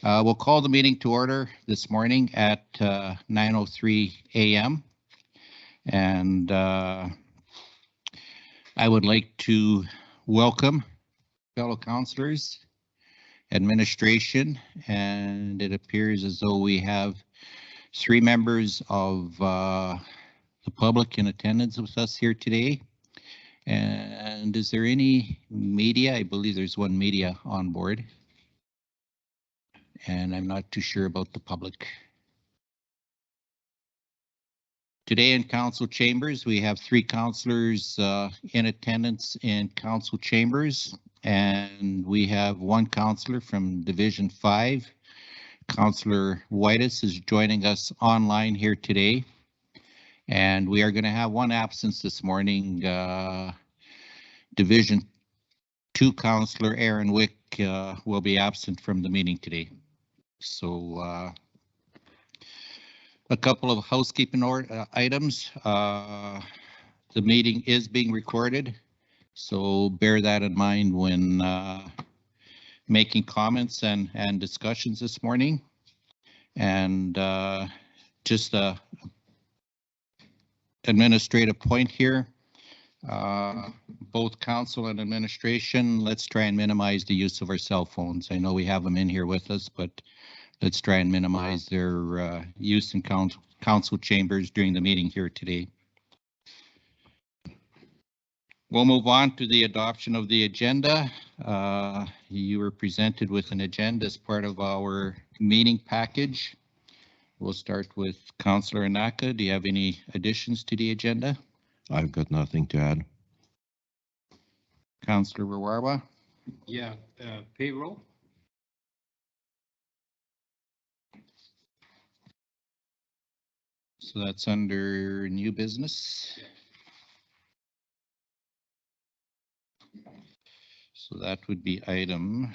We'll call the meeting to order this morning at 9:03 a.m. And I would like to welcome fellow councillors, administration, and it appears as though we have 3 members of the public in attendance with us here today. And is there any media? I believe there's one media on board. And I'm not too sure about the public. Today in council chambers, we have 3 councillors in attendance in council chambers, and we have 1 councillor from Division 5. Councillor Whitus is joining us online here today, and we are going to have 1 absence this morning. Division 2 councillor Aaron Wick will be absent from the meeting today. So a couple of housekeeping items. The meeting is being recorded, so bear that in mind when making comments and discussions this morning. And just a administrative point here. Both council and administration, let's try and minimize the use of our cell phones. I know we have them in here with us, but let's try and minimize their use in council chambers during the meeting here today. We'll move on to the adoption of the agenda. You were presented with an agenda as part of our meeting package. We'll start with Councillor Anaka. Do you have any additions to the agenda? I've got nothing to add. Councillor Rawarwa? Yeah, payroll. So that's under new business. So that would be item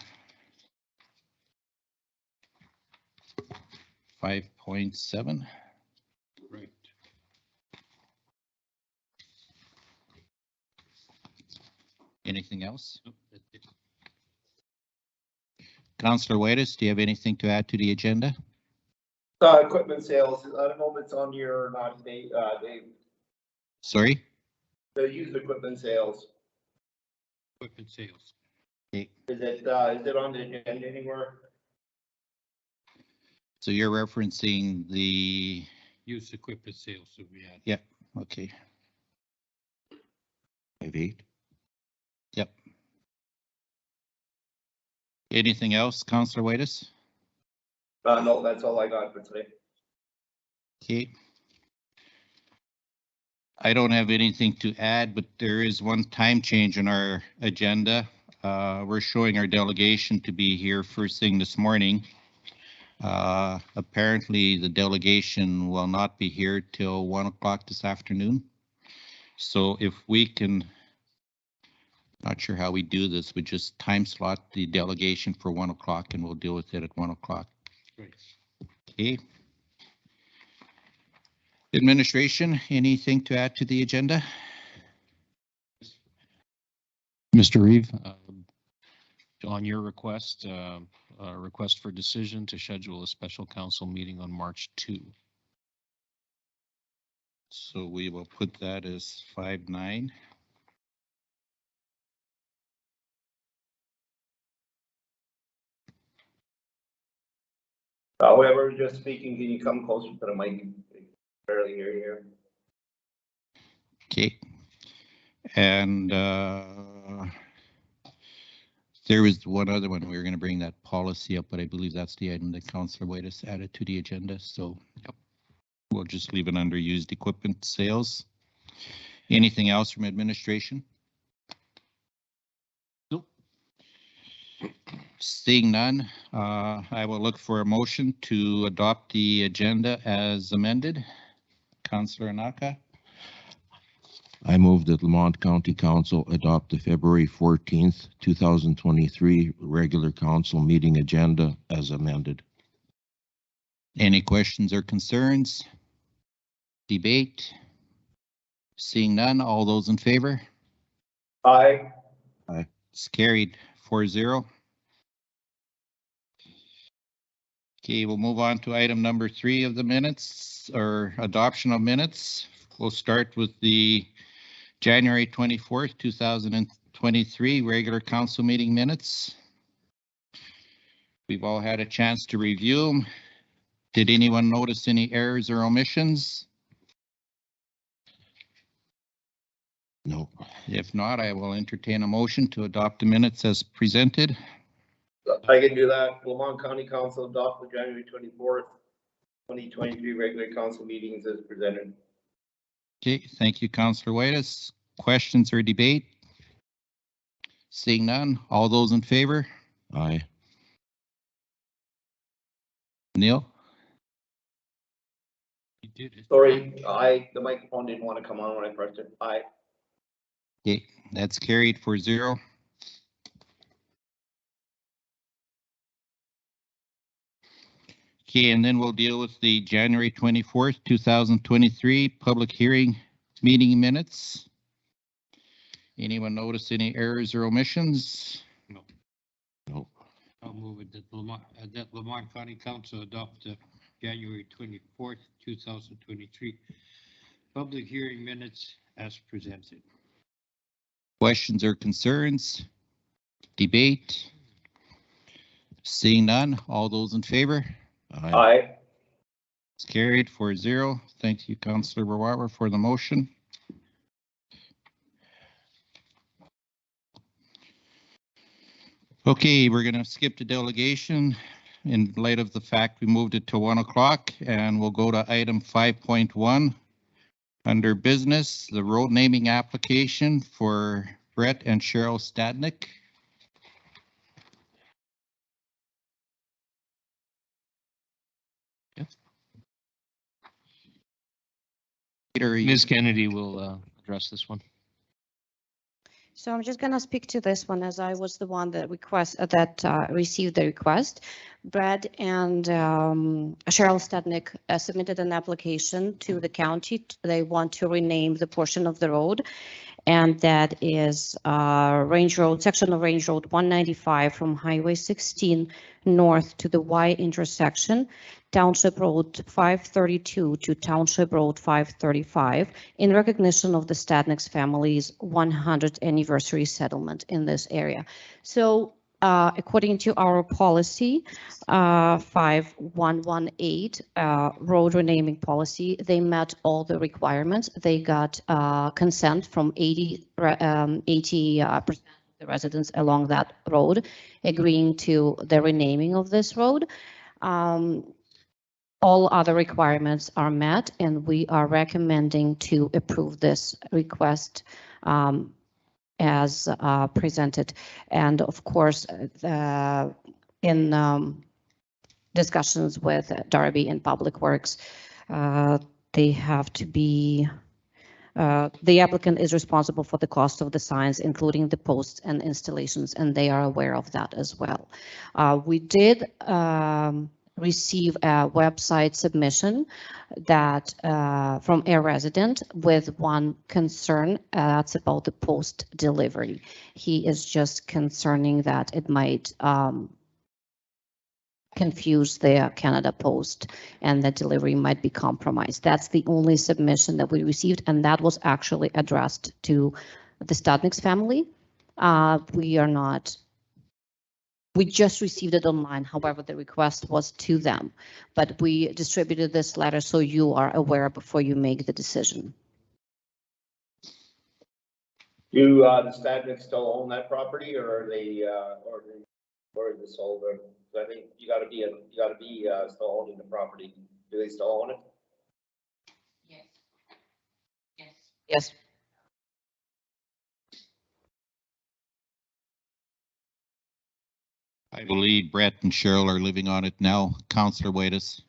5.7. Right. Anything else? Nope, that's it. Councillor Whitus, do you have anything to add to the agenda? Equipment sales. I don't know if it's on your or not, Dave. Sorry? The used equipment sales. Equipment sales. Okay. Is it on the agenda anywhere? So you're referencing the... Used equipment sales that we had. Yep, okay. 5.8. Yep. Anything else, Councillor Whitus? No, that's all I got for today. Okay. I don't have anything to add, but there is one time change in our agenda. We're showing our delegation to be here first thing this morning. Apparently the delegation will not be here till 1 o'clock this afternoon. So if we can, not sure how we do this, we just time slot the delegation for 1 o'clock and we'll deal with it at 1 o'clock. Right. Okay. Administration, anything to add to the agenda? Mr. Reeve, on your request, request for decision to schedule a special council meeting on March 2. So we will put that as 5.9. Whoever was just speaking, can you come closer to the mic? Barely hear you here. Okay. And there was one other one. We were going to bring that policy up, but I believe that's the item that Councillor Whitus added to the agenda. So yep. We'll just leave it under used equipment sales. Anything else from administration? Nope. Seeing none, I will look for a motion to adopt the agenda as amended. Councillor Anaka. I move that Lamont County Council adopt the February 14th, 2023 regular council meeting agenda as amended. Any questions or concerns? Debate? Seeing none, all those in favor? Aye. It's carried 4-0. Okay, we'll move on to item number 3 of the minutes, or adoption of minutes. We'll start with the January 24th, 2023 regular council meeting minutes. We've all had a chance to review them. Did anyone notice any errors or omissions? No. If not, I will entertain a motion to adopt the minutes as presented. I can do that. Lamont County Council adopt the January 24th, 2023 regular council meetings as presented. Okay, thank you, Councillor Whitus. Questions or debate? Seeing none, all those in favor? Aye. Neil? You did it. Sorry, the microphone didn't want to come on when I pressed it. Aye. Okay, that's carried 4-0. Okay, and then we'll deal with the January 24th, 2023 public hearing meeting minutes. Anyone notice any errors or omissions? No. No. I'll move it that Lamont County Council adopt the January 24th, 2023 public hearing minutes as presented. Questions or concerns? Debate? Seeing none, all those in favor? Aye. Aye. It's carried 4-0. Thank you, Councillor Berwawer, for the motion. Okay, we're going to skip to delegation in light of the fact we moved it to 1 o'clock, and we'll go to item 5.1 under business, the road naming application for Brett and Cheryl Stadnick. Peter, Ms. Kennedy will address this one. So I'm just going to speak to this one as I was the one that received the request. Brad and Cheryl Stadnick submitted an application to the county. They want to rename the portion of the road, and that is Range Road, section of Range Road 195 from Highway 16 north to the Y intersection, Township Road 532 to Township Road 535, in recognition of the Stadnick's family's 100th anniversary settlement in this area. So according to our policy 5118 road renaming policy, they met all the requirements. They got consent from 80% of the residents along that road agreeing to the renaming of this road. All other requirements are met, and we are recommending to approve this request as presented. And of course, in discussions with Darby and Public Works, they have to be, the applicant is responsible for the cost of the signs, including the posts and installations, and they are aware of that as well. We did receive a website submission that from a resident with one concern, that's about the post delivery. He is just concerning that it might confuse the Canada Post and the delivery might be compromised. That's the only submission that we received, and that was actually addressed to the Stadnick's family. We just received it online. However, the request was to them, but we distributed this letter so you are aware before you make the decision. Do the Stadnick still own that property, or are they, or is it sold? Or I think you got to be still owning the property. Do they still own it? Yes. Yes. Yes. I believe Brett and Cheryl are living on it now. Councillor Whitus.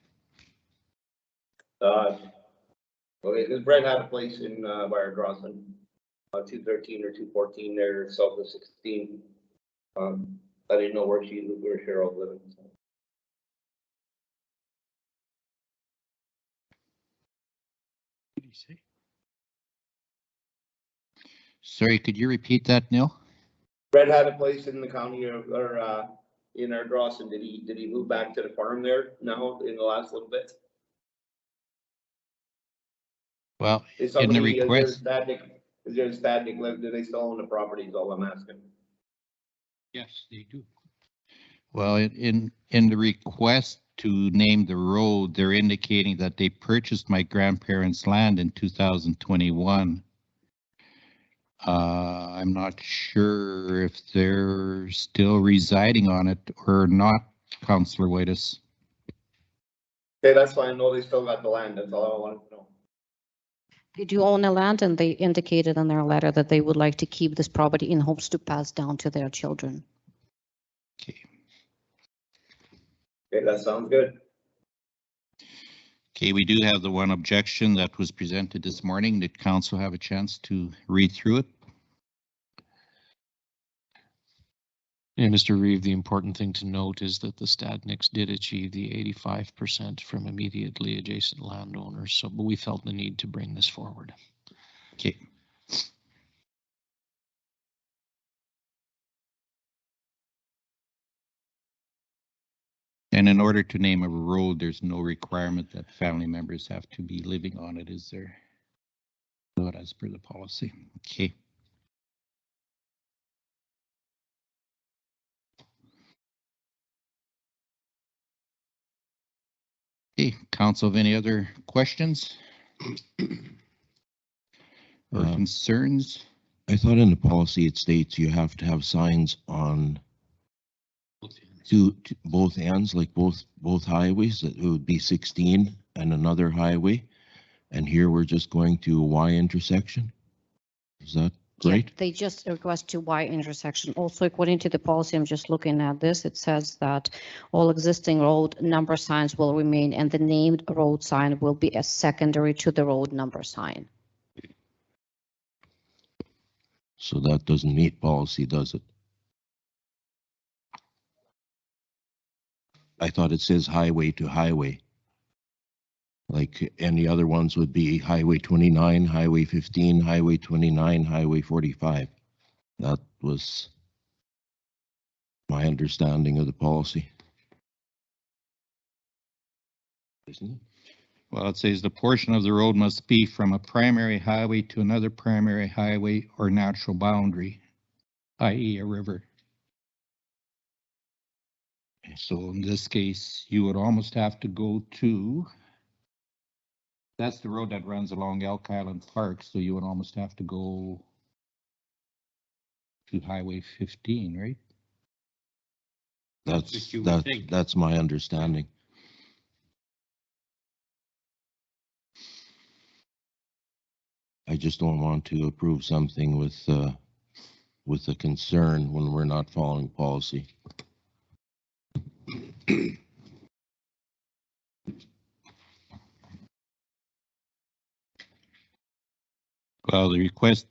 Okay, because Brett had a place in Wire Crossan, 213 or 214 there, south of 16. I didn't know where Cheryl was living. So. What did he say? Sorry, could you repeat that, Neil? Brett had a place in the county, or in our Dawson, did he move back to the farm there now in the last little bit? Well, Is in the somebody, request, is there a static, do they still own the property is all I'm asking? Yes, they do. well, in the request to name the road, they're indicating that they purchased my grandparents' land in 2021. I'm not sure if they're still residing on it or not, Councillor Waitiss. Okay, that's fine, I know they still got the land, that's all I wanted to know. They do own the land, and they indicated in their letter that they would like to keep this property in hopes to pass down to their children. Okay. Okay, that sounds good. Okay, we do have the one objection that was presented this morning. Did council have a chance to read through it? Yeah, Mr. Reeve, the important thing to note is that the Stadniks did achieve the 85% from immediately adjacent landowners, so but we felt the need to bring this forward. Okay. And in order to name a road, there's no requirement that family members have to be living on it, is there? Not as per the policy. Okay. Okay, council, have any other questions or concerns? I thought in the policy it states you have to have signs on both ends, like both highways. It would be 16 and another highway. And here we're just going to a Y intersection. Is that right? Yeah, they just request to Y intersection. Also, according to the policy, I'm just looking at this, it says that all existing road number signs will remain and the named road sign will be as secondary to the road number sign. So that doesn't meet policy, does it? I thought it says highway to highway. Like any other ones would be Highway 29, Highway 15, Highway 29, Highway 45. That was my understanding of the policy. Isn't it? Well, it says the portion of the road must be from a primary highway to another primary highway or natural boundary, i.e. a river. So in this case, you would almost have to go to, that's the road that runs along Elk Island Park, so you would almost have to go to Highway 15, right? what you would think. That's my understanding. I just don't want to approve something with a concern when we're not following policy. Well, the request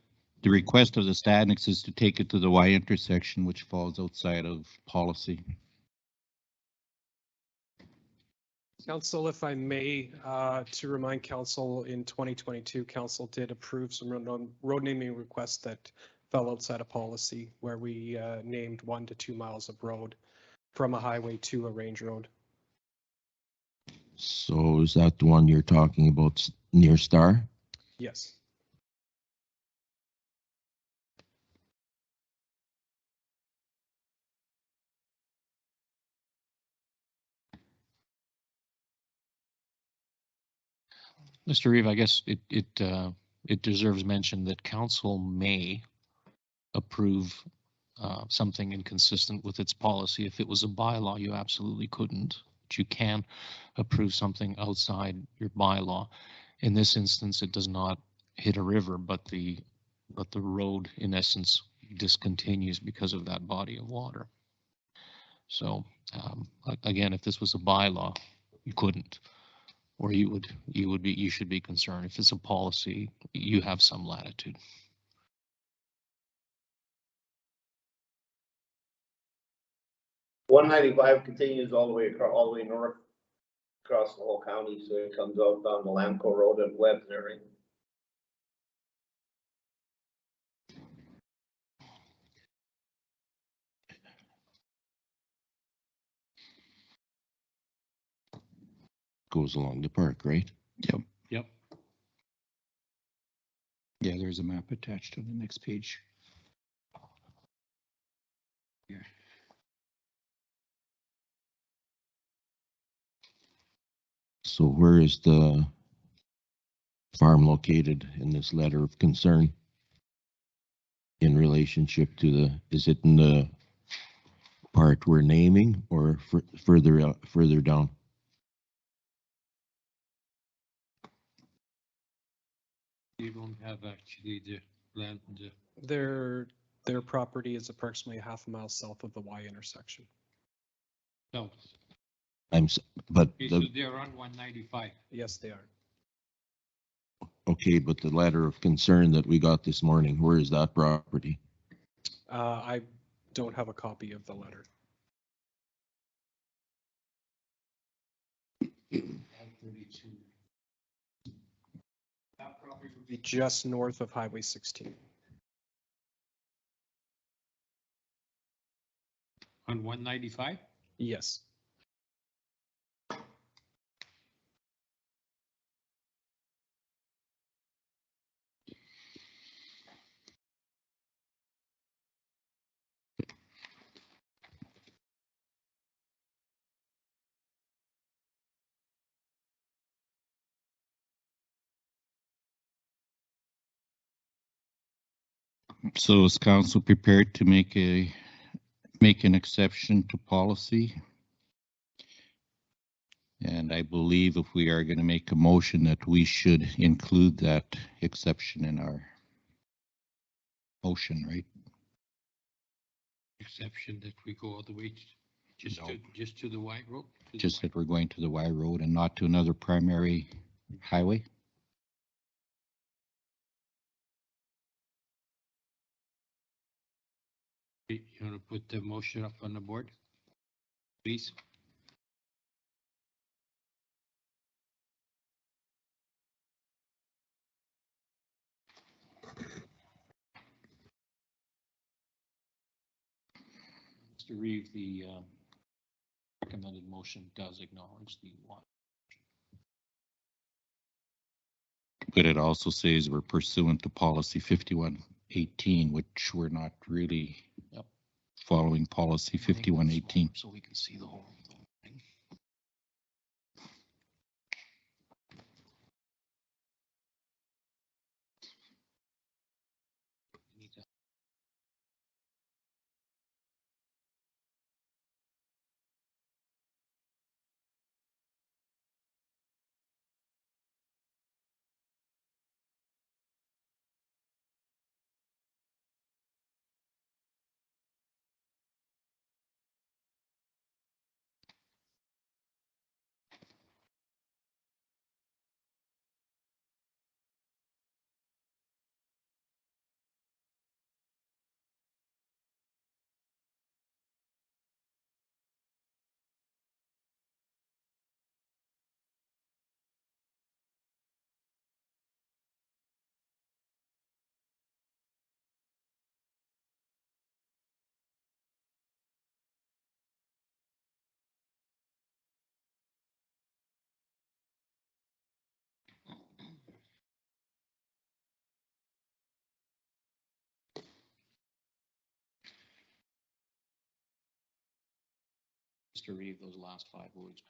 of the Stadniks is to take it to the Y intersection, which falls outside of policy. Council, if I may, to remind council, in 2022, council did approve some road naming requests that fell outside of policy, where we named 1 to 2 miles of road from a highway to a range road. So is that the one you're talking about near Star? Yes. Mr. Reeve, I guess it deserves mention that council may approve something inconsistent with its policy. If it was a bylaw, you absolutely couldn't, but you can approve something outside your bylaw. In this instance, it does not hit a river, but the road in essence discontinues because of that body of water. So again, if this was a bylaw, you couldn't, or you should be concerned. If it's a policy, you have some latitude. $195 continues all the way north, across the whole county, so it comes out down the Lamco Road and Webb's area. goes along the park, right? Yep. Yep. Yeah, there's a map attached on the next page. So where is the farm located in this letter of concern? In relationship to the, is it in the part we're naming or further down? You don't have actually the land, Their property is approximately half a mile south of the Y intersection. no, But so they're on 195. Yes, they are. okay, but the letter of concern that we got this morning, where is that property? I don't have a copy of the letter. 132. That property would Be just north of Highway 16. on 195? Yes. So is council prepared to make an exception to policy? And I believe if we are going to make a motion that we should include that exception in our motion, right? Exception that we go all the way No. just to the white road? Just that we're going to the Y road and not to another primary highway? You want to put the motion up on the board? Please. Mr. Reeve, the recommended motion does acknowledge the one. But it also says we're pursuant to policy 5118, which we're not really Yep. following policy 5118. So we can see the whole thing. Need to- Mr. Reeve, those last 5 words.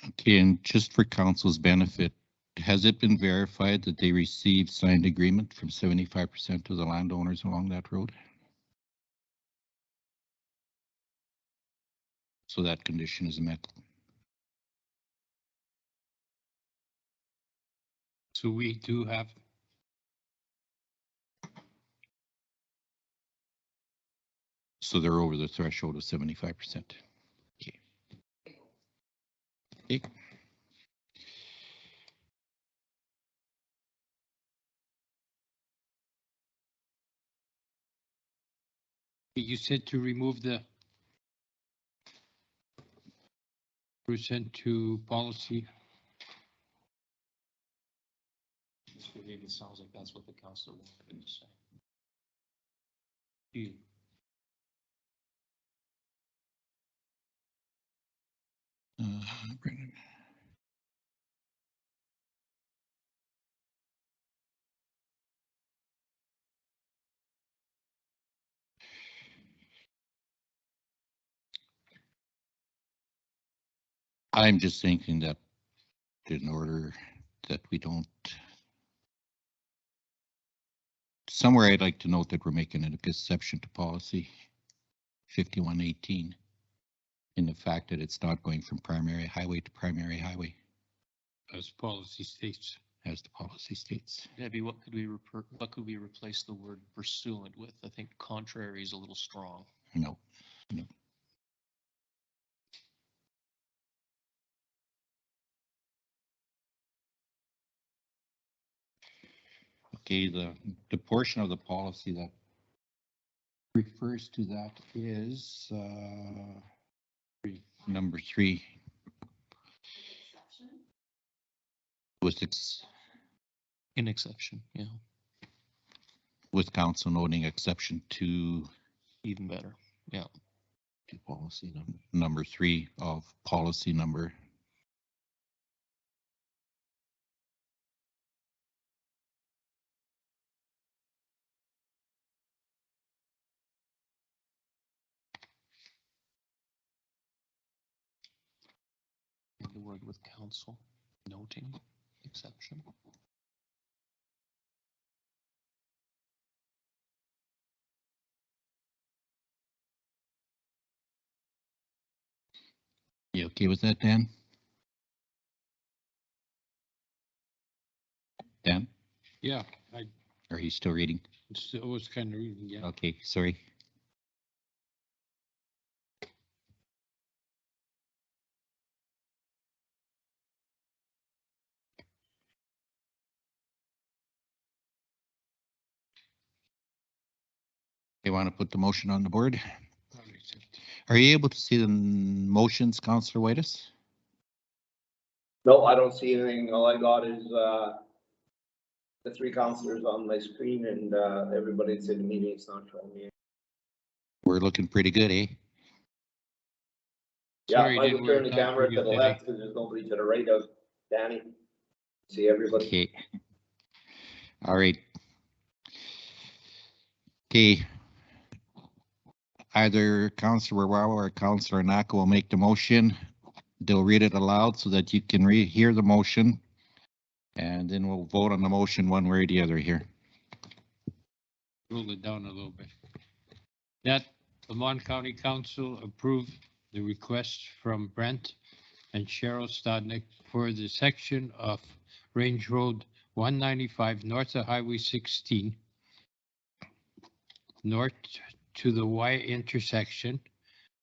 Okay, and just for council's benefit, has it been verified that they received signed agreement from 75% of the landowners along that road? So that condition is met. So we do have, So they're over the threshold of 75%. Okay. Okay. you said to remove the percent to policy. Mr. Reeve, it sounds like that's what the council wanted to say. You. Brendan. I'm just thinking that in order that we don't, somewhere I'd like to note that we're making an exception to policy 5118 in the fact that it's not going from primary highway to primary highway, As policy states. as the policy states. Debbie, what could we replace the word pursuant with? I think contrary is a little strong. No, no. Okay, the portion of the policy that refers to that is number 3. In exception, yeah, With council noting exception to even better. Yeah. Policy number. number 3 of policy number. The word with council noting exception. You okay with that, Dan? Dan, Yeah, I are you still reading? was kind of reading, yeah. Okay, sorry. You want to put the motion on the board? I'll accept. Are you able to see the motions, Councillor Whitus? No, I don't see anything. All I got is, the 3 counselors on my screen and, everybody that's in the meeting. It's not showing me. We're looking pretty good, eh? Yeah, Sorry, if I didn't would turn work the out camera for to you the today. left, because there's nobody to the right of Danny. See everybody. Okay. All right. Okay. Either Councillor Wawa or Councillor Naka will make the motion. They'll read it aloud so that you can hear the motion. And then we'll vote on the motion one way or the other here. Roll it down a little bit. That Lamont County Council approved the request from Brent and Cheryl Stodnick for the section of Range Road 195 north of Highway 16, north to the Y intersection,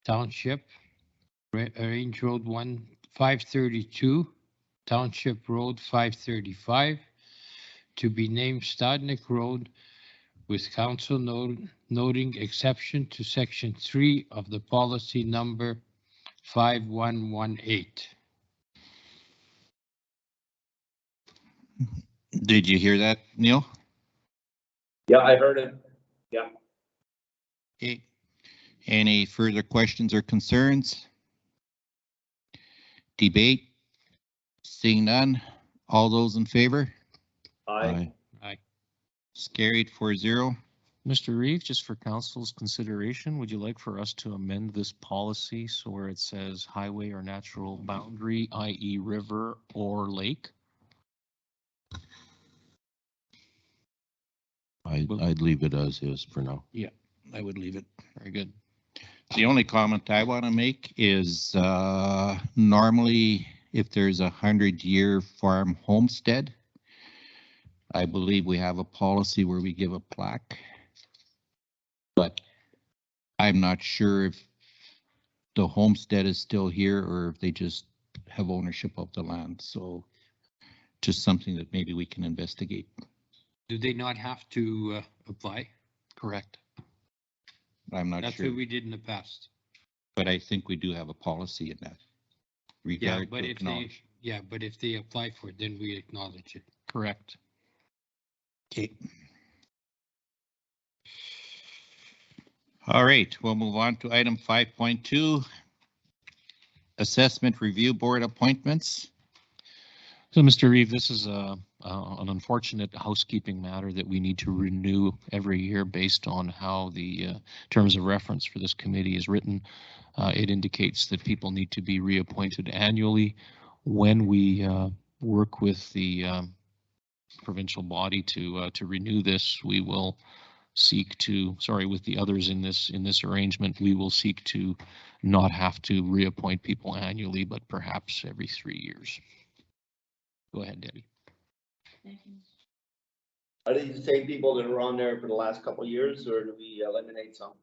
Township, Range Road 532, Township Road 535, to be named Stodnick Road, with council noting exception to section 3 of the policy number 5118. Did you hear that, Neil? Yeah, I heard it. Yeah. Okay. Any further questions or concerns? Debate? Seeing none. All those in favor? Aye. Aye. It's carried 4-0. Mr. Reeve, just for council's consideration, would you like for us to amend this policy so where it says highway or natural boundary, i.e. river or lake? I'd leave it as is for now. I would leave it. Very good. The only comment I want to make is normally if there's 100-year farm homestead, I believe we have a policy where we give a plaque. But I'm not sure if the homestead is still here or if they just have ownership of the land. So just something that maybe we can investigate. Do they not have to apply? Correct. I'm not That's sure, what we did in the past. but I think we do have a policy in that Yeah, regard but to if they, acknowledge. yeah, but if they apply for it, then we acknowledge it. Correct. Okay. All right, we'll move on to item 5.2, Assessment Review Board appointments. So, Mr. Reeve, this is an unfortunate housekeeping matter that we need to renew every year based on how the terms of reference for this committee is written. It indicates that people need to be reappointed annually. When we work with the provincial body to renew this, we will seek to, with the others in this arrangement, we will seek to not have to reappoint people annually, but perhaps every 3 years. Go ahead, Debbie. Are these the same people that were on there for the last couple of years, or do we eliminate some?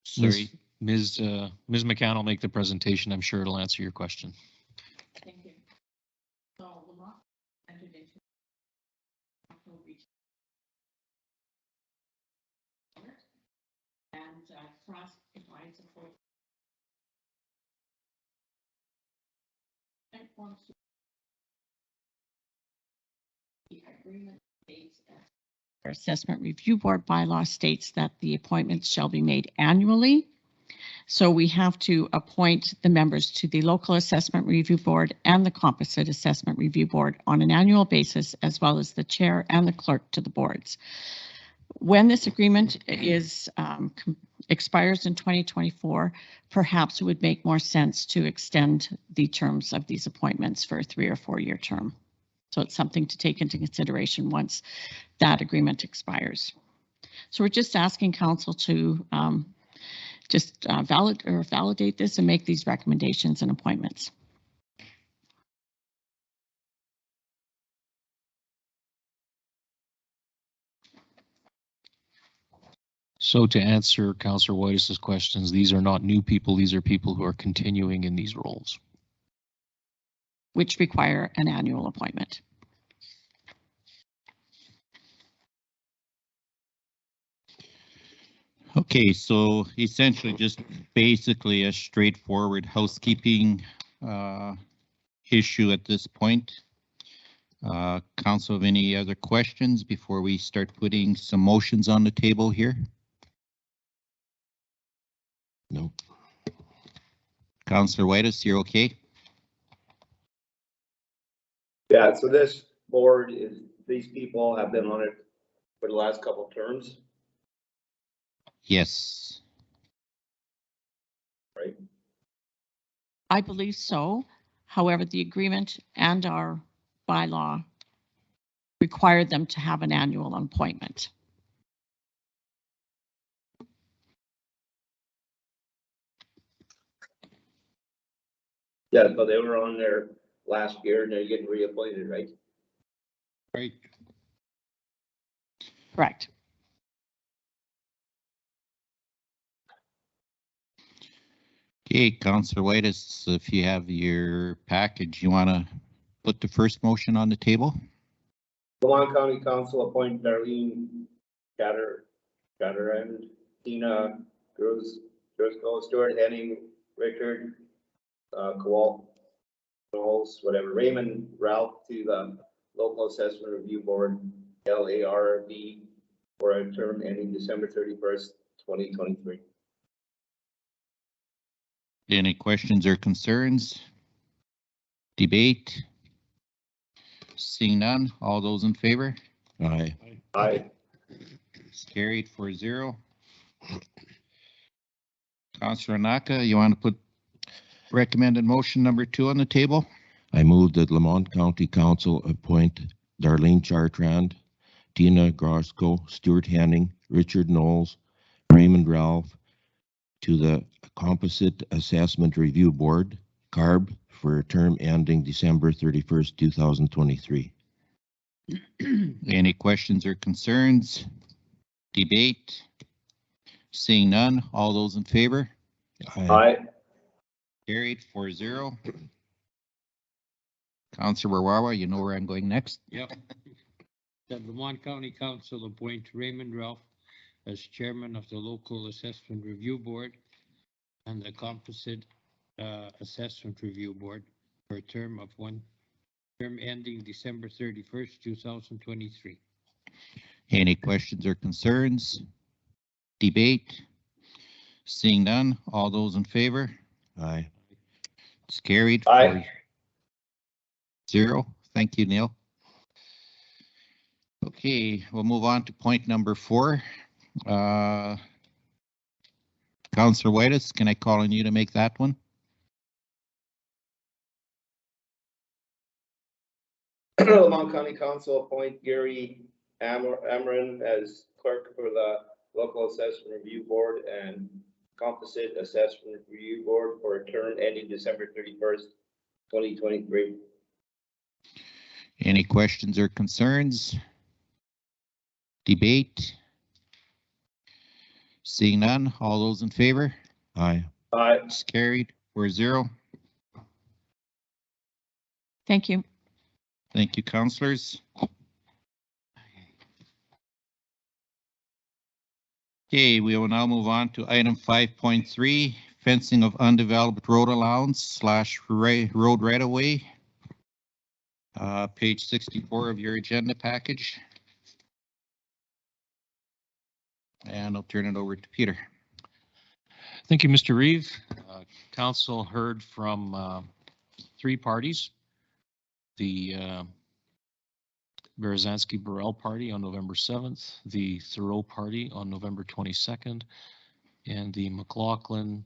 Sorry, Ms. McCann will make the presentation. I'm sure it'll answer your question. Thank you. So Lamont entered into and Frost provides a full the agreement states that our Assessment Review Board bylaw states that the appointments shall be made annually. So we have to appoint the members to the Local Assessment Review Board and the Composite Assessment Review Board on an annual basis, as well as the chair and the clerk to the boards. When this agreement expires in 2024, perhaps it would make more sense to extend the terms of these appointments for a 3 or 4 year term. So it's something to take into consideration once that agreement expires. So we're just asking council to validate this and make these recommendations and appointments. So to answer Councillor White's questions, these are not new people. These are people who are continuing in these roles, which require an annual appointment. Okay, so essentially just basically a straightforward housekeeping issue at this point. Council, have any other questions before we start putting some motions on the table here? No. Councillor Whitus, you're okay? Yeah, so this board is, these people have been on it for the last couple of terms, Yes. right? I believe so. However, the agreement and our bylaw require them to have an annual appointment. Yeah, but they were on there last year and they're getting reappointed, right? Right. Correct. Okay, Councillor Whitus, if you have your package, you want to put the first motion on the table? Lamont County Council appoint Darlene Chatterand, Tina Driscoll, Stuart Henning, Richard Kowal, Knowles, whatever, Raymond Ralph to the Local Assessment Review Board, LARB, for a term ending December 31st, 2023. Any questions or concerns? Debate? Seeing none, all those in favor? Aye. Aye. It's carried 4-0. Councillor Naka, you want to put recommended motion number 2 on the table? I move that Lamont County Council appoint Darlene Chartrand, Tina Grosco, Stuart Henning, Richard Knowles, Raymond Ralph to the Composite Assessment Review Board, CARB, for a term ending December 31st, 2023. Any questions or concerns? Debate? Seeing none, all those in favor? Aye. Carried 4-0. Councillor Wawa, you know where I'm going next? Yep. That Lamont County Council appoint Raymond Ralph as chairman of the Local Assessment Review Board and the Composite Assessment Review Board for a term of 1 term ending December 31st, 2023. Any questions or concerns? Debate? Seeing none, all those in favor? Aye. It's carried. Aye. 4-0. Thank you, Neil. Okay, we'll move on to point number 4. Councillor Whitus, can I call on you to make that one? Lamont County Council appoint Gary Amarin as clerk for the Local Assessment Review Board and Composite Assessment Review Board for a term ending December 31st, 2023. Any questions or concerns? Debate? Seeing none, all those in favor? Aye. Aye. It's carried. 4-0. Thank you. Thank you, councillors. Okay, we will now move on to item 5.3, fencing of undeveloped road allowance / road right of way. Page 64 of your agenda package. And I'll turn it over to Peter. Thank you, Mr. Reeve. Council heard from 3 parties. The Berezanski-Burrell party on November 7th, the Thoreau party on November 22nd, and the McLaughlin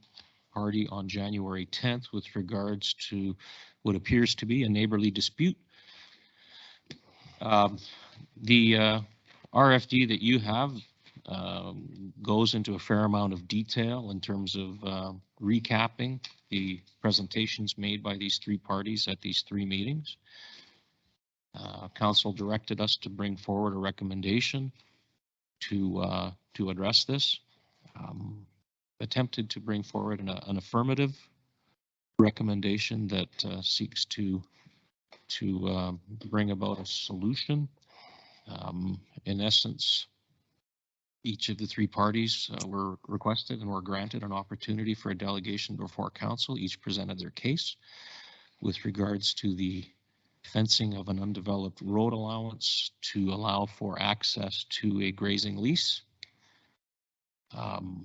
party on January 10th with regards to what appears to be a neighborly dispute. The RFD that you have goes into a fair amount of detail in terms of recapping the presentations made by these 3 parties at these 3 meetings. Council directed us to bring forward a recommendation to address this. Attempted to bring forward an affirmative recommendation that seeks to bring about a solution. In essence, each of the 3 parties were requested and were granted an opportunity for a delegation before council. Each presented their case with regards to the fencing of an undeveloped road allowance to allow for access to a grazing lease. The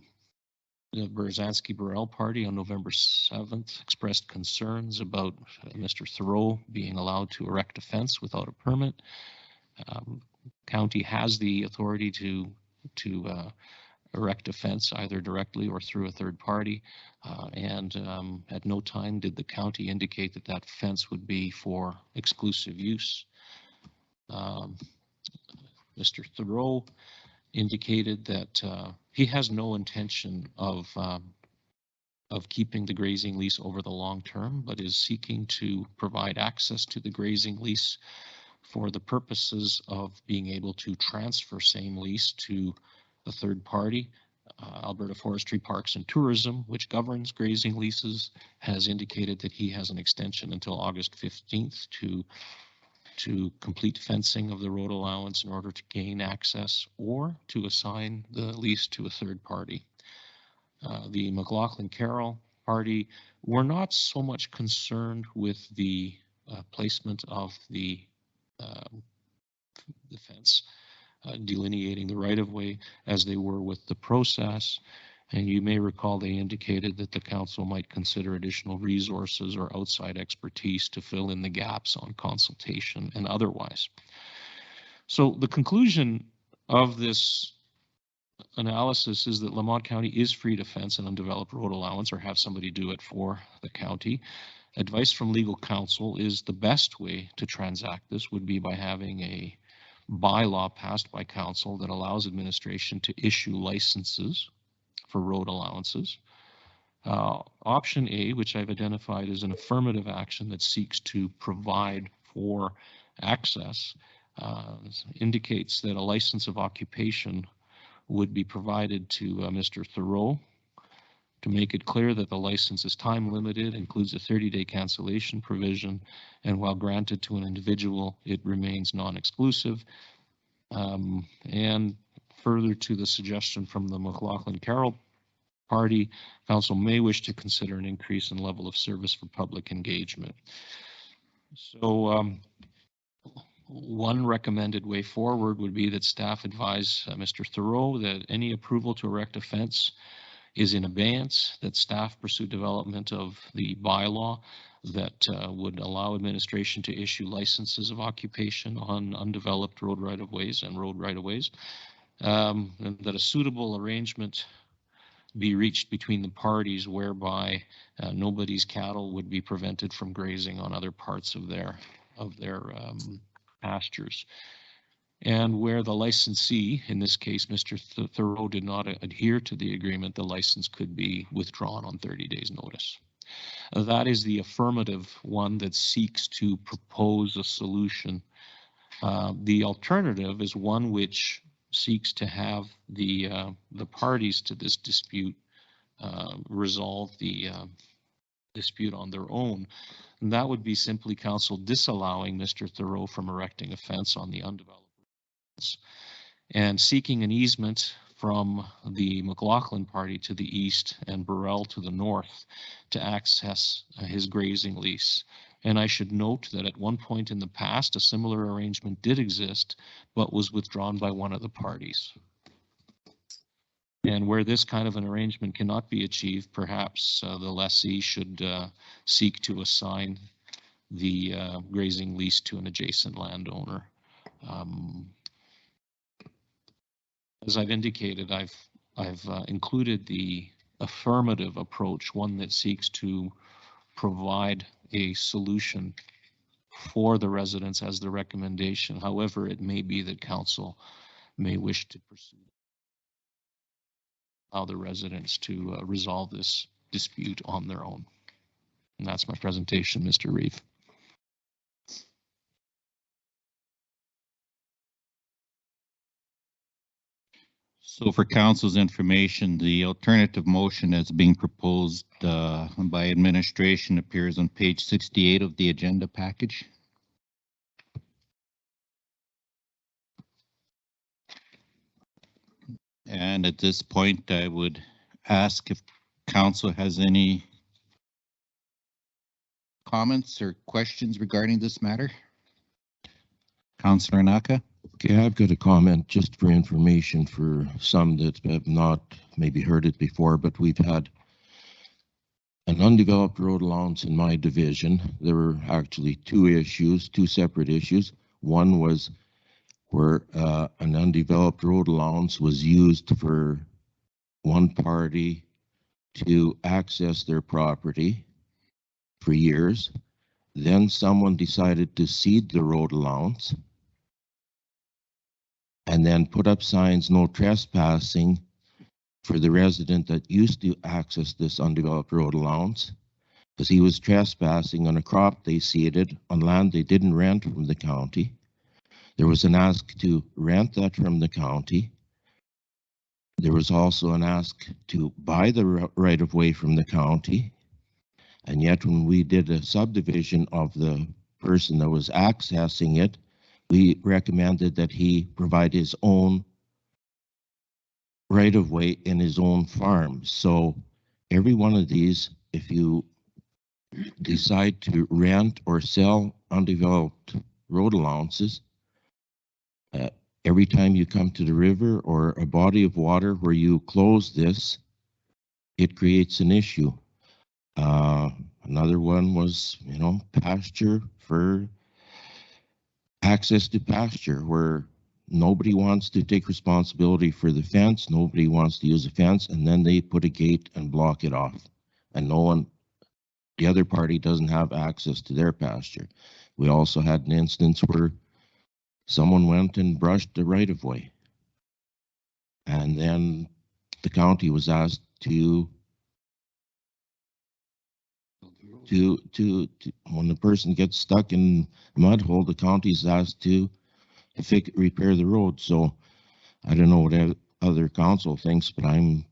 Berezanski-Burrell party on November 7th expressed concerns about Mr. Thoreau being allowed to erect a fence without a permit. County has the authority to erect a fence either directly or through a third party, and at no time did the county indicate that that fence would be for exclusive use. Mr. Thoreau indicated that he has no intention of keeping the grazing lease over the long term, but is seeking to provide access to the grazing lease for the purposes of being able to transfer same lease to a third party. Alberta Forestry Parks and Tourism, which governs grazing leases, has indicated that he has an extension until August 15th to complete fencing of the road allowance in order to gain access or to assign the lease to a third party. The McLaughlin-Carroll party were not so much concerned with the placement of the fence, delineating the right-of-way, as they were with the process. And you may recall they indicated that the council might consider additional resources or outside expertise to fill in the gaps on consultation and otherwise. So the conclusion of this analysis is that Lamont County is free to fence an undeveloped road allowance or have somebody do it for the county. Advice from legal counsel is the best way to transact this would be by having a bylaw passed by council that allows administration to issue licenses for road allowances. Option A, which I've identified as an affirmative action that seeks to provide for access, indicates that a license of occupation would be provided to Mr. Thoreau to make it clear that the license is time limited, includes a 30-day cancellation provision, and while granted to an individual, it remains non-exclusive. And further to the suggestion from the McLaughlin-Carroll party, council may wish to consider an increase in level of service for public engagement. So one recommended way forward would be that staff advise Mr. Thoreau that any approval to erect a fence is in abeyance, that staff pursue development of the bylaw that would allow administration to issue licenses of occupation on undeveloped road right-of-ways and road right-of-ways, and that a suitable arrangement be reached between the parties whereby nobody's cattle would be prevented from grazing on other parts of their pastures. And where the licensee, in this case, Mr. Thoreau, did not adhere to the agreement, the license could be withdrawn on 30 days' notice. That is the affirmative one that seeks to propose a solution. The alternative is one which seeks to have the parties to this dispute resolve the dispute on their own. And that would be simply council disallowing Mr. Thoreau from erecting a fence on the undeveloped and seeking an easement from the McLaughlin party to the east and Burrell to the north to access his grazing lease. And I should note that at one point in the past, a similar arrangement did exist, but was withdrawn by one of the parties. And where this kind of an arrangement cannot be achieved, perhaps the lessee should seek to assign the grazing lease to an adjacent landowner. As I've indicated, I've included the affirmative approach, one that seeks to provide a solution for the residents as the recommendation. However, it may be that council may wish to pursue how the residents to resolve this dispute on their own. And that's my presentation, Mr. Reeve. So for council's information, the alternative motion that's being proposed by administration appears on page 68 of the agenda package. And at this point, I would ask if council has any comments or questions regarding this matter. Councilor Naka. Okay, I've got a comment just for information for some that have not maybe heard it before, but we've had an undeveloped road allowance in my division. There were actually two separate issues. One was where an undeveloped road allowance was used for one party to access their property for years. Then someone decided to cede the road allowance and then put up signs, no trespassing, for the resident that used to access this undeveloped road allowance, because he was trespassing on a crop they ceded on land they didn't rent from the county. There was an ask to rent that from the county. There was also an ask to buy the right-of-way from the county. And yet when we did a subdivision of the person that was accessing it, we recommended that he provide his own right-of-way in his own farm. So every one of these, if you decide to rent or sell undeveloped road allowances, every time you come to the river or a body of water where you close this, it creates an issue. Another one was, pasture for access to pasture, where nobody wants to take responsibility for the fence, nobody wants to use a fence, and then they put a gate and block it off. And the other party doesn't have access to their pasture. We also had an instance where someone went and brushed the right-of-way. And then the county was asked to when the person gets stuck in a mud hole, the county's asked to repair the road. So I don't know what other council thinks, but I'm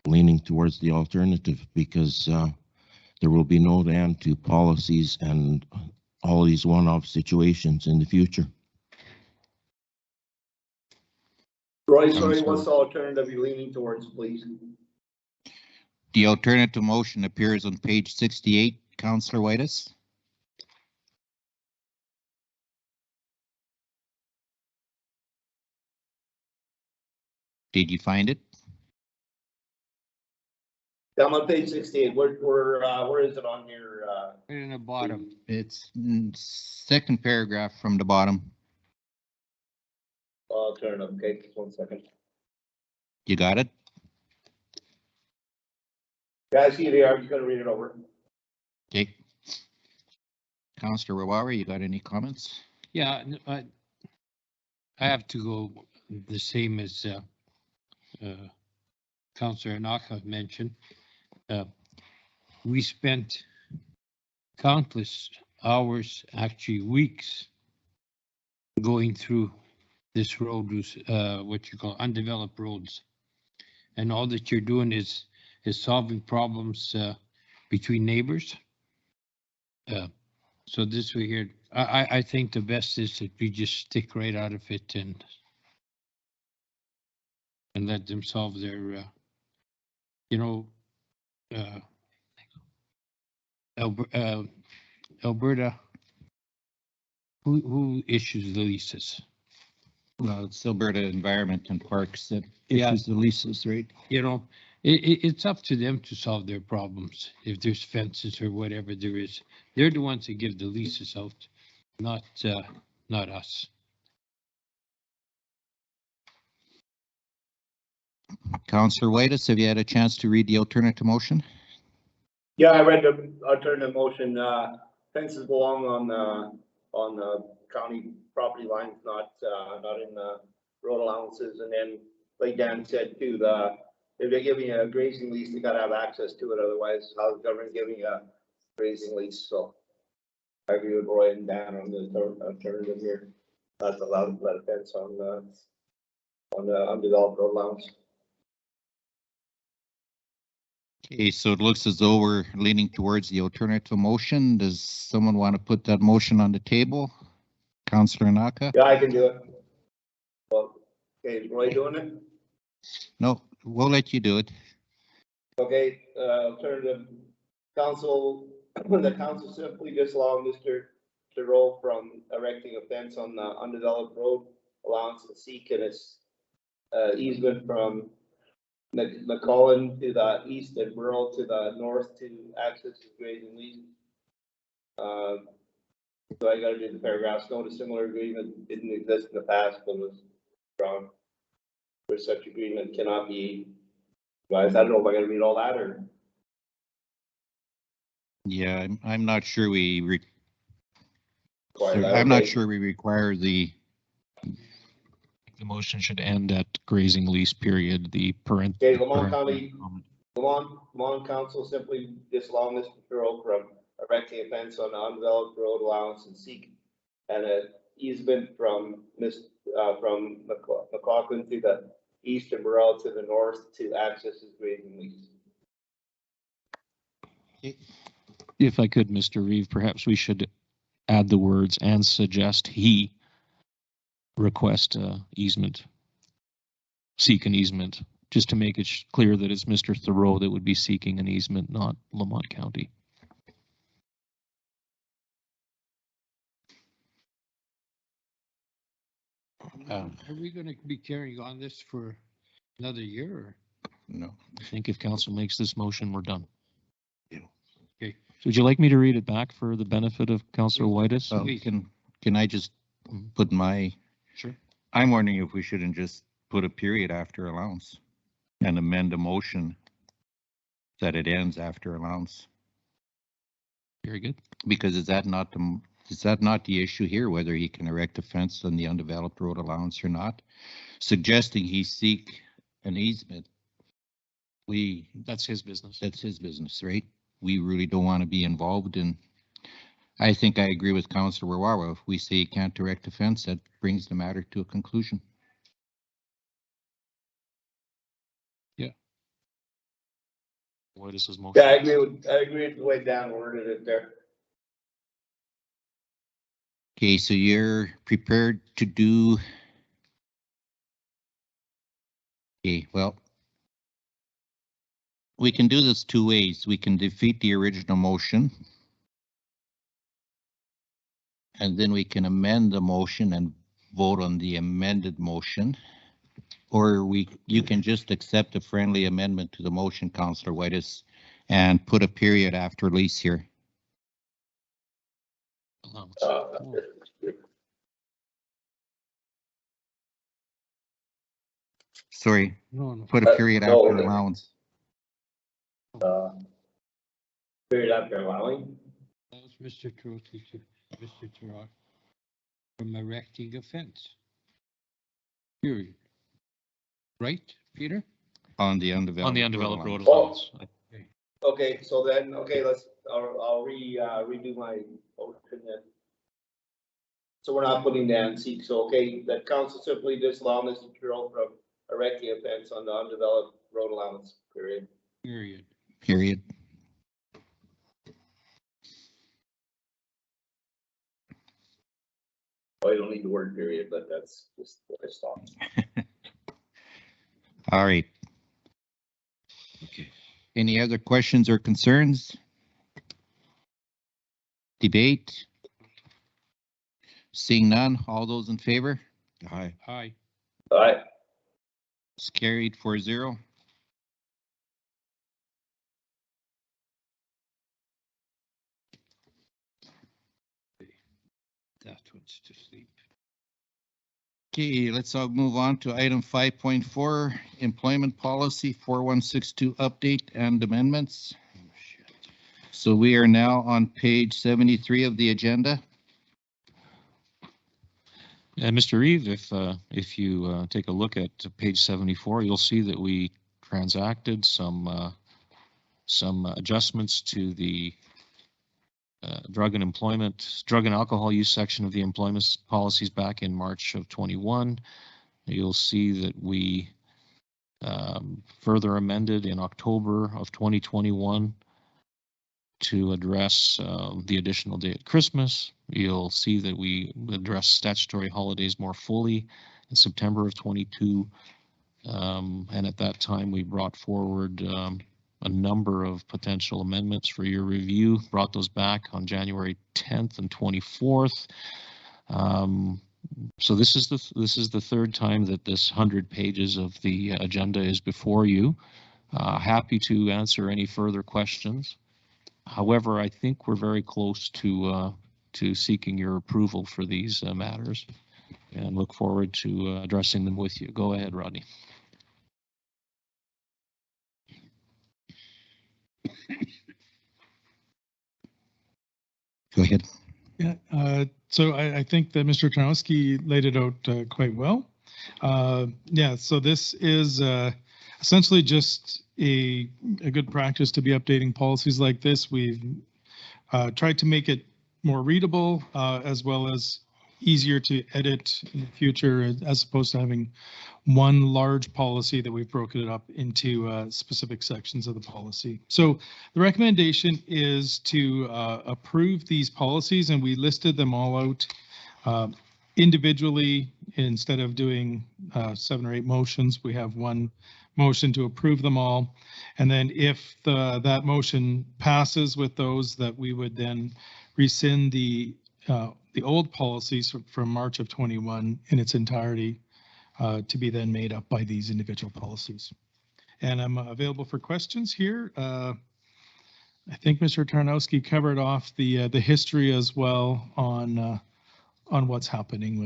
leaning towards the alternative, because there will be no end to policies and all these one-off situations in the future. Roy, sorry, what's the alternative you're leaning towards, please? The alternative motion appears on page 68, Councilor Whitus. Did you find it? I'm on page 68. Where is it on your, Right in the bottom. It's second paragraph from the bottom. I'll turn it up. Okay, just 1 second. You got it? Guys, here they are. I'm just gonna read it over. Okay. Councillor Wawa, you got any comments? Yeah, I have to go the same as Councillor Naka mentioned. We spent countless hours, actually weeks, going through this road, what you call undeveloped roads. And all that you're doing is solving problems between neighbors. So this way here, I think the best is that we just stick right out of it and let them solve their, Alberta, who issues the leases? Well, it's Alberta Environment and Parks that Yeah. issues the leases, right? It's up to them to solve their problems. If there's fences or whatever there is, they're the ones that give the leases out, not us. Councillor Whitus, have you had a chance to read the alternative motion? Yeah, I read the alternative motion. Fences belong on the county property lines, not in the road allowances. And then, like Dan said too, if they're giving a grazing lease, they gotta have access to it. Otherwise, how's the government giving a grazing lease? So I agree with Roy and Dan on the alternative here. That's allowed to let a fence on the undeveloped road allowance. Okay, so it looks as though we're leaning towards the alternative motion. Does someone want to put that motion on the table? Councillor Naka? Yeah, I can do it. Well, okay, is Roy doing it? No, we'll let you do it. Okay, alternative council, the council simply disallow Mr. Thoreau from erecting a fence on the undeveloped road allowance and seek an easement from McCullen to the east and Burrell to the north to access his grazing lease. So I gotta do the paragraphs. Note a similar agreement didn't exist in the past, but was strong. Where such agreement cannot be, guys, I don't know if I gotta read all that or. Yeah, I'm not sure we Require that, I'm not okay. sure we require the motion should end at grazing lease period, the parent. Okay, Lamont Council simply disallow Mr. Thoreau from erecting a fence on the undeveloped road allowance and seek an easement from McLaughlin to the east and Burrell to the north to access his grazing lease. If I could, Mr. Reeve, perhaps we should add the words and suggest he request easement, seek an easement, just to make it clear that it's Mr. Thoreau that would be seeking an easement, not Lamont County. Are we gonna be carrying on this for another year or? no. I think if council makes this motion, we're done. Yeah. Okay. So would you like me to read it back for the benefit of Councillor Whitus? Can I just put my? Sure. I'm wondering if we shouldn't just put a period after allowance and amend a motion that it ends after allowance. Very good. Because is that not the issue here, whether he can erect a fence on the undeveloped road allowance or not? Suggesting he seek an easement. That's his business. That's his business, right? We really don't want to be involved in. I think I agree with Councillor Wawa. If we say he can't erect a fence, that brings the matter to a conclusion. Yeah. Whitus's motion. Yeah, I agree with the way Dan worded it there. Okay, so you're prepared to do. Okay, well, we can do this two ways. We can defeat the original motion. And then we can amend the motion and vote on the amended motion. Or you can just accept a friendly amendment to the motion, Councillor Whitus, and put a period after lease here. Allowance. Sorry, No, put a period No. after allowance. Period after allowing. allows Mr. Trotti to, Mr. Turok from erecting a fence. Period. Right, Peter? On the undeveloped. On the undeveloped road allowance. allowance. Okay, so then, okay, I'll redo my motion then. So we're not putting down seek, so okay, that council simply disallow Mr. Turok from erecting a fence on the undeveloped road allowance, period. Period. Period. Oh, you don't need the word period, but that's just what I stopped. All right. Okay. Any other questions or concerns? Debate? Seeing none, all those in favor? Aye. Aye. All right, It's carried 4-0. That one's to sleep. Okay, let's move on to item 5.4, employment policy 4162 update and amendments. So we are now on page 73 of the agenda. And Mr. Reeve, if you take a look at page 74, you'll see that we transacted some adjustments to the drug and alcohol use section of the employment policies back in March of 21. You'll see that we further amended in October of 2021 to address the additional day at Christmas. You'll see that we address statutory holidays more fully in September of 22. And at that time, we brought forward a number of potential amendments for your review, brought those back on January 10th and 24th. So this is the third time that this 100 pages of the agenda is before you. Happy to answer any further questions. However, I think we're very close to seeking your approval for these matters, and look forward to addressing them with you. Go ahead, Rodney. Go ahead. Yeah, so I think that Mr. Tarnowski laid it out quite well. Yeah, so this is essentially just a good practice to be updating policies like this. We've tried to make it more readable as well as easier to edit in the future, as opposed to having one large policy that we've broken it up into specific sections of the policy. So the recommendation is to approve these policies, and we listed them all out individually. Instead of doing 7 or 8 motions, we have one motion to approve them all. And then if that motion passes with those, that we would then rescind the old policies from March of 21 in its entirety, to be then made up by these individual policies. And I'm available for questions here. I think Mr. Tarnowski covered off the history as well on what's happened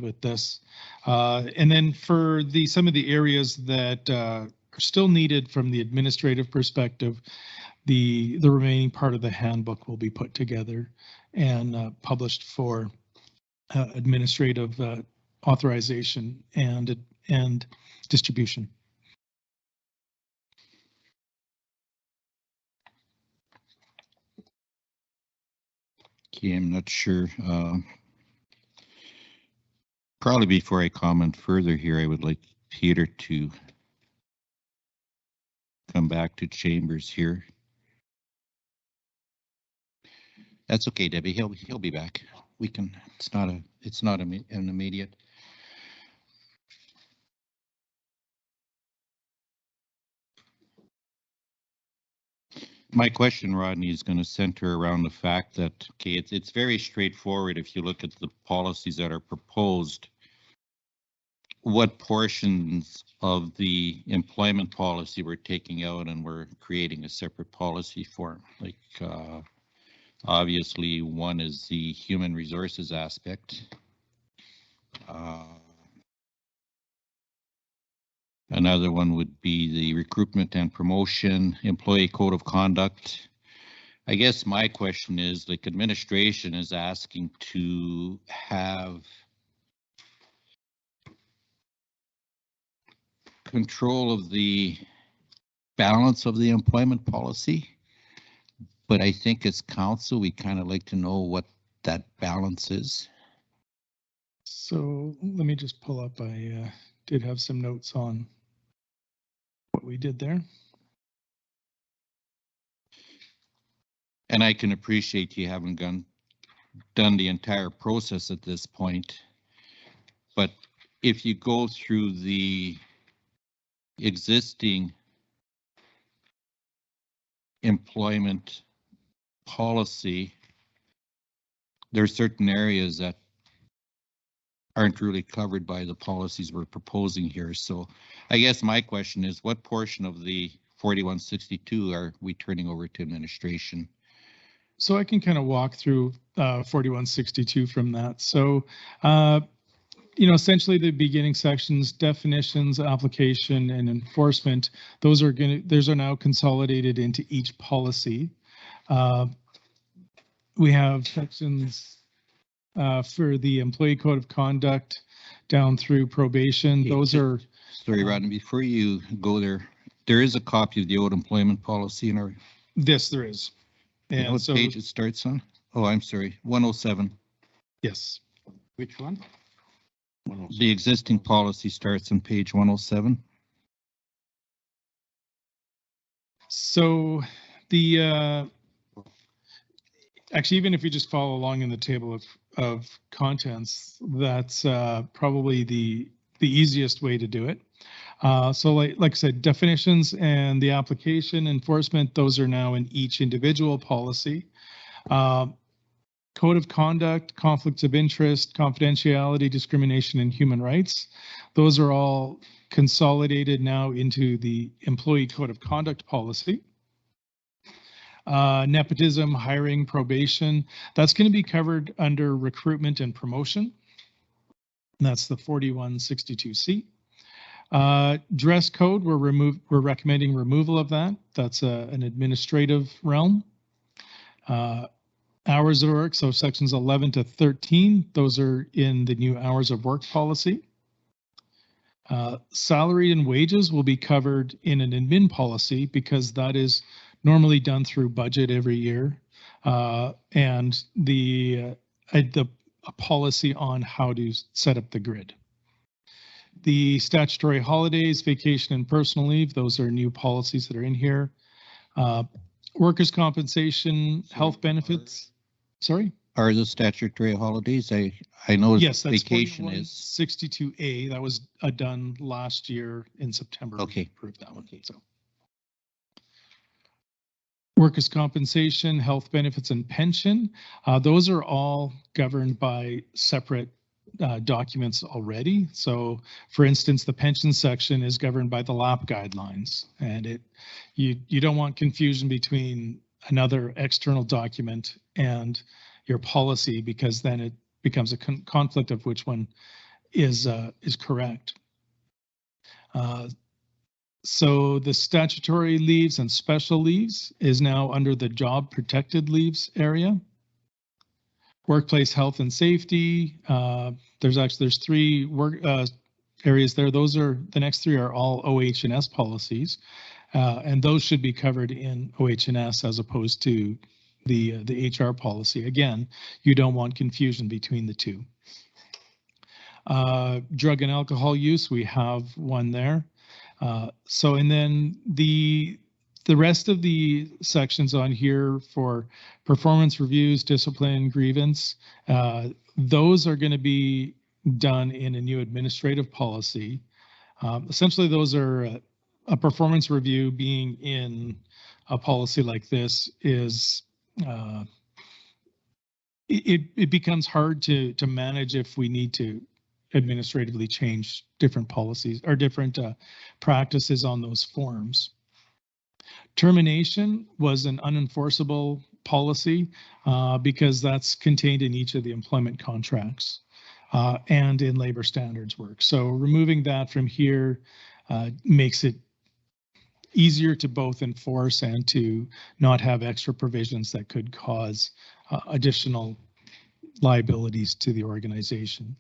with this. And then for some of the areas that are still needed from the administrative perspective, the remaining part of the handbook will be put together and published for administrative authorization and distribution. Okay, I'm not sure. Probably before I comment further here, I would like Peter to come back to chambers here. That's okay, Debbie. He'll be back. We can. It's not an immediate. My question, Rodney, is going to center around the fact that, okay, it's very straightforward if you look at the policies that are proposed. what portions of the employment policy we're taking out and we're creating a separate policy for. Like, obviously, one is the human resources aspect. Another one would be the recruitment and promotion, employee code of conduct. I guess my question is, like, administration is asking to have control of the balance of the employment policy. But I think as council, we kind of like to know what that balance is. So let me just pull up. I did have some notes on what we did there. And I can appreciate you haven't done the entire process at this point. But if you go through the existing employment policy, there are certain areas that aren't really covered by the policies we're proposing here. So I guess my question is, what portion of the 4162 are we turning over to administration? So I can kind of walk through 4162 from that. So, essentially the beginning sections, definitions, application, and enforcement, those are now consolidated into each policy. We have sections for the employee code of conduct down through probation. Those are. Sorry, Rodney, before you go there, there is a copy of the old employment policy in our. This there is. And you know what page it starts on? Oh, I'm sorry, 107. Yes. Which one? The existing policy starts on page 107. So the actually, even if you just follow along in the table of contents, that's probably the easiest way to do it. So like I said, definitions and the application enforcement, those are now in each individual policy. Code of conduct, conflicts of interest, confidentiality, discrimination, and human rights. Those are all consolidated now into the employee code of conduct policy. Nepotism, hiring, probation, that's going to be covered under recruitment and promotion. And that's the 4162C. Dress code, we're recommending removal of that. That's an administrative realm. Hours of work, so sections 11 to 13, those are in the new hours of work policy. Salary and wages will be covered in an admin policy because that is normally done through budget every year, and a policy on how to set up the grid. The statutory holidays, vacation and personal leave, those are new policies that are in here. Workers' compensation, health benefits. Sorry? Are the statutory holidays? I know yes, that's vacation is 62A. That was done last year in September. Okay. We approved that one. Okay. So workers' compensation, health benefits, and pension. Those are all governed by separate documents already. So for instance, the pension section is governed by the LAP guidelines, and you don't want confusion between another external document and your policy, because then it becomes a conflict of which one is correct. So the statutory leaves and special leaves is now under the job protected leaves area. Workplace health and safety. There's three work areas there. Those are the next three are all OH&S policies, and those should be covered in OH&S as opposed to the HR policy. Again, you don't want confusion between the two. Drug and alcohol use, we have one there. And then the rest of the sections on here for performance reviews, discipline, grievance, those are going to be done in a new administrative policy. Essentially, those are a performance review being in a policy like this is it becomes hard to manage if we need to administratively change different policies or different practices on those forms. Termination was an unenforceable policy because that's contained in each of the employment contracts and in labor standards work. So removing that from here makes it easier to both enforce and to not have extra provisions that could cause additional liabilities to the organization.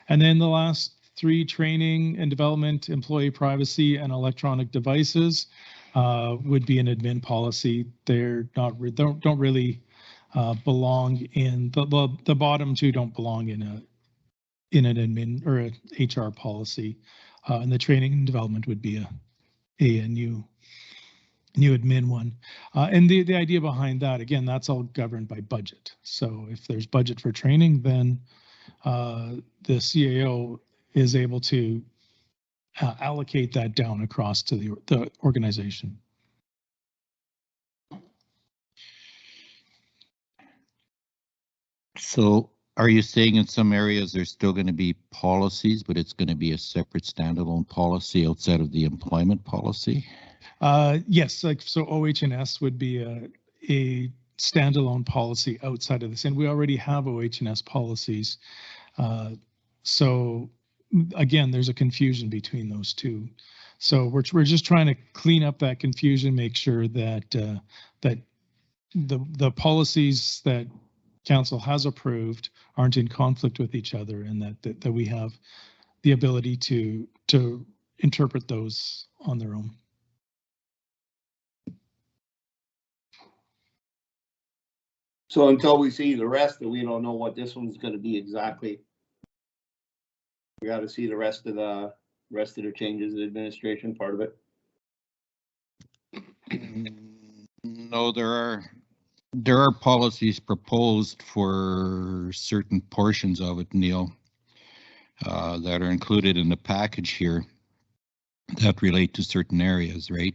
And then the last three, training and development, employee privacy, and electronic devices would be an admin policy. They're not don't really belong in the bottom two don't belong in an admin or a HR policy, and the training and development would be a new admin one. And the idea behind that, again, that's all governed by budget. So if there's budget for training, then the CAO is able to allocate that down across to the organization. So are you saying in some areas there's still going to be policies, but it's going to be a separate standalone policy outside of the employment policy? Yes, like so OH&S would be a standalone policy outside of this, and we already have OH&S policies. So again, there's a confusion between those two. So we're just trying to clean up that confusion, make sure that that the policies that council has approved aren't in conflict with each other, and that we have the ability to interpret those on their own. So until we see the rest, we don't know what this one's gonna be exactly. We gotta see the rest of the changes, the administration part of it. No, there are policies proposed for certain portions of it, Neil, that are included in the package here that relate to certain areas, right?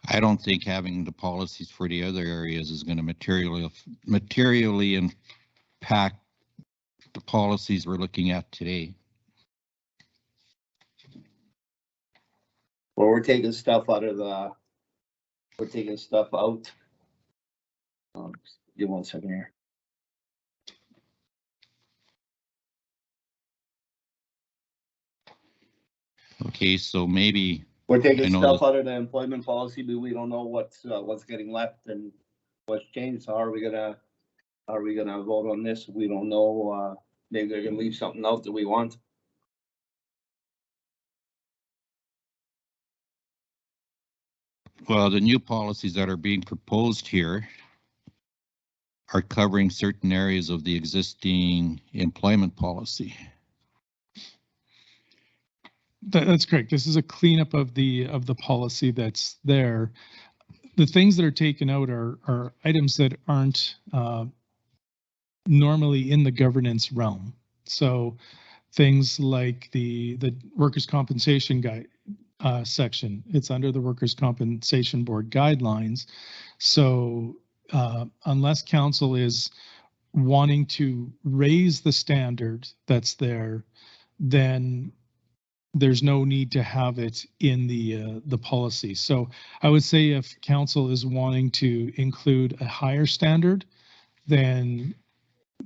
I don't think having the policies for the other areas is going to materially impact the policies we're looking at today. Well, we're taking stuff out. Give 1 second here. Okay, so maybe We're taking stuff out of the employment policy, but we don't know what's getting left and what's changed. So how are we gonna vote on this? We don't know. Maybe they're gonna leave something out that we want. well, the new policies that are being proposed here are covering certain areas of the existing employment policy. That's correct. This is a cleanup of the policy that's there. The things that are taken out are items that aren't normally in the governance realm. So things like the workers' compensation guide section, it's under the Workers' Compensation Board guidelines. So unless council is wanting to raise the standard that's there, then there's no need to have it in the policy. So I would say if council is wanting to include a higher standard, then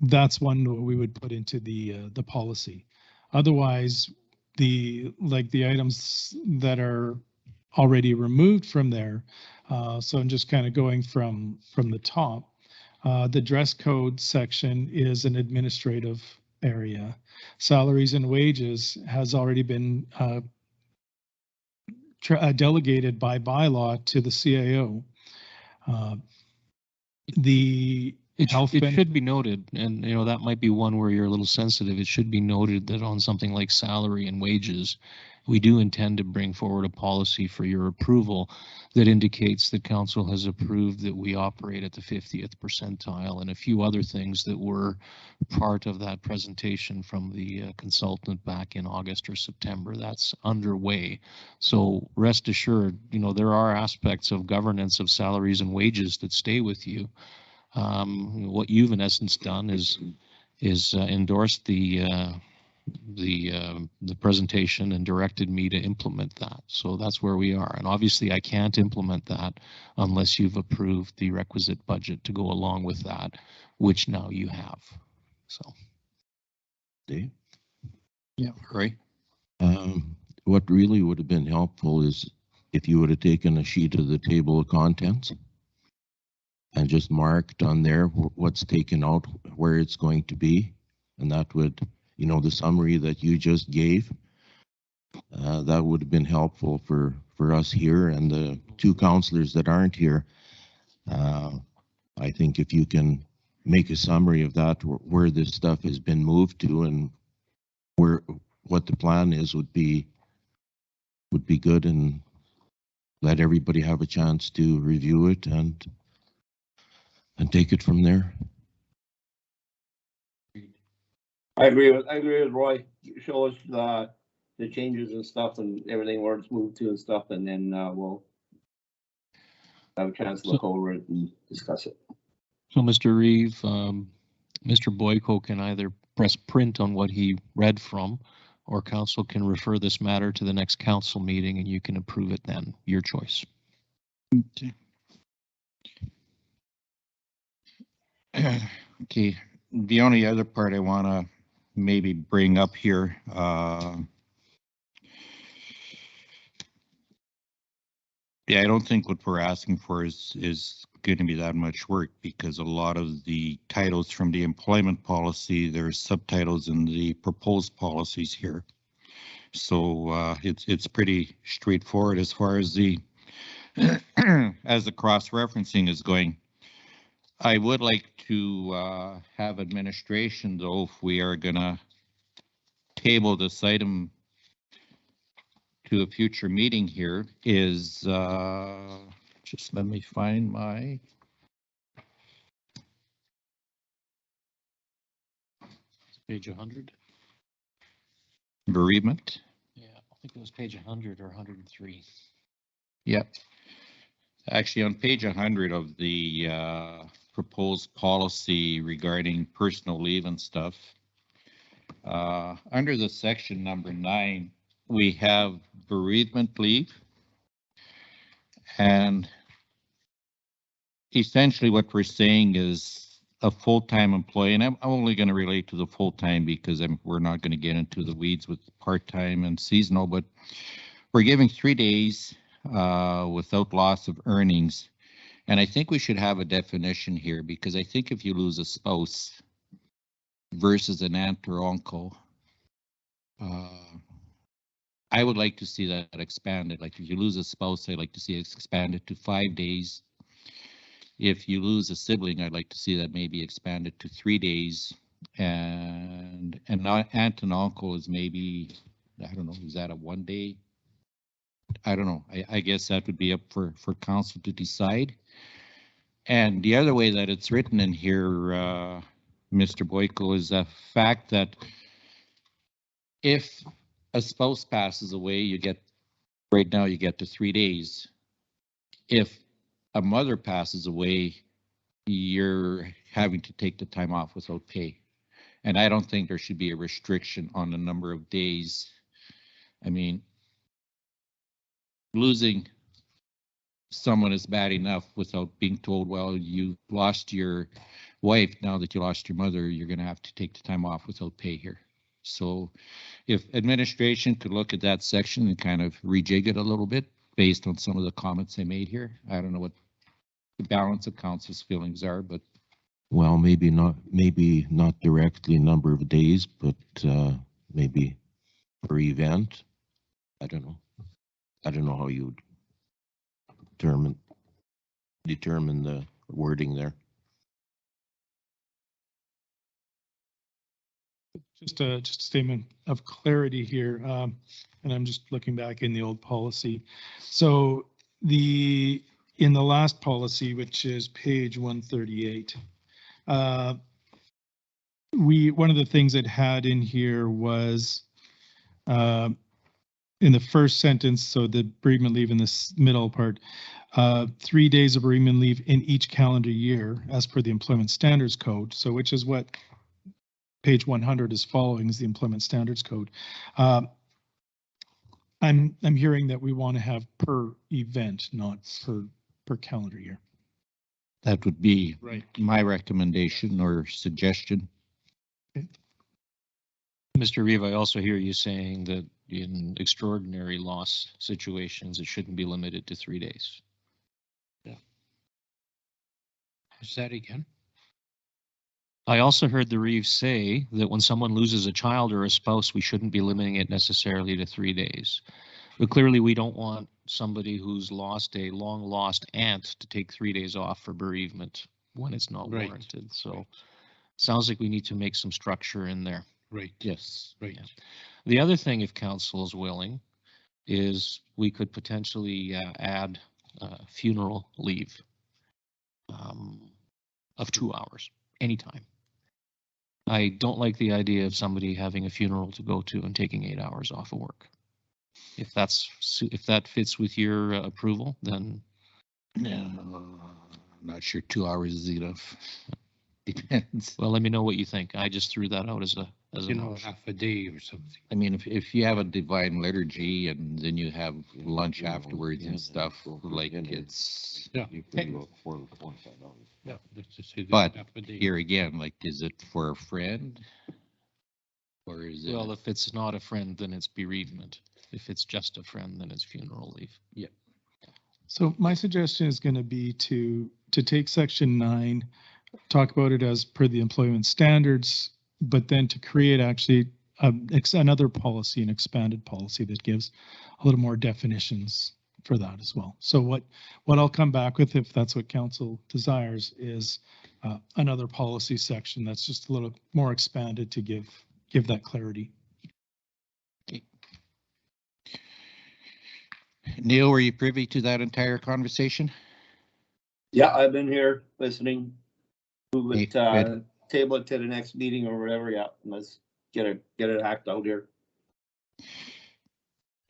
that's one that we would put into the policy. Otherwise, the items that are already removed from there. So I'm just kind of going from the top. The dress code section is an administrative area. Salaries and wages has already been delegated by bylaw to the CAO. It should be noted, and you know that might be one where you're a little sensitive. It should be noted that on something like salary and wages, we do intend to bring forward a policy for your approval that indicates that council has approved that we operate at the 50th percentile, and a few other things that were part of that presentation from the consultant back in August or September. That's underway. So rest assured, you know, there are aspects of governance of salaries and wages that stay with you. What you've in essence done is endorsed the the presentation and directed me to implement that. So that's where we are. And obviously I can't implement that unless you've approved the requisite budget to go along with that, which now you have. So. Dave? Yeah, Roy? What really would have been helpful is if you would have taken a sheet of the table of contents and just marked on there what's taken out, where it's going to be. And that would, you know, the summary that you just gave, that would have been helpful for us here and the two counselors that aren't here. I think if you can make a summary of that, where this stuff has been moved to and what the plan is would be good, and let everybody have a chance to review it and take it from there. I agree with Roy. Show us the changes and stuff and everything where it's moved to and stuff, and then we'll have a chance to look over it and discuss it. So Mr. Reeve, Mr. Boyko can either press print on what he read from, or council can refer this matter to the next council meeting and you can approve it then. Your choice. Okay. Okay. The only other part I want to maybe bring up here, yeah, I don't think what we're asking for is going to be that much work, because a lot of the titles from the employment policy, there's subtitles in the proposed policies here. So it's pretty straightforward as far as the as the cross-referencing is going. I would like to have administration, though, if we are gonna table this item to a future meeting here, is just let me find my Page 100. bereavement. Yeah, I think it was page 100 or 103. Yep. Actually, on page 100 of the proposed policy regarding personal leave and stuff, under the section number 9, we have bereavement leave. And essentially what we're saying is a full-time employee, and I'm only going to relate to the full-time because we're not going to get into the weeds with part-time and seasonal, but we're giving 3 days without loss of earnings. And I think we should have a definition here, because I think if you lose a spouse versus an aunt or uncle, I would like to see that expanded. Like if you lose a spouse, I'd like to see it expanded to 5 days. If you lose a sibling, I'd like to see that maybe expanded to 3 days. And not aunt and uncle is maybe, I don't know, is that a 1 day? I don't know. I guess that would be up for council to decide. And the other way that it's written in here, Mr. Boyko, is the fact that if a spouse passes away, you get, right now you get to 3 days. If a mother passes away, you're having to take the time off without pay. And I don't think there should be a restriction on the number of days. I mean, losing someone is bad enough without being told, well, you lost your wife, now that you lost your mother, you're going to have to take the time off without pay here. So if administration could look at that section and kind of rejig it a little bit based on some of the comments I made here. I don't know what the balance of council's feelings are, but Well, maybe not directly number of days, but maybe per event. I don't know how you would determine the wording there. Just a statement of clarity here, and I'm just looking back in the old policy. So in the last policy, which is page 138, one of the things it had in here was in the first sentence, so the bereavement leave in this middle part, 3 days of bereavement leave in each calendar year as per the Employment Standards Code. So which is what page 100 is following is the Employment Standards Code. I'm hearing that we want to have per event, not per calendar year. That would be Right. my recommendation or suggestion. Mr. Reeve, I also hear you saying that in extraordinary loss situations, it shouldn't be limited to 3 days. Is that again? I also heard the Reeves say that when someone loses a child or a spouse, we shouldn't be limiting it necessarily to 3 days. But clearly, we don't want somebody who's lost a long lost aunt to take 3 days off for bereavement when it's not Right. warranted. So sounds like we need to make some structure in there. Right. Yes. Right. Yeah. The other thing, if council is willing, is we could potentially add funeral leave of 2 hours, anytime. I don't like the idea of somebody having a funeral to go to and taking 8 hours off of work. If that fits with your approval, then No, I'm not sure 2 hours is enough. Depends. well, let me know what you think. I just threw that out as a You know, motion. half a day or something. I mean, if you have a divine liturgy and then you have lunch afterwards and stuff, like it's, Yeah. Yeah. Let's just say But half a day. here again, like, is it for a friend? Or is it? Well, if it's not a friend, then it's bereavement. If it's just a friend, then it's funeral leave. So my suggestion is going to be to take section 9, talk about it as per the employment standards, but then to create actually another policy, an expanded policy that gives a little more definitions for that as well. So what I'll come back with, if that's what council desires, is another policy section that's just a little more expanded to give that clarity. Neil, were you privy to that entire conversation? Yeah, I've been here listening. Move Hey, it, good. table it to the next meeting or whatever, yeah, let's get it hacked out here.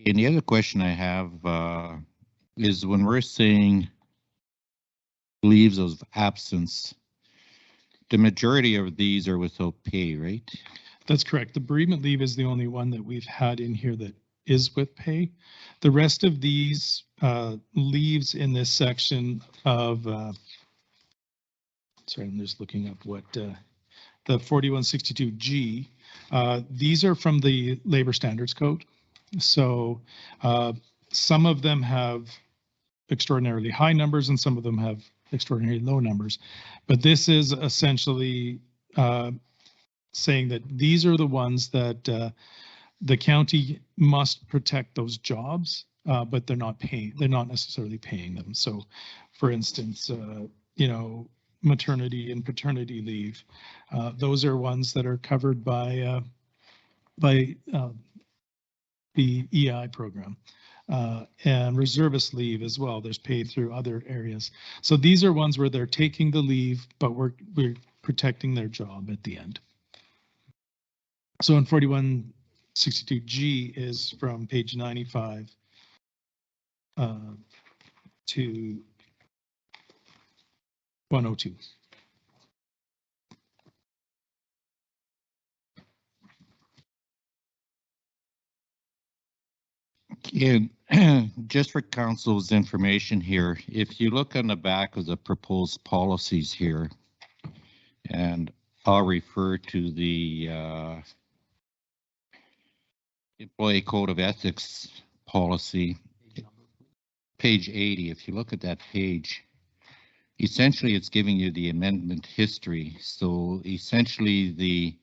And the other question I have is when we're saying leaves of absence, the majority of these are without pay, right? That's correct. The bereavement leave is the only one that we've had in here that is with pay. The rest of these leaves in this section of, sorry, I'm just looking up what the 4162G, these are from the Labor Standards Code. So some of them have extraordinarily high numbers and some of them have extraordinarily low numbers. But this is essentially saying that these are the ones that the county must protect those jobs, but they're not necessarily paying them. So for instance, maternity and paternity leave, those are ones that are covered by the EI program. And reservist leave as well. There's paid through other areas. So these are ones where they're taking the leave, but we're protecting their job at the end. So in 4162G is from page 95 to 102. And just for council's information here, if you look on the back of the proposed policies here, and I'll refer to the Employee Code of Ethics policy, page 80, if you look at that page, essentially it's giving you the amendment history. So essentially the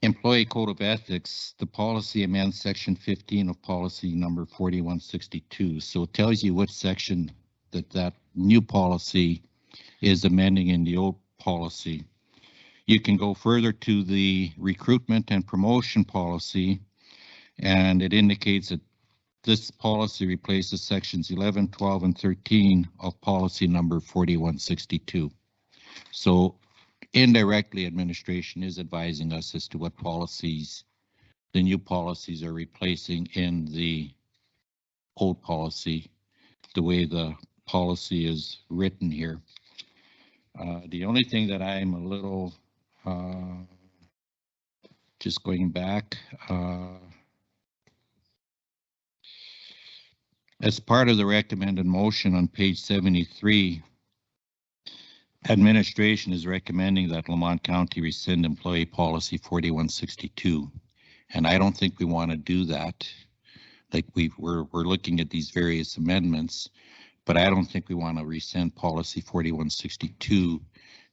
Employee Code of Ethics, the policy amends section 15 of policy number 4162. So it tells you which section that new policy is amending in the old policy. You can go further to the recruitment and promotion policy, and it indicates that this policy replaces sections 11, 12, and 13 of policy number 4162. So indirectly, administration is advising us as to what policies, the new policies are replacing in the old policy, the way the policy is written here. The only thing that I'm a little just going back, as part of the recommended motion on page 73, administration is recommending that Lamont County rescind employee policy 4162. And I don't think we want to do that. Like we're looking at these various amendments, but I don't think we want to rescind policy 4162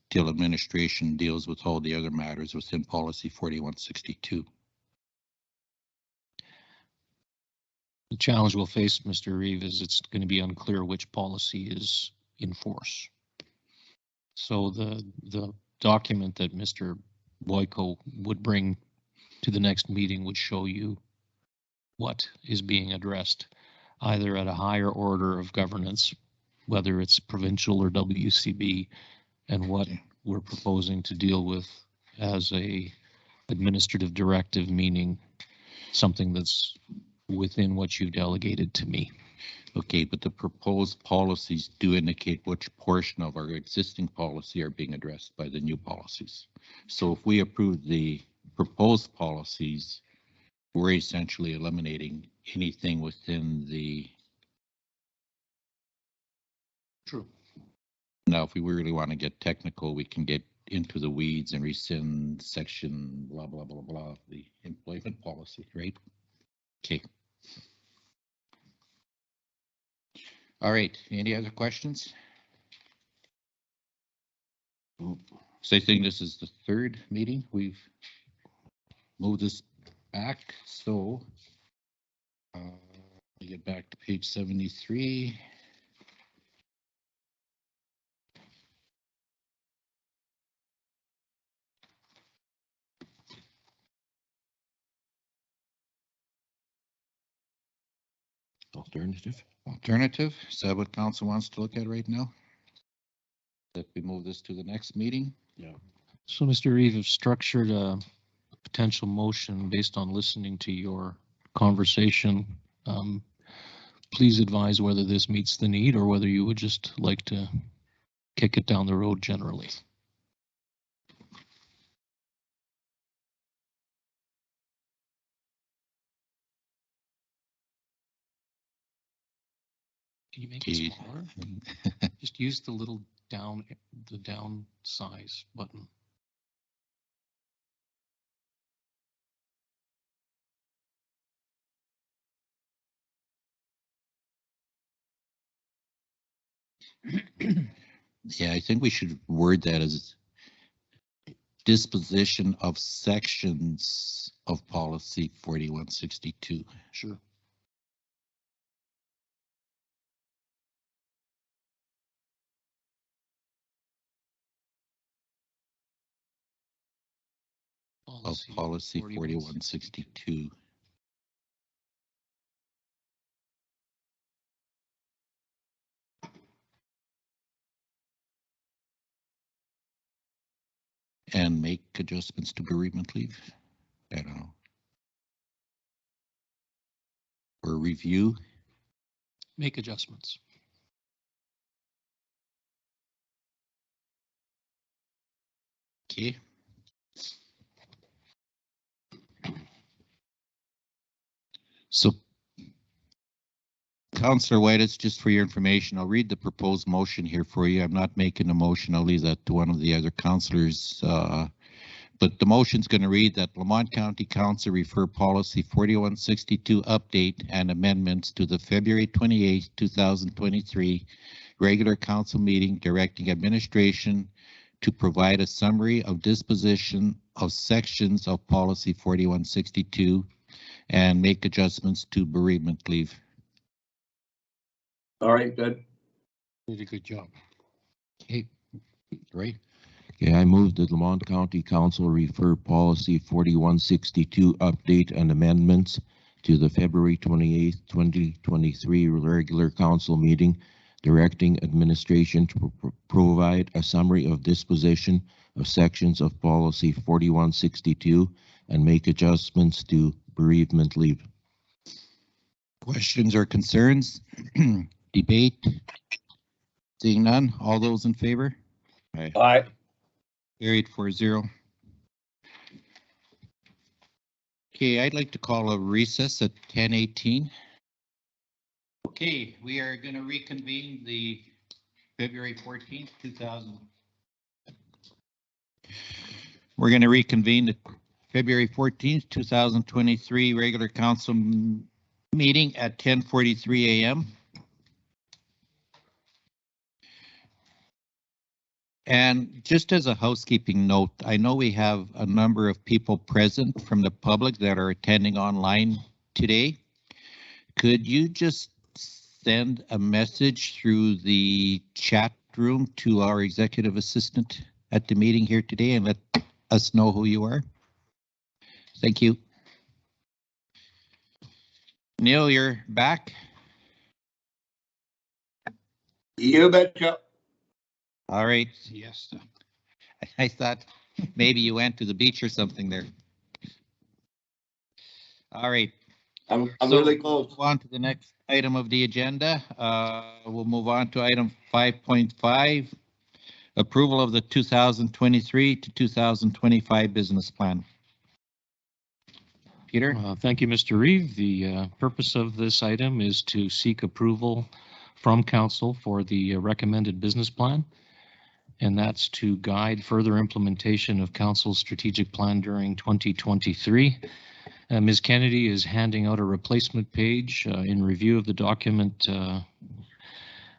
till administration deals with all the other matters within policy 4162. The challenge we'll face, Mr. Reeve, is it's going to be unclear which policy is in force. So the document that Mr. Boyko would bring to the next meeting would show you what is being addressed, either at a higher order of governance, whether it's provincial or WCB, and what we're proposing to deal with as a administrative directive, meaning something that's within what you delegated to me. Okay, but the proposed policies do indicate which portion of our existing policy are being addressed by the new policies. So if we approve the proposed policies, we're essentially eliminating anything within the. True. Now, if we really want to get technical, we can get into the weeds and rescind section blah, blah, blah, blah, of the employment policy, right? Okay. All right, any other questions? So I think this is the third meeting. We've moved this back, so let me get back to page 73. Alternative, is that what council wants to look at right now? That we move this to the next meeting? Yeah. So Mr. Reeve have structured a potential motion based on listening to your conversation. Please advise whether this meets the need or whether you would just like to kick it down the road generally. Can you make it smaller? Just use the little down size button. Yeah, I think we should word that as disposition of sections of policy 4162. Sure. Of policy 4162. And make adjustments to bereavement leave. I don't know. Or review. Make adjustments. Okay. So, Councillor White, it's just for your information. I'll read the proposed motion here for you. I'm not making a motion. I'll leave that to one of the other councillors. But the motion's going to read that Lamont County Council refer policy 4162 update and amendments to the February 28, 2023 regular council meeting, directing administration to provide a summary of disposition of sections of policy 4162 and make adjustments to bereavement leave. All right, good. Did a good job. Okay, right. Okay, I move that Lamont County Council refer policy 4162 update and amendments to the February 28th, 2023 regular council meeting, directing administration to provide a summary of disposition of sections of policy 4162 and make adjustments to bereavement leave. Questions or concerns? Debate? Seeing none, all those in favor? Aye. Aye. Carried 4-0. Okay, I'd like to call a recess at 10:18. Okay, we are going to reconvene the February 14th, 2000. We're going to reconvene the February 14th, 2023 regular council meeting at 10:43 a.m. And just as a housekeeping note, I know we have a number of people present from the public that are attending online today. Could you just send a message through the chat room to our executive assistant at the meeting here today and let us know who you are? Thank you. Neil, you're back. You betcha. All right. Yes. I thought maybe you went to the beach or something there. All right. I'm So really close. move on to the next item of the agenda. We'll move on to item 5.5, approval of the 2023 to 2025 business plan. Peter? Thank you, Mr. Reeve. The purpose of this item is to seek approval from council for the recommended business plan, and that's to guide further implementation of council's strategic plan during 2023. Ms. Kennedy is handing out a replacement page in review of the document.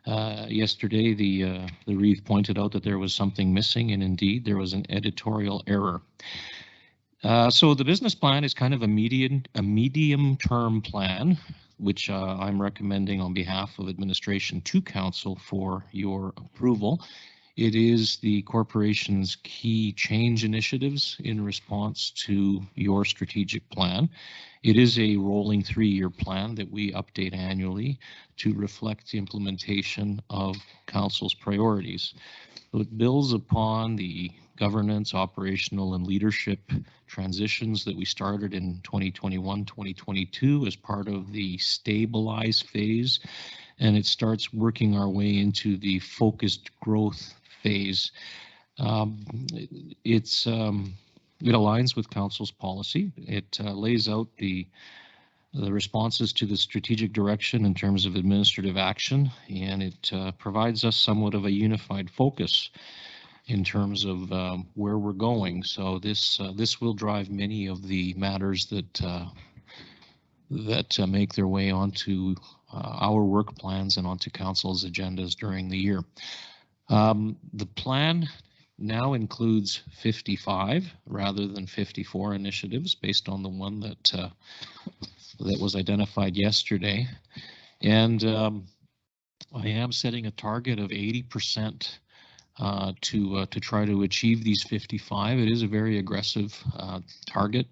Yesterday, the Reeve pointed out that there was something missing, and indeed there was an editorial error. So the business plan is kind of a medium-term plan, which I'm recommending on behalf of administration to council for your approval. It is the corporation's key change initiatives in response to your strategic plan. It is a rolling 3-year plan that we update annually to reflect the implementation of council's priorities. So it builds upon the governance, operational, and leadership transitions that we started in 2021, 2022 as part of the stabilize phase, and it starts working our way into the focused growth phase. It aligns with council's policy. It lays out the responses to the strategic direction in terms of administrative action, and it provides us somewhat of a unified focus in terms of where we're going. So this will drive many of the matters that make their way onto our work plans and onto council's agendas during the year. The plan now includes 55 rather than 54 initiatives based on the one that was identified yesterday. And I am setting a target of 80% to try to achieve these 55. It is a very aggressive target.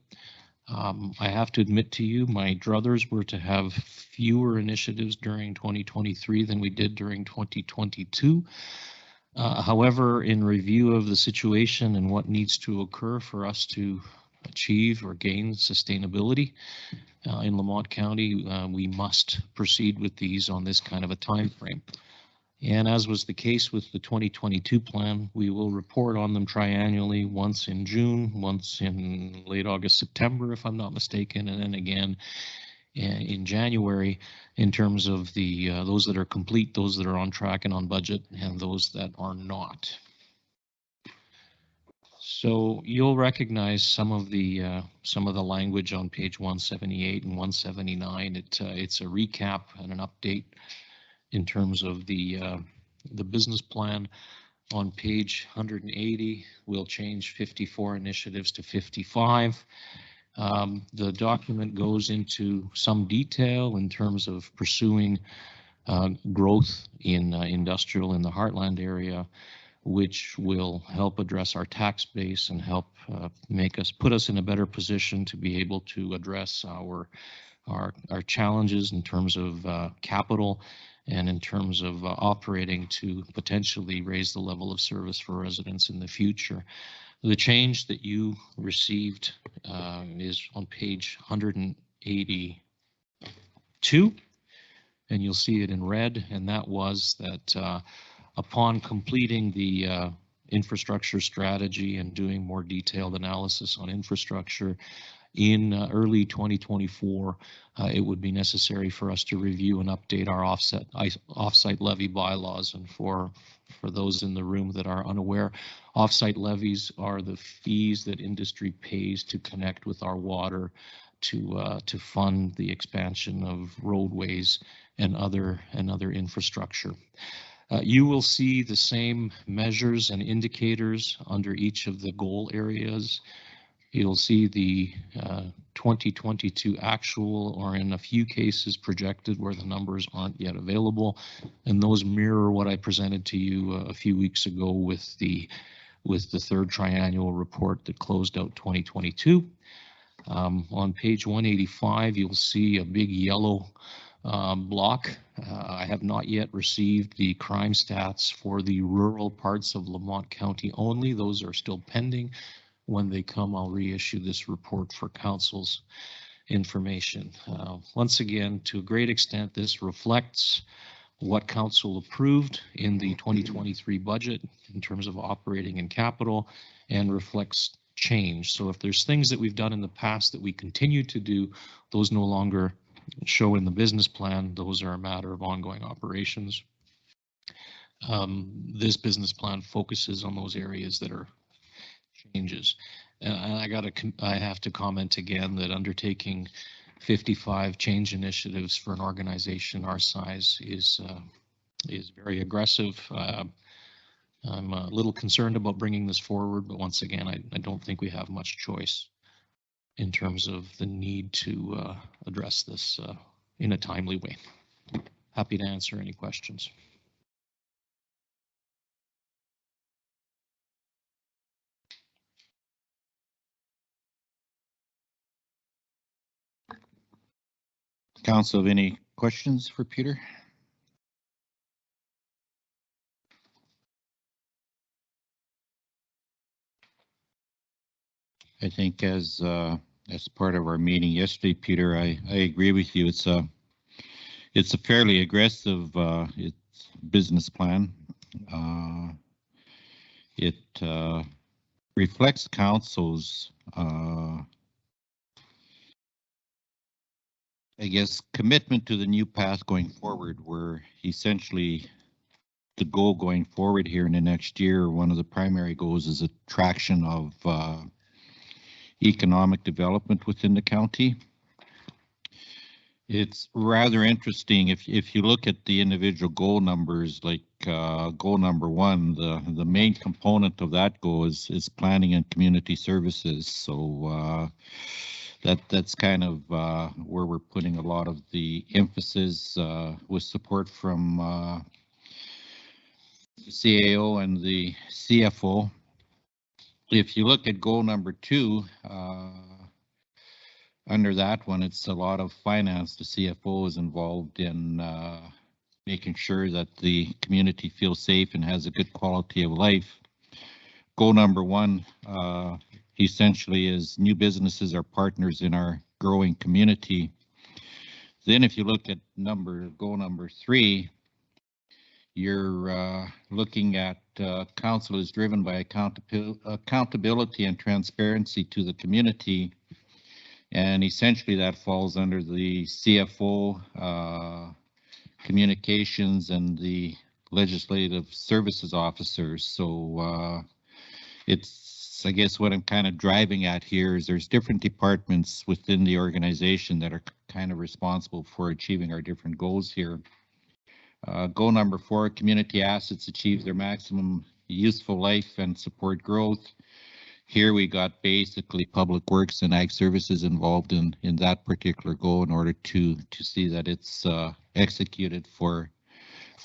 I have to admit to you, my druthers were to have fewer initiatives during 2023 than we did during 2022. However, in review of the situation and what needs to occur for us to achieve or gain sustainability in Lamont County, we must proceed with these on this kind of a time frame. And as was the case with the 2022 plan, we will report on them triannually, once in June, once in late August, September, if I'm not mistaken, and then again in January in terms of the those that are complete, those that are on track and on budget, and those that are not. So you'll recognize some of the language on page 178 and 179. It's a recap and an update in terms of the business plan. On page 180, we'll change 54 initiatives to 55. The document goes into some detail in terms of pursuing growth in industrial in the Heartland area, which will help address our tax base and help put us in a better position to be able to address our challenges in terms of capital and in terms of operating to potentially raise the level of service for residents in the future. The change that you received is on page 182, and you'll see it in red, and that was that upon completing the infrastructure strategy and doing more detailed analysis on infrastructure in early 2024, it would be necessary for us to review and update our offsite levy bylaws. And for those in the room that are unaware, offsite levies are the fees that industry pays to connect with our water to fund the expansion of roadways and other infrastructure. You will see the same measures and indicators under each of the goal areas. You'll see the 2022 actual, or in a few cases projected where the numbers aren't yet available, and those mirror what I presented to you a few weeks ago with the third triennial report that closed out 2022. On page 185, you'll see a big yellow block. I have not yet received the crime stats for the rural parts of Lamont County only. Those are still pending. When they come, I'll reissue this report for council's information. Once again, to a great extent, this reflects what council approved in the 2023 budget in terms of operating and capital, and reflects change. So if there's things that we've done in the past that we continue to do, those no longer show in the business plan. Those are a matter of ongoing operations. This business plan focuses on those areas that are changes. And I have to comment again that undertaking 55 change initiatives for an organization our size is very aggressive. I'm a little concerned about bringing this forward, but once again, I don't think we have much choice in terms of the need to address this in a timely way. Happy to answer any questions. Council, have any questions for Peter? I think as part of our meeting yesterday, Peter, I agree with you. It's a fairly aggressive it's business plan. It reflects council's I guess commitment to the new path going forward, where essentially the goal going forward here in the next year, one of the primary goals is attraction of economic development within the county. It's rather interesting if you look at the individual goal numbers, like goal number 1, the main component of that goal is planning and community services. So that's kind of where we're putting a lot of the emphasis with support from the CAO and the CFO. If you look at goal number 2, under that one, it's a lot of finance. The CFO is involved in making sure that the community feels safe and has a good quality of life. Goal number 1 essentially is new businesses are partners in our growing community. Then if you look at goal number 3, you're looking at council is driven by accountability and transparency to the community. And essentially that falls under the CFO, communications, and the legislative services officers. So I guess what I'm kind of driving at here is there's different departments within the organization that are kind of responsible for achieving our different goals here. Goal number 4, community assets achieve their maximum useful life and support growth. Here we got basically public works and ag services involved in that particular goal in order to see that it's executed for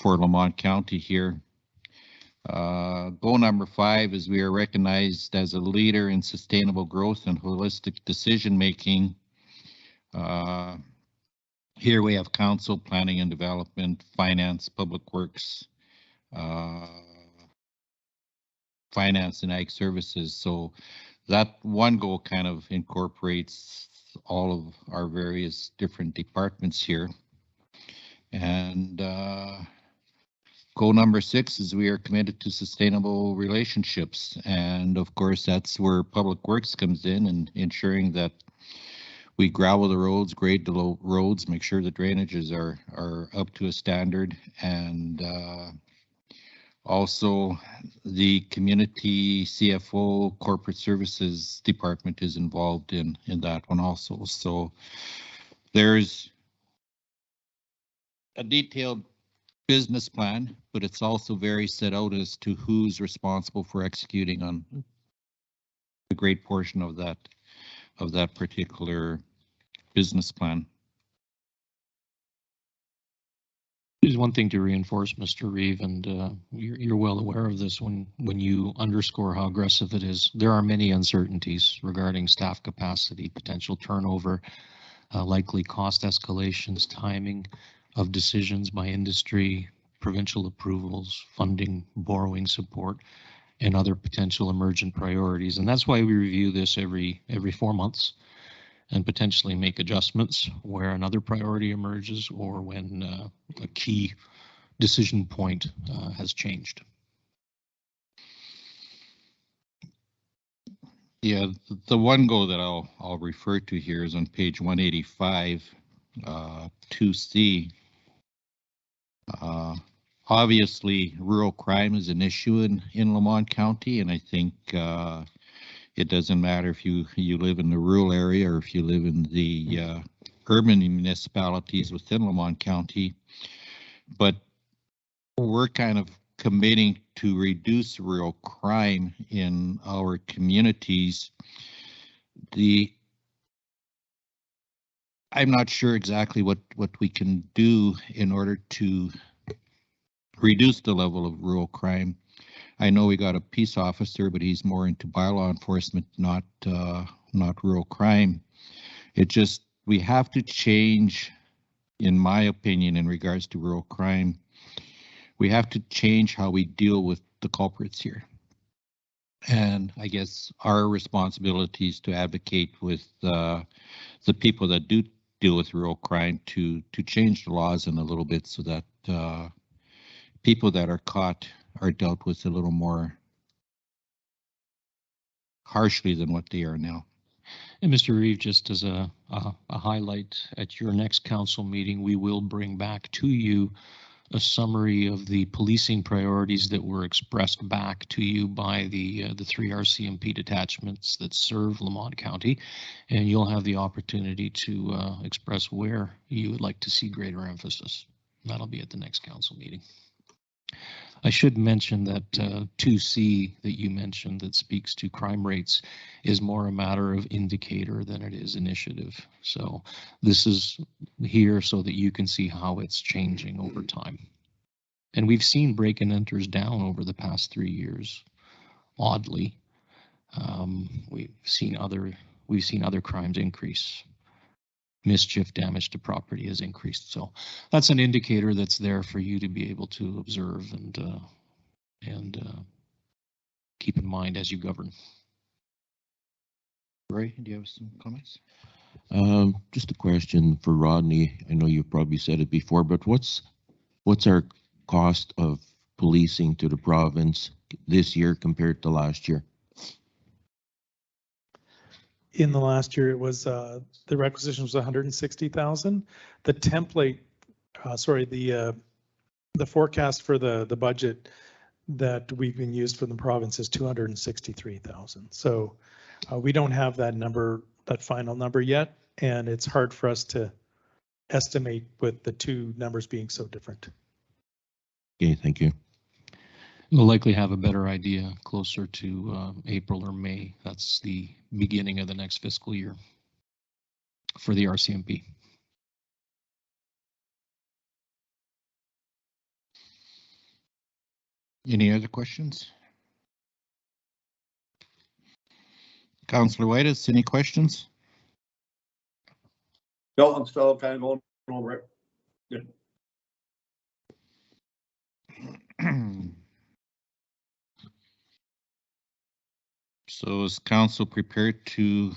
Lamont County here. Goal number 5 is we are recognized as a leader in sustainable growth and holistic decision making. Here we have council, planning and development, finance, public works, finance and ag services. So that one goal kind of incorporates all of our various different departments here. And Goal number 6 is we are committed to sustainable relationships. And of course, that's where Public Works comes in and ensuring that we gravel the roads, grade the roads, make sure the drainages are up to a standard. And also the community CFO corporate services department is involved in that one also. So there's a detailed business plan, but it's also very set out as to who's responsible for executing on a great portion of that particular business plan. There's one thing to reinforce, Mr. Reeve, and you're well aware of this when you underscore how aggressive it is. There are many uncertainties regarding staff capacity, potential turnover, likely cost escalations, timing of decisions by industry, provincial approvals, funding, borrowing support, and other potential emergent priorities. And that's why we review this every 4 months and potentially make adjustments where another priority emerges or when a key decision point has changed. Yeah, the one goal that I'll refer to here is on page 185, 2C. Obviously, rural crime is an issue in Lamont County, and I think it doesn't matter if you live in the rural area or if you live in the urban municipalities within Lamont County. But we're kind of committing to reduce rural crime in our communities. I'm not sure exactly what we can do in order to reduce the level of rural crime. I know we got a peace officer, but he's more into bylaw enforcement, not rural crime. We have to change, in my opinion, in regards to rural crime. We have to change how we deal with the culprits here. And I guess our responsibility is to advocate with the people that do deal with rural crime to change the laws in a little bit so that people that are caught are dealt with a little more harshly than what they are now. And Mr. Reeve, just as a highlight, at your next council meeting, we will bring back to you a summary of the policing priorities that were expressed back to you by the 3 RCMP detachments that serve Lamont County, and you'll have the opportunity to express where you would like to see greater emphasis. That'll be at the next council meeting. I should mention that 2C that you mentioned that speaks to crime rates is more a matter of indicator than it is initiative. So this is here so that you can see how it's changing over time. And we've seen break and enters down over the past 3 years. Oddly, we've seen other crimes increase. Mischief, damage to property has increased. So that's an indicator that's there for you to be able to observe and keep in mind as you govern. Roy, do you have some comments? Just a question for Rodney. I know you've probably said it before, but what's our cost of policing to the province this year compared to last year? In the last year, it was the requisition was 160,000. The template, the forecast for the budget that we've been used for the province is 263,000. So we don't have that number, that final number yet, and it's hard for us to estimate with the two numbers being so different. Okay, thank you. We'll likely have a better idea closer to April or May. That's the beginning of the next fiscal year for the RCMP. Any other questions? Councillor Whitus, any questions? No, I'm still kind of going over it. Good. So is council prepared to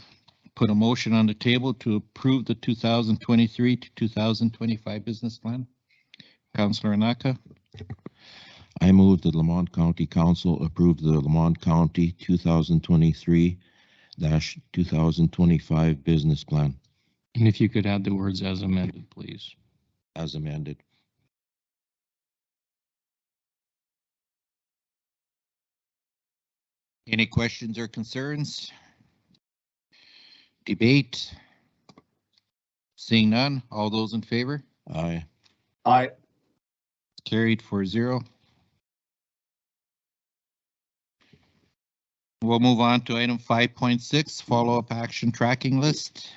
put a motion on the table to approve the 2023 to 2025 business plan? Councillor Anaka? I move that Lamont County Council approve the Lamont County 2023-2025 business plan And if you could add the words as amended, please. as amended. Any questions or concerns? Debate? Seeing none, all those in favor? Aye. Aye. Carried 4-0. We'll move on to item 5.6, follow-up action tracking list.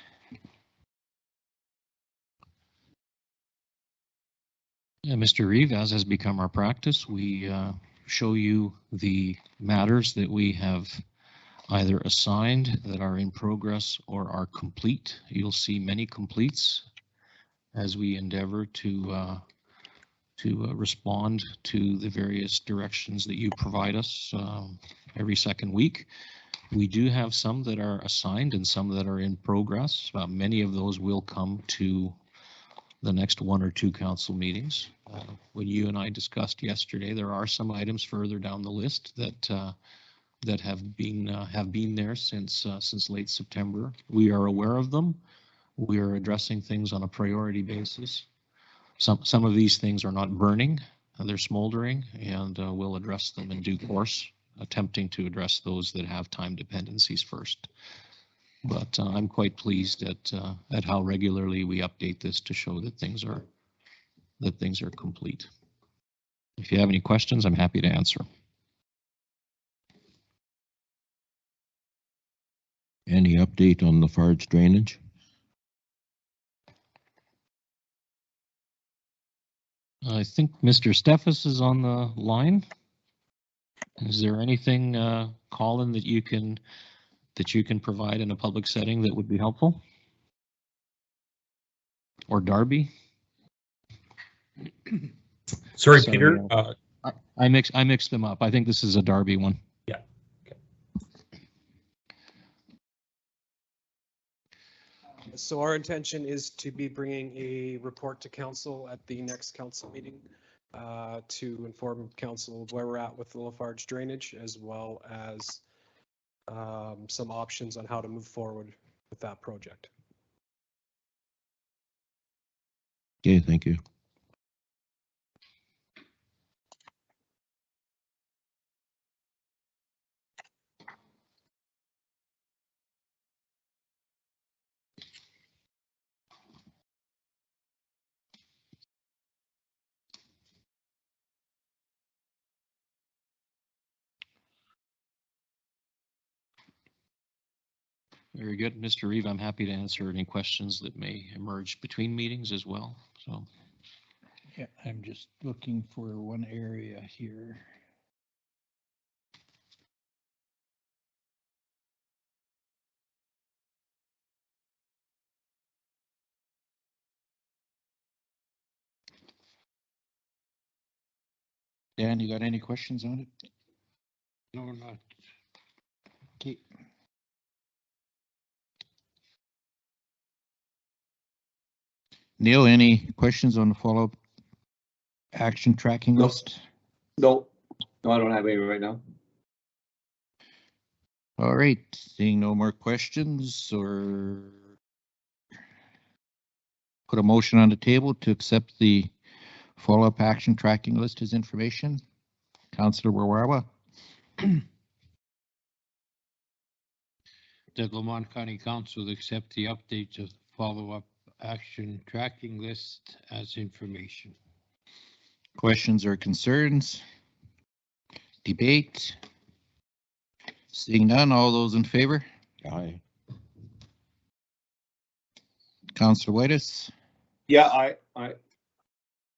Yeah, Mr. Reeve, as has become our practice, we show you the matters that we have either assigned that are in progress or are complete. You'll see many completes as we endeavor to respond to the various directions that you provide us every second week. We do have some that are assigned and some that are in progress. Many of those will come to the next 1 or 2 council meetings. When you and I discussed yesterday, there are some items further down the list that have been there since late September. We are aware of them. We are addressing things on a priority basis. Some of these things are not burning, they're smoldering, and we'll address them in due course, attempting to address those that have time dependencies first. But I'm quite pleased at how regularly we update this to show that things are complete. If you have any questions, I'm happy to answer. Any update on the Farge drainage? I think Mr. Steffes is on the line. Is there anything, Colin, that you can provide in a public setting that would be helpful? Or Darby? Sorry, Sorry, Peter. I mixed them up. I think this is a Darby one. Yeah. Okay. So our intention is to be bringing a report to council at the next council meeting to inform council of where we're at with the Lafarge drainage, as well as some options on how to move forward with that project. Okay, thank you. Very good. Mr. Reeve, I'm happy to answer any questions that may emerge between meetings as well. So, Yeah, I'm just looking for one area here. Dan, you got any questions on it? No, not. Okay. Neil, any questions on the follow-up action tracking No. list? No, I don't have any right now. All right, seeing no more questions, or put a motion on the table to accept the follow-up action tracking list as information. Councillor Warwawa. That Lamont County Council accept the updates of follow-up action tracking list as information. Questions or concerns? Debate? Seeing none, all those in favor? Aye. Councillor Whitus? Yeah, I.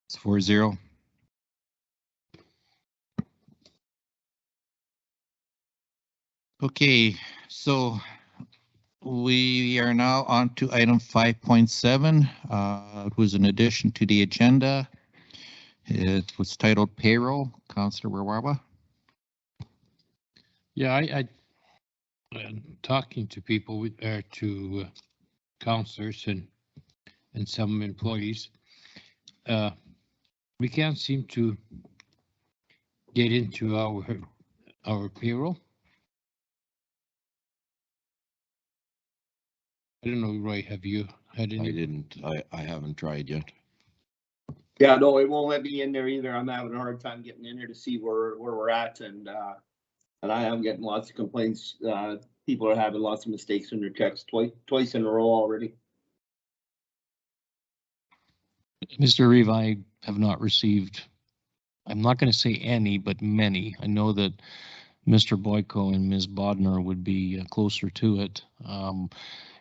It's 4-0. Okay, so we are now on to item 5.7. It was an addition to the agenda. It was titled payroll. Councillor Warwawa. Yeah, I talking to people to counselors and some employees, we can't seem to get into our payroll? I don't know, Roy, have you had I any? didn't, I haven't tried yet. Yeah, no, it won't let me in there either. I'm having a hard time getting in there to see where we're at, and I am getting lots of complaints. People are having lots of mistakes in their checks twice in a row already. Mr. Reeve, I have not received, I'm not going to say any, but many. I know that Mr. Boyko and Ms. Bodnar would be closer to it.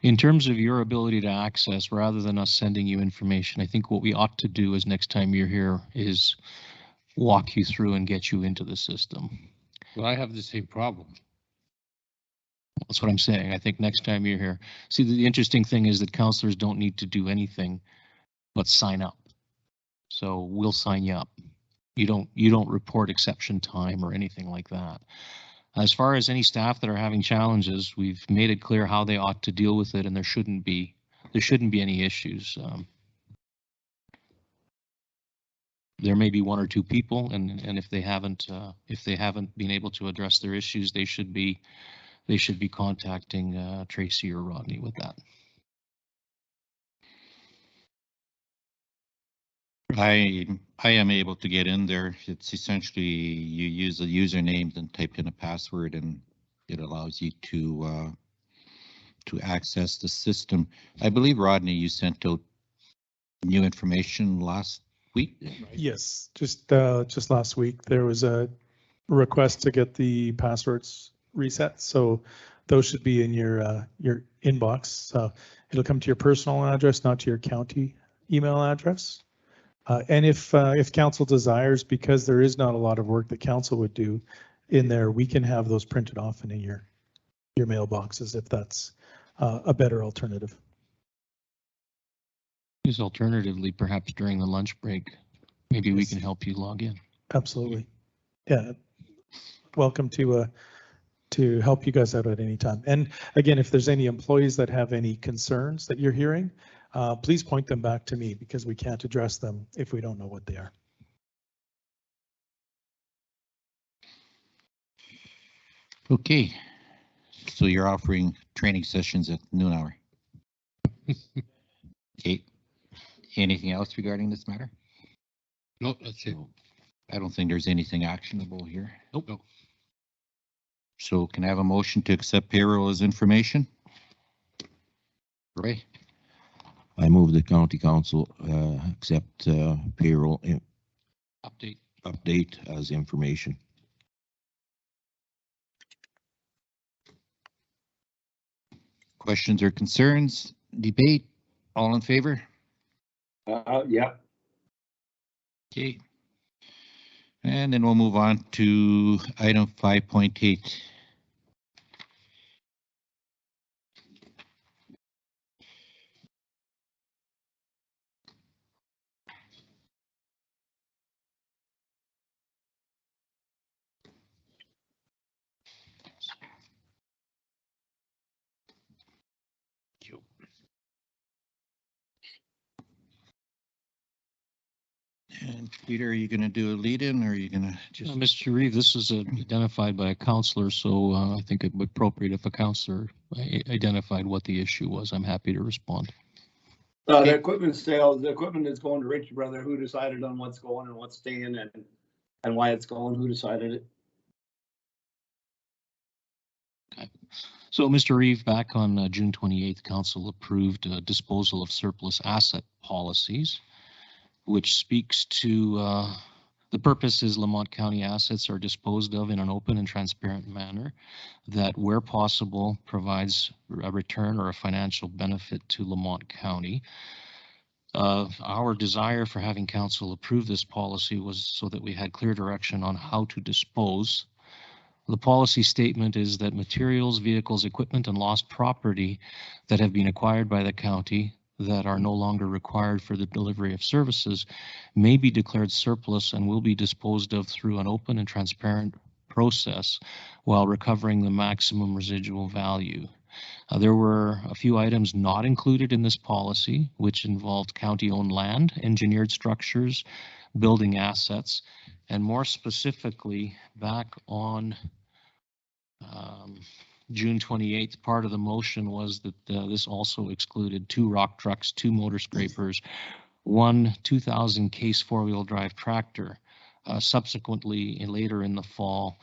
In terms of your ability to access, rather than us sending you information, I think what we ought to do is next time you're here is walk you through and get you into the system. Well, I have the same problem. That's what I'm saying. I think next time you're here. See, the interesting thing is that counselors don't need to do anything but sign up. So we'll sign you up. You don't report exception time or anything like that. As far as any staff that are having challenges, we've made it clear how they ought to deal with it, and there shouldn't be any issues. There may be one or two people, and if they haven't been able to address their issues, they should be contacting Tracy or Rodney with that. I am able to get in there. It's essentially you use a username and type in a password, and it allows you to access the system. I believe, Rodney, you sent out new information last week. Yes, just last week, there was a request to get the passwords reset. So those should be in your inbox. So it'll come to your personal address, not to your county email address. And if council desires, because there is not a lot of work that council would do in there, we can have those printed off and in your mailboxes if that's a better alternative. Because alternatively, perhaps during the lunch break, maybe we Yes. can help you log in. Absolutely. Yeah. Welcome to help you guys out at any time. And again, if there's any employees that have any concerns that you're hearing, please point them back to me because we can't address them if we don't know what they are. Okay, so you're offering training sessions at noon hour. Okay, anything else regarding this matter? No, that's it. I don't think there's anything actionable here. Nope. No. So can I have a motion to accept payroll as information? Roy? I move the county council accept payroll update as information. Questions or concerns? Debate? All in favor? Yeah. Okay. And then we'll move on to item 5.8. And Peter, are you going to do a lead in or are you going to just? Mr. Reeve, this is identified by a counselor, so I think it would be appropriate if a counselor identified what the issue was. I'm happy to respond. The equipment sales, the equipment is going to Rich Brother. Who decided on what's going and what's staying and why it's going? Who decided it? Okay. So, Mr. Reeve, back on June 28th, council approved disposal of surplus asset policies, which speaks to the purpose is Lamont County assets are disposed of in an open and transparent manner that, where possible, provides a return or a financial benefit to Lamont County. Our desire for having council approve this policy was so that we had clear direction on how to dispose. The policy statement is that materials, vehicles, equipment, and lost property that have been acquired by the county that are no longer required for the delivery of services may be declared surplus and will be disposed of through an open and transparent process while recovering the maximum residual value. There were a few items not included in this policy, which involved county-owned land, engineered structures, building assets, And more specifically, back on June 28th, part of the motion was that this also excluded 2 rock trucks, 2 motor scrapers, 1 2000 case 4-wheel drive tractor. Subsequently, later in the fall,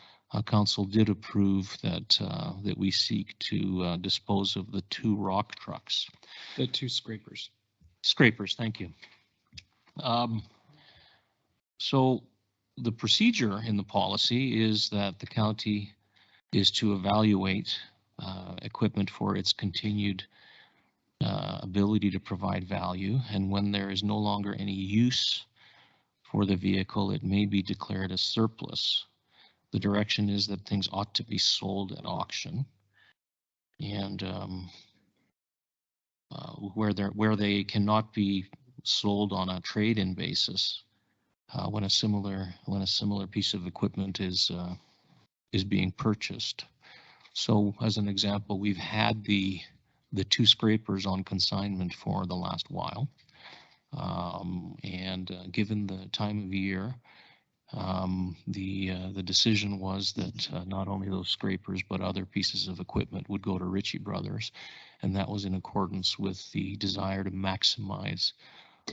council did approve that that we seek to dispose of the 2 rock trucks. The 2 scrapers. Scrapers, thank you. So the procedure in the policy is that the county is to evaluate equipment for its continued ability to provide value, and when there is no longer any use for the vehicle, it may be declared a surplus. The direction is that things ought to be sold at auction, and where they cannot be sold on a trade-in basis, when a similar piece of equipment is being purchased. So, as an example, we've had the 2 scrapers on consignment for the last while, and given the time of year, the decision was that not only those scrapers but other pieces of equipment would go to Ritchie Brothers, and that was in accordance with the desire to maximize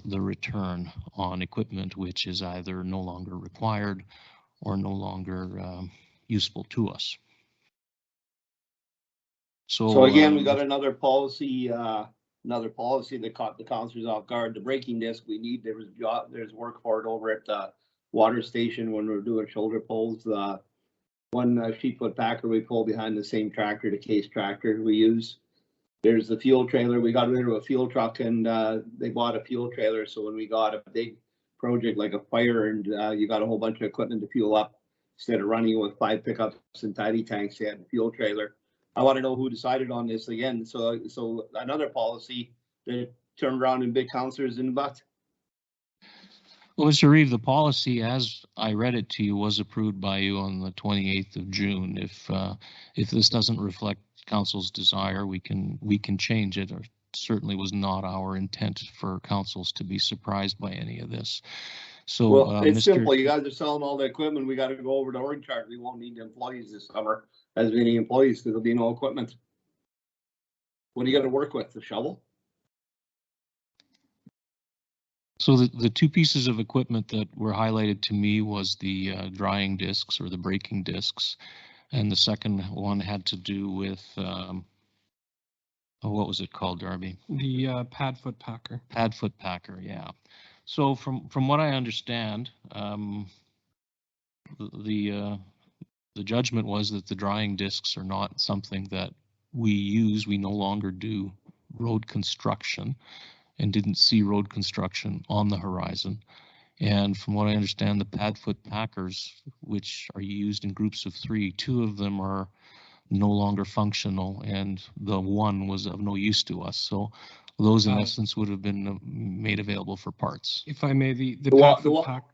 the return on equipment which is either no longer required or no longer useful to us. So again, we got another policy that caught the councilors off guard. The braking disc we need, there's work for it over at the water station when we're doing shoulder pulls. One sheet foot packer we pull behind the same tractor, the case tractor we use. There's the fuel trailer. We got rid of a fuel truck and they bought a fuel trailer. So when we got a big project like a fire and you got a whole bunch of equipment to fuel up, instead of running with 5 pickups and tidy tanks, they had a fuel trailer. I want to know who decided on this again. So another policy that turned around and big councilors in the butt. Well, Mr. Reeve, the policy, as I read it to you, was approved by you on the 28th of June. If this doesn't reflect council's desire, we can change it. Or certainly was not our intent for councils to be surprised by any of this. So, well, it's simple. You guys are selling all the equipment. We got to go over to org chart. We won't need employees this summer, as many employees, because there'll be no equipment. What are you going to work with? The shovel? So the 2 pieces of equipment that were highlighted to me was the drying discs or the braking discs, and the second one had to do with what was it called, Darby? The pad foot packer. Pad foot packer, yeah. So from what I understand, the judgment was that the drying discs are not something that we use. We no longer do road construction and didn't see road construction on the horizon. And from what I understand, the pad foot packers, which are used in groups of 3, 2 of them are no longer functional, and the one was of no use to us. So those in essence would have been made available for parts. If I may, the pad foot pack,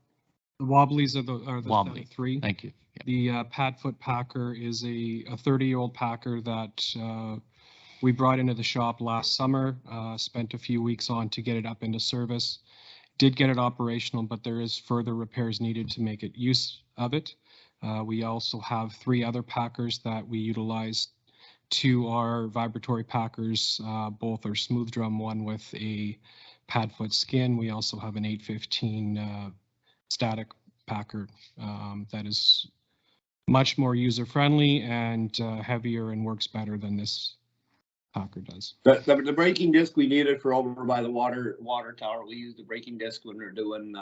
the wobblies are the Wobbly. 3. Thank you. Yeah. The pad foot packer is a 30-year-old packer that we brought into the shop last summer, spent a few weeks on to get it up into service. Did get it operational, but there is further repairs needed to make it use of it. We also have 3 other packers that we utilize. 2 are vibratory packers, both are smooth drum, one with a pad foot skin. We also have an 815 static packer that is much more user friendly and heavier and works better than this packer does. The braking disc we needed for over by the water tower. We use the braking disc when we're doing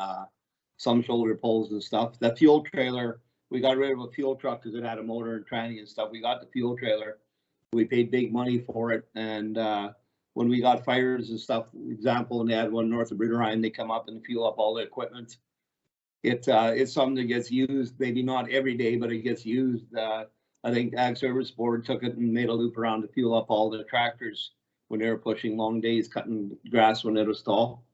some shoulder pulls and stuff. The fuel trailer, we got rid of a fuel truck because it had a motor and tranny and stuff. We got the fuel trailer. We paid big money for it, and when we got fires and stuff, example, and they had one north of Bruderheim, they come up and fuel up all the equipment. It's something that gets used, maybe not every day, but it gets used. I think Ag Service Board took it and made a loop around to fuel up all the tractors when they were pushing long days, cutting grass when it was tall.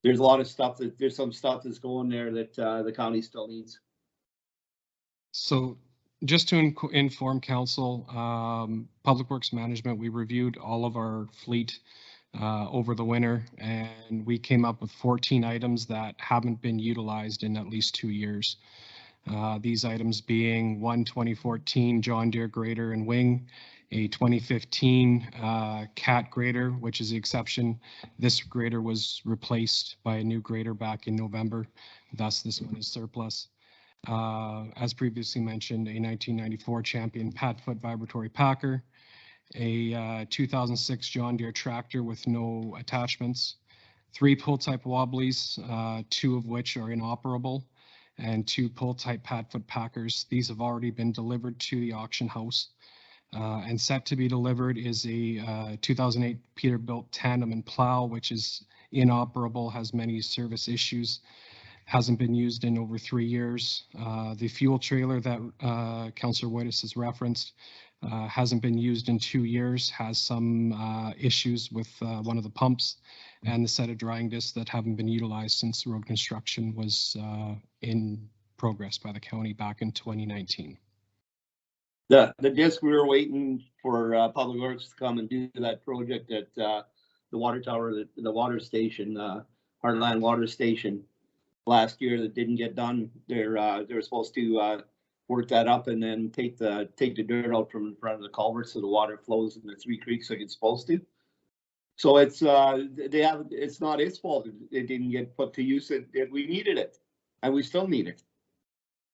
There's a lot of stuff there's some stuff that's going there that the county still needs. So just to inform council, Public Works Management, we reviewed all of our fleet over the winter, and we came up with 14 items that haven't been utilized in at least 2 years. These items being one 2014 John Deere grader and wing, a 2015 Cat grader, which is the exception. This grader was replaced by a new grader back in November. Thus, this one is surplus. As previously mentioned, a 1994 Champion Padfoot vibratory packer, a 2006 John Deere tractor with no attachments, 3 pull-type wobblies, 2 of which are inoperable, and 2 pull-type Padfoot packers. These have already been delivered to the auction house. And set to be delivered is a 2008 Peterbilt tandem and plow, which is inoperable, has many service issues, hasn't been used in over 3 years. The fuel trailer that Councillor Woitas has referenced hasn't been used in 2 years, has some issues with one of the pumps, and the set of drying discs that haven't been utilized since road construction was in progress by the county back in 2019. The disc, we were waiting for Public Works to come and do that project at the water tower, the water station, Heartland Water Station last year that didn't get done. They were supposed to work that up and then take the dirt out from in front of the culvert so the water flows in the 3 creeks like it's supposed to. So it's it's not its fault it didn't get put to use. We needed it, and we still need it.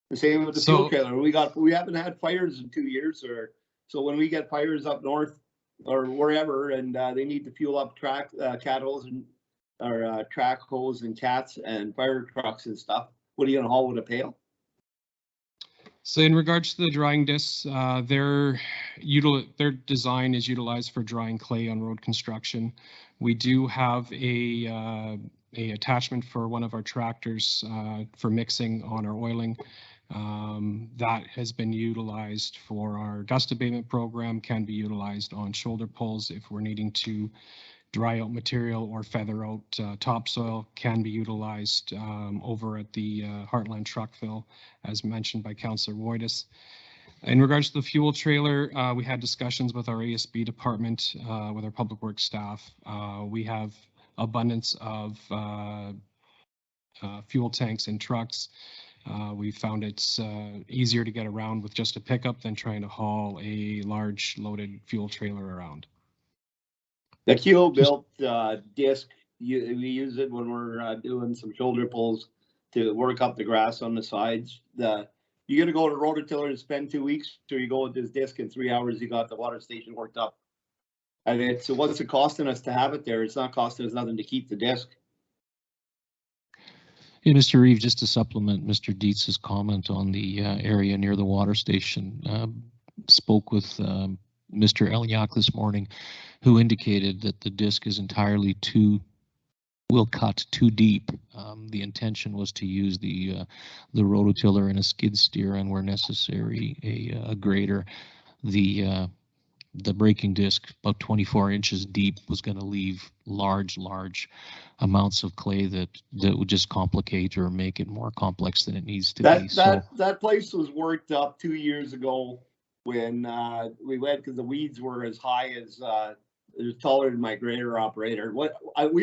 The same with the fuel trailer. We haven't had fires in 2 years, or so when we get fires up north or wherever, and they need to fuel up cat hose and or track hose and cats and fire trucks and stuff. What are you gonna haul with a pail? So in regards to the drying discs, their design is utilized for drying clay on road construction. We do have a attachment for one of our tractors for mixing on our oiling. That has been utilized for our dust abatement program, can be utilized on shoulder pulls if we're needing to dry out material or feather out topsoil, can be utilized over at the Heartland Truckville, as mentioned by Councillor Woitas. In regards to the fuel trailer, we had discussions with our ASB department, with our public works staff. We have abundance of fuel tanks in trucks. We found it's easier to get around with just a pickup than trying to haul a large loaded fuel trailer around. The Keel built disc, we use it when we're doing some shoulder pulls to work up the grass on the sides. You gotta go to rototiller and spend 2 weeks, so you go with this disc in 3 hours, you got the water station worked up. And so what's it costing us to have it there? It's not costing us nothing to keep the disc. Hey, Mr. Reeve, just to supplement Mr. Dietz's comment on the area near the water station, spoke with Mr. Elyak this morning, who indicated that the disc is entirely will cut too deep. The intention was to use the rototiller and a skid steer, and where necessary, a grader. The braking disc, about 24 inches deep, was going to leave large amounts of clay that would just complicate or make it more complex than it needs to be. That place was worked up 2 years ago when we went, because the weeds were as high as it was taller than my grader operator. We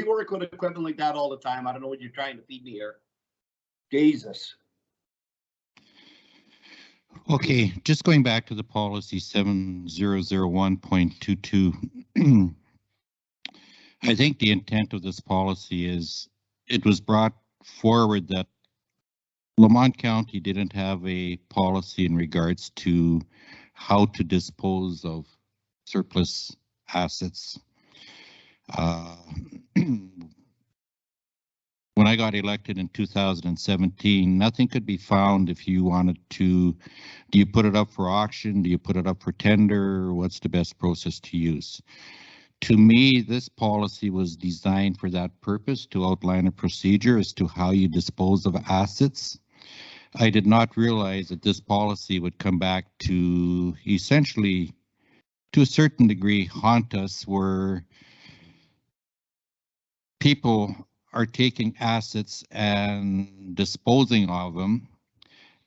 work with equipment like that all the time. I don't know what you're trying to feed me here. Jesus. Okay, just going back to the policy 7001.22. I think the intent of this policy is it was brought forward that Lamont County didn't have a policy in regards to how to dispose of surplus assets. When I got elected in 2017, nothing could be found if you wanted to. Do you put it up for auction? Do you put it up for tender? What's the best process to use? To me, this policy was designed for that purpose, to outline a procedure as to how you dispose of assets. I did not realize that this policy would come back to essentially, to a certain degree, haunt us, where people are taking assets and disposing of them.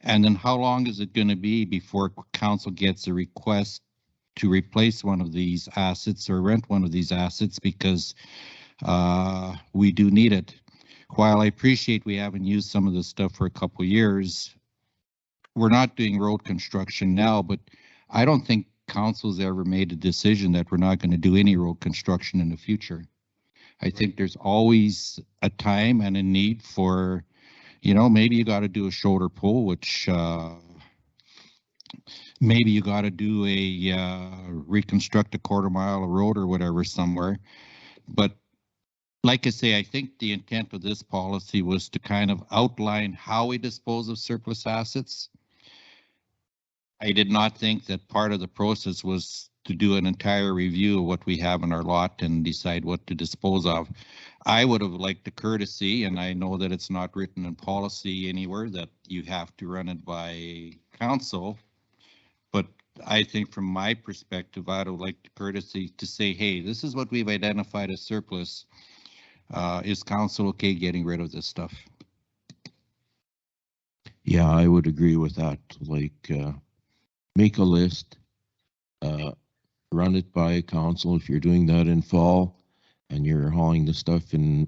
And then how long is it going to be before council gets a request to replace one of these assets or rent one of these assets, because we do need it. While I appreciate we haven't used some of this stuff for a couple of years, we're not doing road construction now, but I don't think council's ever made a decision that we're not going to do any road construction in the future. I think there's always a time and a need for, you know, maybe you got to do a shoulder pull, which maybe you got to do a reconstruct a quarter mile of road or whatever somewhere. But like I say, I think the intent of this policy was to kind of outline how we dispose of surplus assets. I did not think that part of the process was to do an entire review of what we have in our lot and decide what to dispose of. I would have liked the courtesy, and I know that it's not written in policy anywhere that you have to run it by council. But I think from my perspective, I'd have liked the courtesy to say, hey, this is what we've identified as surplus. Is council okay getting rid of this stuff? Yeah, I would agree with that. Like, make a list, run it by council. If you're doing that in fall and you're hauling the stuff in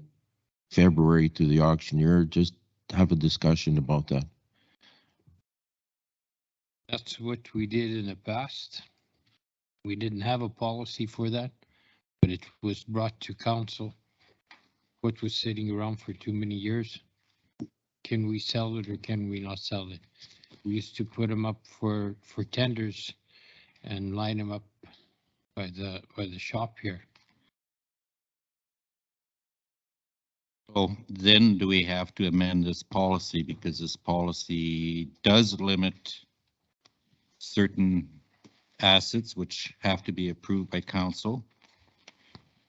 February to the auctioneer, just have a discussion about that. That's what we did in the past. We didn't have a policy for that, but it was brought to council. What was sitting around for too many years? Can we sell it or can we not sell it? We used to put them up for tenders and line them up by the shop here. So then do we have to amend this policy, because this policy does limit certain assets which have to be approved by council?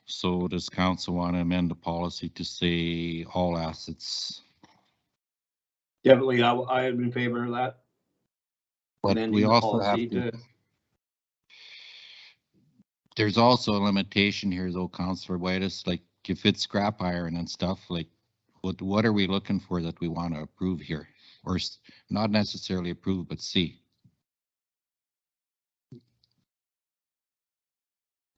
So does council want to amend the policy to say all assets? Definitely, I am in favor of that. But Amending we the also have policy to, there's also a limitation here though, Councillor Whitus, like if it's scrap iron and stuff, like what are we looking for that we want to approve here? Or not necessarily approve, but see.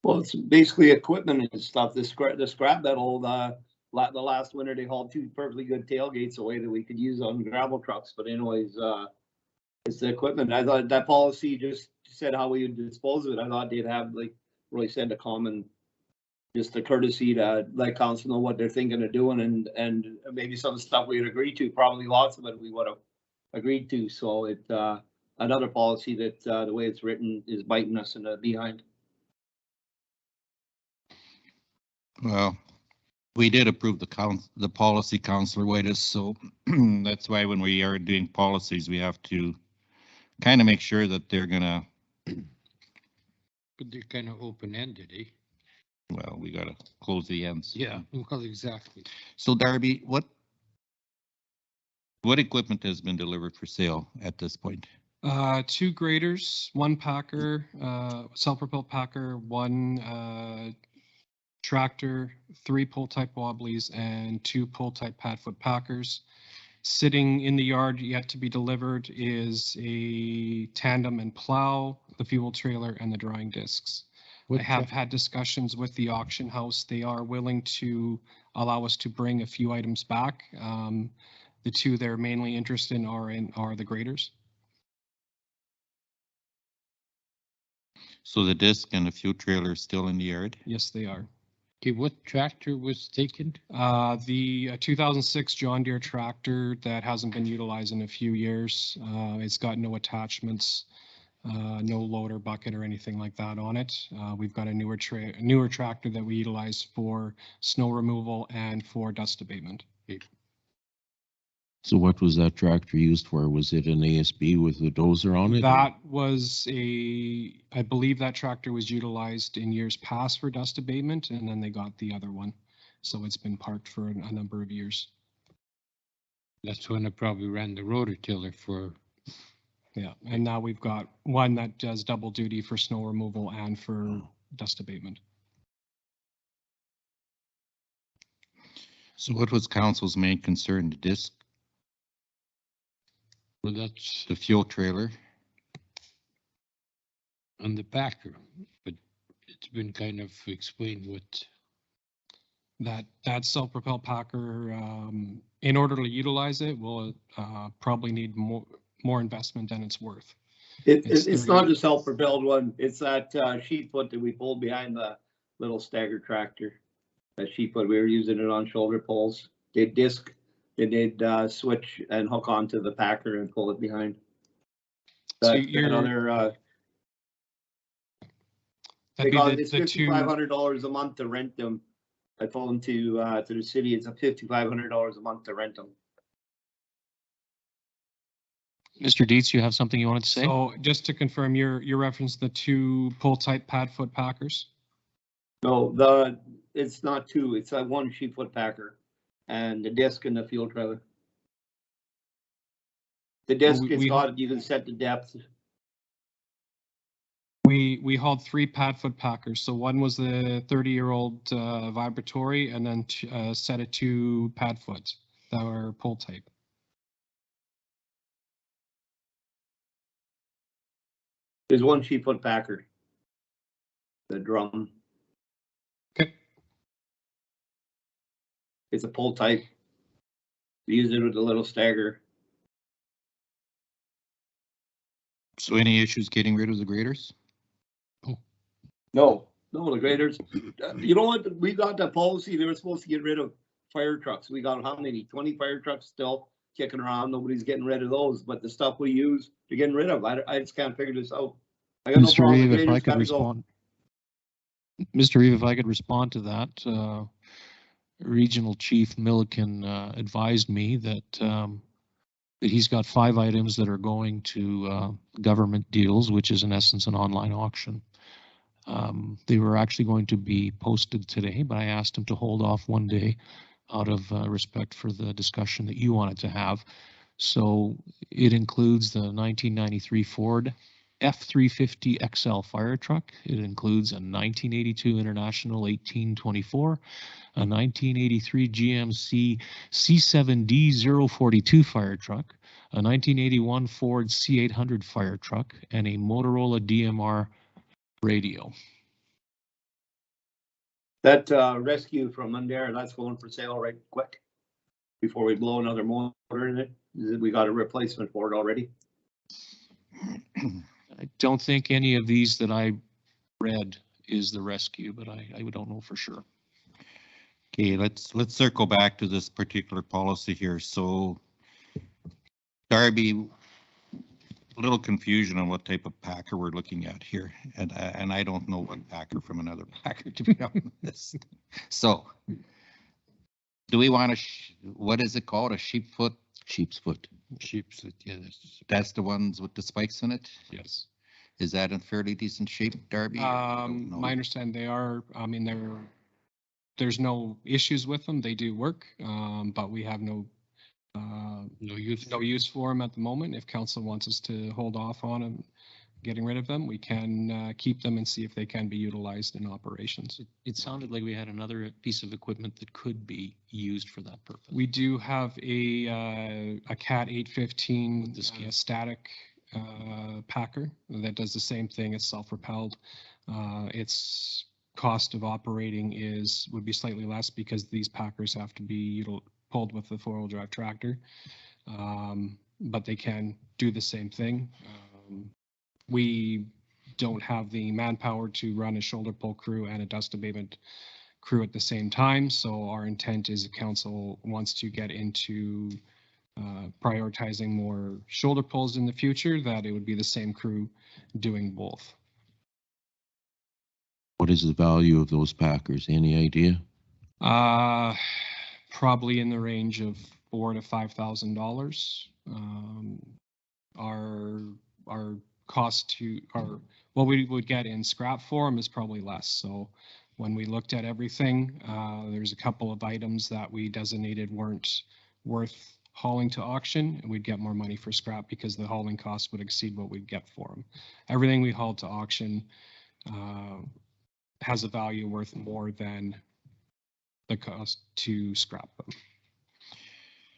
Well, it's basically equipment and stuff. The scrap metal, the last winter they hauled two perfectly good tailgates away that we could use on gravel trucks. But anyways, it's the equipment. I thought that policy just said how we would dispose of it. I thought they'd have, like Roy said, a common, just a courtesy to let council know what they're thinking of doing, and maybe some stuff we'd agree to. Probably lots of it we would have agreed to. So it another policy that the way it's written is biting us in the behind. Well, we did approve the policy, Councillor Whitus, so that's why when we are doing policies, we have to kind of make sure that they're gonna. But they're kind of open-ended, eh? Well, we gotta close the ends. Yeah, well, exactly. So Darby, what equipment has been delivered for sale at this point? 2 graders, 1 packer, self-propelled packer, 1 tractor, 3 pull-type wobblies, and 2 pull-type padfoot packers. Sitting in the yard yet to be delivered is a tandem and plow, the fuel trailer, and the drying discs. I have had discussions with the auction house. They are willing to allow us to bring a few items back. The 2 they're mainly interested in are the graders. So the disc and the fuel trailer is still in the yard? Yes, they are. Okay, what tractor was taken? The 2006 John Deere tractor that hasn't been utilized in a few years. It's got no attachments, no loader bucket or anything like that on it. We've got a newer tractor that we utilize for snow removal and for dust abatement. So what was that tractor used for? Was it an ASB with a dozer on it? That was I believe that tractor was utilized in years past for dust abatement, and then they got the other one. So it's been parked for a number of years. That's when I probably ran the rototiller for. Yeah, and now we've got one that does double duty for snow removal and for dust abatement. So what was council's main concern? The disc? Well, that's the fuel trailer? On the packer, but it's been kind of explained what. That self-propelled packer, in order to utilize it, will probably need more investment than it's worth. It's It's not 30 the self-propelled one. It's that sheet foot that we pulled behind the little stagger tractor. That sheet foot, we were using it on shoulder pulls. They disc, they'd switch and hook onto the packer and pull it behind. So That's you're- another, That'd be because it's the two, $5,500 a month to rent them. I told them to the city, it's a $5,500 a month to rent them. Mr. Dietz, you have something you wanted to say? so just to confirm, your reference the two pull type pad foot packers? No, it's not two, it's that one sheet foot packer and the disc and the field trailer. The disc we- is we- got, you can set the depth. We hauled 3 pad foot packers. So one was the 30-year-old vibratory, and then a set of 2 pad foot that were pull type. There's one sheet foot packer. The drum. Okay. It's a pull type. We use it with a little stagger. So any issues getting rid of the graders? No, the graders. You know what? We got that policy. They were supposed to get rid of fire trucks. We got how many? 20 fire trucks still kicking around. Nobody's getting rid of those. But the stuff we use, they're getting rid of. I just can't figure this out. I got no Mr. problem. Reeve, The if I graders could gotta go. respond. Mr. Reeve, if I could respond to that, Regional Chief Milliken advised me that he's got 5 items that are going to government deals, which is in essence an online auction. They were actually going to be posted today, but I asked him to hold off one day out of respect for the discussion that you wanted to have. So it includes the 1993 Ford F-350 XL fire truck. It includes a 1982 International 1824, a 1983 GMC C7D 042 fire truck, a 1981 Ford C800 fire truck, and a Motorola DMR radio. That rescue from Mundare, that's going for sale right quick. Before we blow another motor in it. We got a replacement for it already. I don't think any of these that I read is the rescue, but I don't know for sure. Okay, let's circle back to this particular policy here. So Darby, a little confusion on what type of packer we're looking at here. And I don't know one packer from another packer, to be honest. So do we want to, what is it called? A sheep's foot? Sheep's foot. Sheep's foot, yeah. That's the ones with the spikes in it? Yes. Is that in fairly decent shape, Darby? I don't know. My understanding they are, I mean, there's no issues with them. They do work, but we have no use for them at the moment. If council wants us to hold off on them, getting rid of them, we can keep them and see if they can be utilized in operations. It sounded like we had another piece of equipment that could be used for that purpose. We do have a Cat 815 static packer that does the same thing. It's self-propelled. Its cost of operating would be slightly less because these packers have to be pulled with the 4-wheel drive tractor, but they can do the same thing. We don't have the manpower to run a shoulder pull crew and a dust abatement crew at the same time. So our intent is the council wants to get into prioritizing more shoulder pulls in the future, that it would be the same crew doing both. What is the value of those packers? Any idea? Probably in the range of $4,000 to $5,000. Our cost to what we would get in scrap form is probably less. So when we looked at everything, there's a couple of items that we designated weren't worth hauling to auction, and we'd get more money for scrap because the hauling costs would exceed what we'd get for them. Everything we hauled to auction has a value worth more than the cost to scrap them.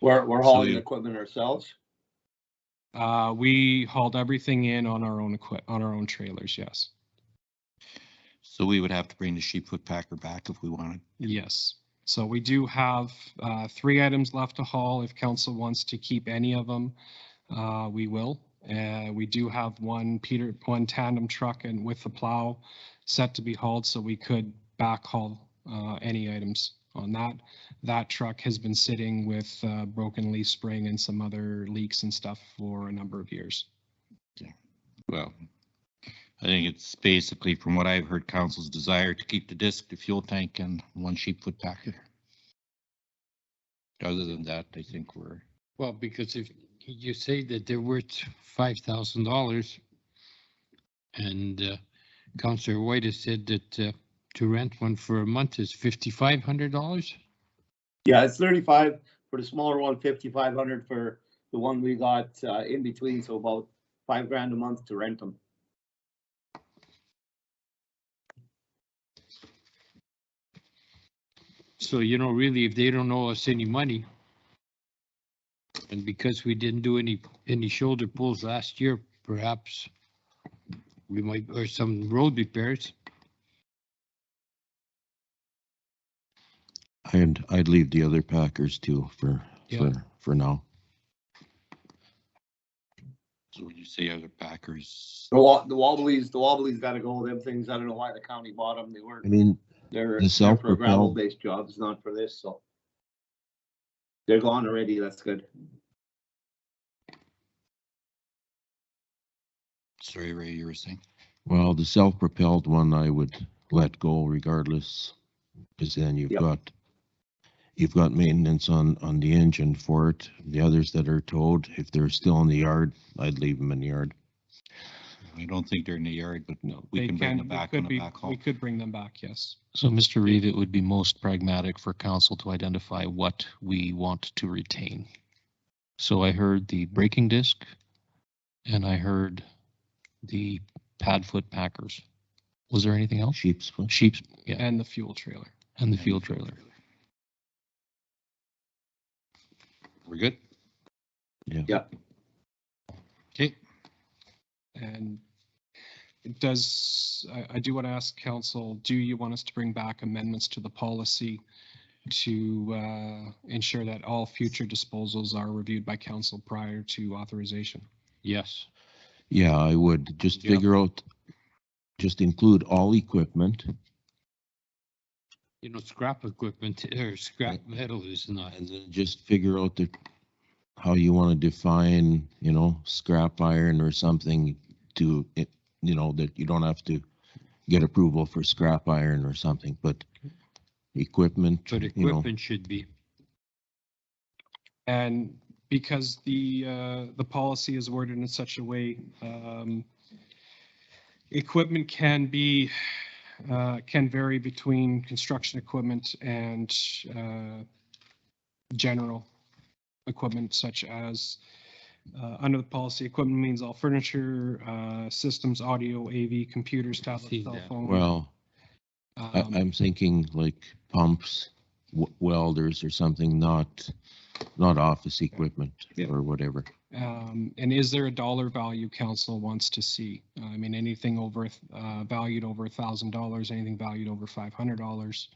We're hauling equipment ourselves. We hauled everything in on our own trailers. Yes. So we would have to bring the sheep foot packer back if we wanted. Yes. So we do have 3 items left to haul. If council wants to keep any of them, we will. We do have one tandem truck and with the plow set to be hauled, so we could backhaul any items on that. That truck has been sitting with broken leaf spring and some other leaks and stuff for a number of years. Well, I think it's basically, from what I've heard, council's desire to keep the disc, the fuel tank, and one sheep foot packer. Other than that, I think we're, Well, because if you say that they're worth $5,000 and Councillor White has said that to rent one for a month is $5,500. Yeah, it's 35 for the smaller one, 5,500 for the one we got in between, so about $5,000 a month to rent them. So, you know, really, if they don't owe us any money, and because we didn't do any shoulder pulls last year, perhaps we might, or some road repairs. And I'd leave the other packers too Yeah. for now. so when you say other packers, The wobblies gotta go. Them things, I don't know why the county bought them. They weren't, I mean, they're the for gravel self-propelled, based jobs, not for this, so. They're gone already, that's good. sorry, Ray, you were saying? well, the self-propelled one I would let go regardless, because then Yep. you've got maintenance on the engine for it. The others that are towed, if they're still in the yard, I'd leave them in the yard. I don't think they're in the yard, but No, we they can bring them they back could on the be- back haul. We could bring them back, yes. So, Mr. Reeve, it would be most pragmatic for council to identify what we want to retain. So I heard the braking disc and I heard the pad foot packers. Was there anything else? Sheep's foot. Sheep's, yeah, And the fuel trailer. and the field trailer. We're good? Yeah. Yeah. Okay, And it does, I do want to ask council, do you want us to bring back amendments to the policy to ensure that all future disposals are reviewed by council prior to authorization? Yes. Yeah, I would just Yep. figure out, just include all equipment You know, scrap equipment or scrap metal is not. and then just figure out how you want to define, scrap iron or something to, that you don't have to get approval for scrap iron or something, but equipment, But equipment should be. And because the policy is worded in such a way, equipment can vary between construction equipment and general equipment, such as under the policy, equipment means all furniture, systems, audio, AV, computers, tablets, seen cell that. phone. well, um, I'm thinking like pumps, welders or something, not office equipment Yeah. or whatever. And is there a dollar value council wants to see? I mean, anything over, valued over $1,000, anything valued over $500?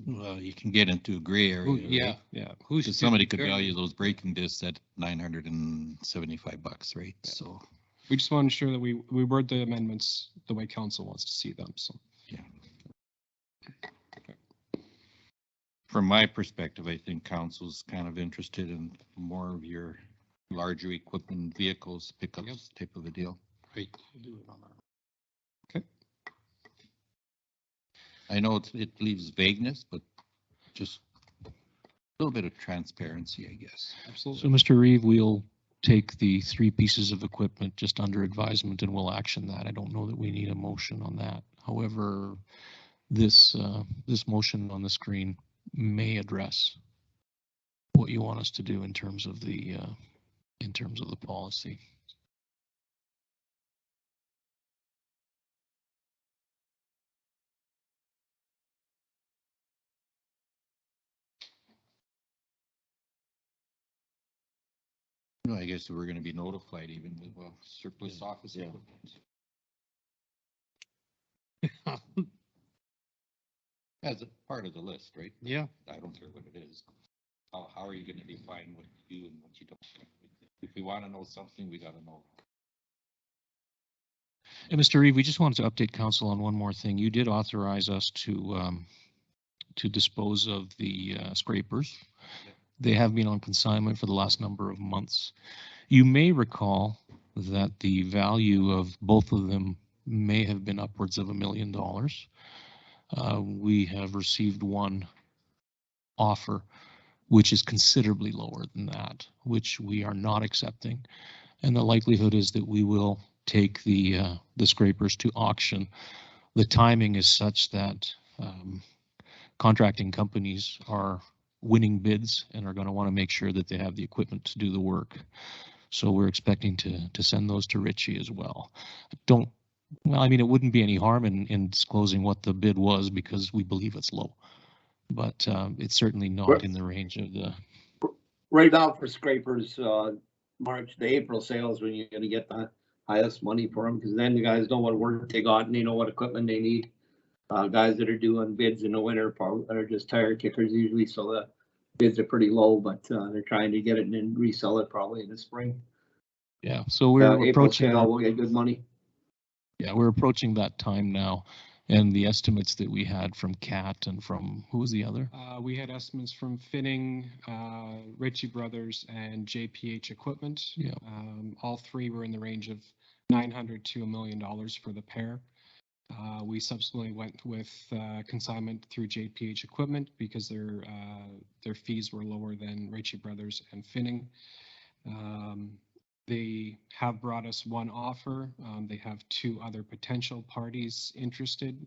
well, you can get into a gray area. Yeah, right? Yeah, who's. Because somebody could determining- value those braking discs at $975, right? So, we just want to ensure that we word the amendments the way council wants to see them, so. from my perspective, I think council's kind of interested in more of your larger equipment vehicles, pickups type of a deal. Right. I know it leaves vagueness, but just a little bit of transparency, I guess. Absolutely. So, Mr. Reeve, we'll take the 3 pieces of equipment just under advisement and we'll action that. I don't know that we need a motion on that. However, this motion on the screen may address what you want us to do in terms of the policy. No, I guess we're gonna be notified even with, well, surplus office Yeah. equipment. As a part of the list, right? Yeah. I don't care what it is. How are you gonna define what you do and what you don't? If we want to know something, we got to know. And Mr. Reeve, we just wanted to update council on one more thing. You did authorize us to dispose of the scrapers. They have been on consignment for the last number of months. You may recall that the value of both of them may have been upwards of $1 million. We have received one offer, which is considerably lower than that, which we are not accepting. And the likelihood is that we will take the scrapers to auction. The timing is such that contracting companies are winning bids and are going to want to make sure that they have the equipment to do the work. So we're expecting to send those to Richie as well. Well, I mean, it wouldn't be any harm in disclosing what the bid was because we believe it's low, but it's certainly not in the range of the. Right now for scrapers, March to April sales when you're gonna get the highest money for them, because then the guys know what work they got and they know what equipment they need. Guys that are doing bids in the winter probably are just tire kickers usually, so the bids are pretty low, but they're trying to get it and then resell it probably in the spring. Yeah, so we're April approaching. sale, we'll get good money. Yeah, we're approaching that time now, and the estimates that we had from CAT and from who was the other? We had estimates from Finning, Ritchie Brothers, and JPH Equipment. Yeah. All three were in the range of $900,000 to $1 million for the pair. We subsequently went with consignment through JPH Equipment because their fees were lower than Ritchie Brothers and Finning. They have brought us one offer. They have two other potential parties interested.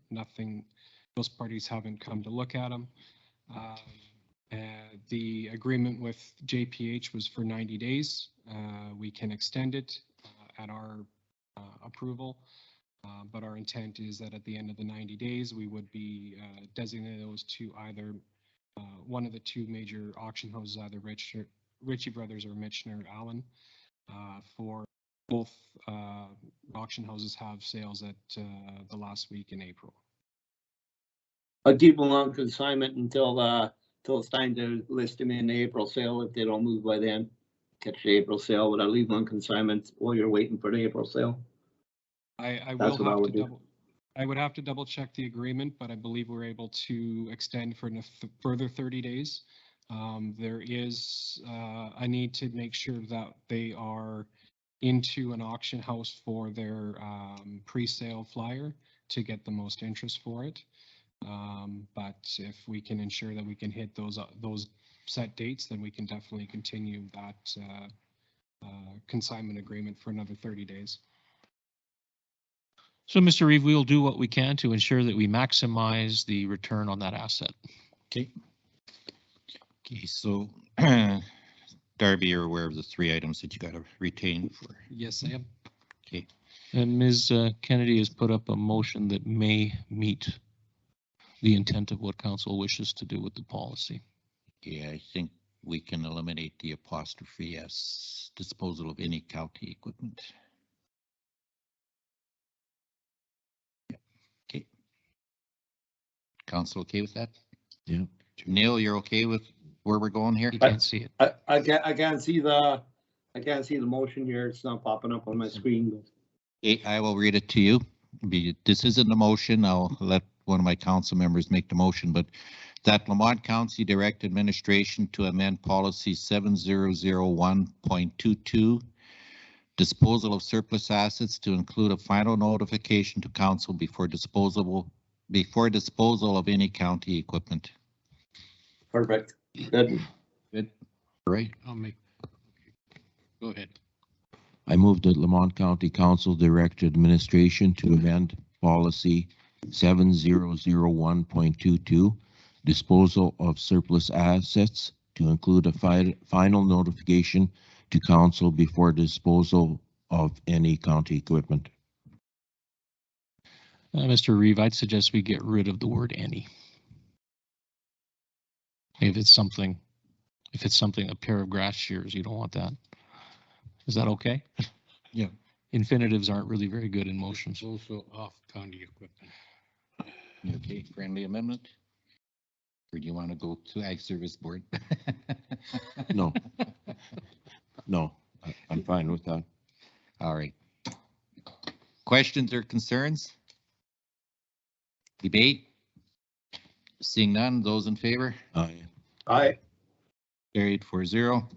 Those parties haven't come to look at them. The agreement with JPH was for 90 days. We can extend it at our approval, but our intent is that at the end of the 90 days, we would be designating those to either one of the two major auction houses, either Ritchie Brothers or Michener Allen. For both auction houses have sales at the last week in April. I'll keep them on consignment until it's time to list them in the April sale. If they don't move by then, catch the April sale, but I'll leave them on consignment while you're waiting for the April sale. I That's what I would do. I would have to double check the agreement, but I believe we're able to extend for further 30 days. There is a need to make sure that they are into an auction house for their pre-sale flyer to get the most interest for it. But if we can ensure that we can hit those set dates, then we can definitely continue that consignment agreement for another 30 days. So, Mr. Reeve, we'll do what we can to ensure that we maximize the return on that asset. Okay. Okay, so Darby, you're aware of the 3 items that you got to retain for. Yes, I am. Okay. And Ms. Kennedy has put up a motion that may meet the intent of what council wishes to do with the policy. Yeah, I think we can eliminate the apostrophe as disposal of any county equipment. Yeah. Okay. Council okay with that? Yeah. Neil, you're okay with where we're going here? You can't see it. I can't see the motion here. It's not popping up on my screen. Okay, I will read it to you. This isn't the motion. I'll let one of my council members make the motion, but that Lamont County direct administration to amend policy 7001.22 disposal of surplus assets to include a final notification to council before disposal of any county equipment. Perfect. Good. Good. Right. Go ahead. I move that Lamont County Council direct administration to amend policy 7001.22 disposal of surplus assets to include a final notification to council before disposal of any county equipment. Mr. Reeve, I'd suggest we get rid of the word any. If it's something, a pair of grass shears, you don't want that. Is that okay? Yeah. Infinitives aren't really very good in motions. Also off county equipment. Okay, friendly amendment? Or do you want to go to Ag Service Board? No. No. I'm fine with that. All right. Questions or concerns? Debate? Seeing none, those in favor? Aye. Aye. Carried 4-0.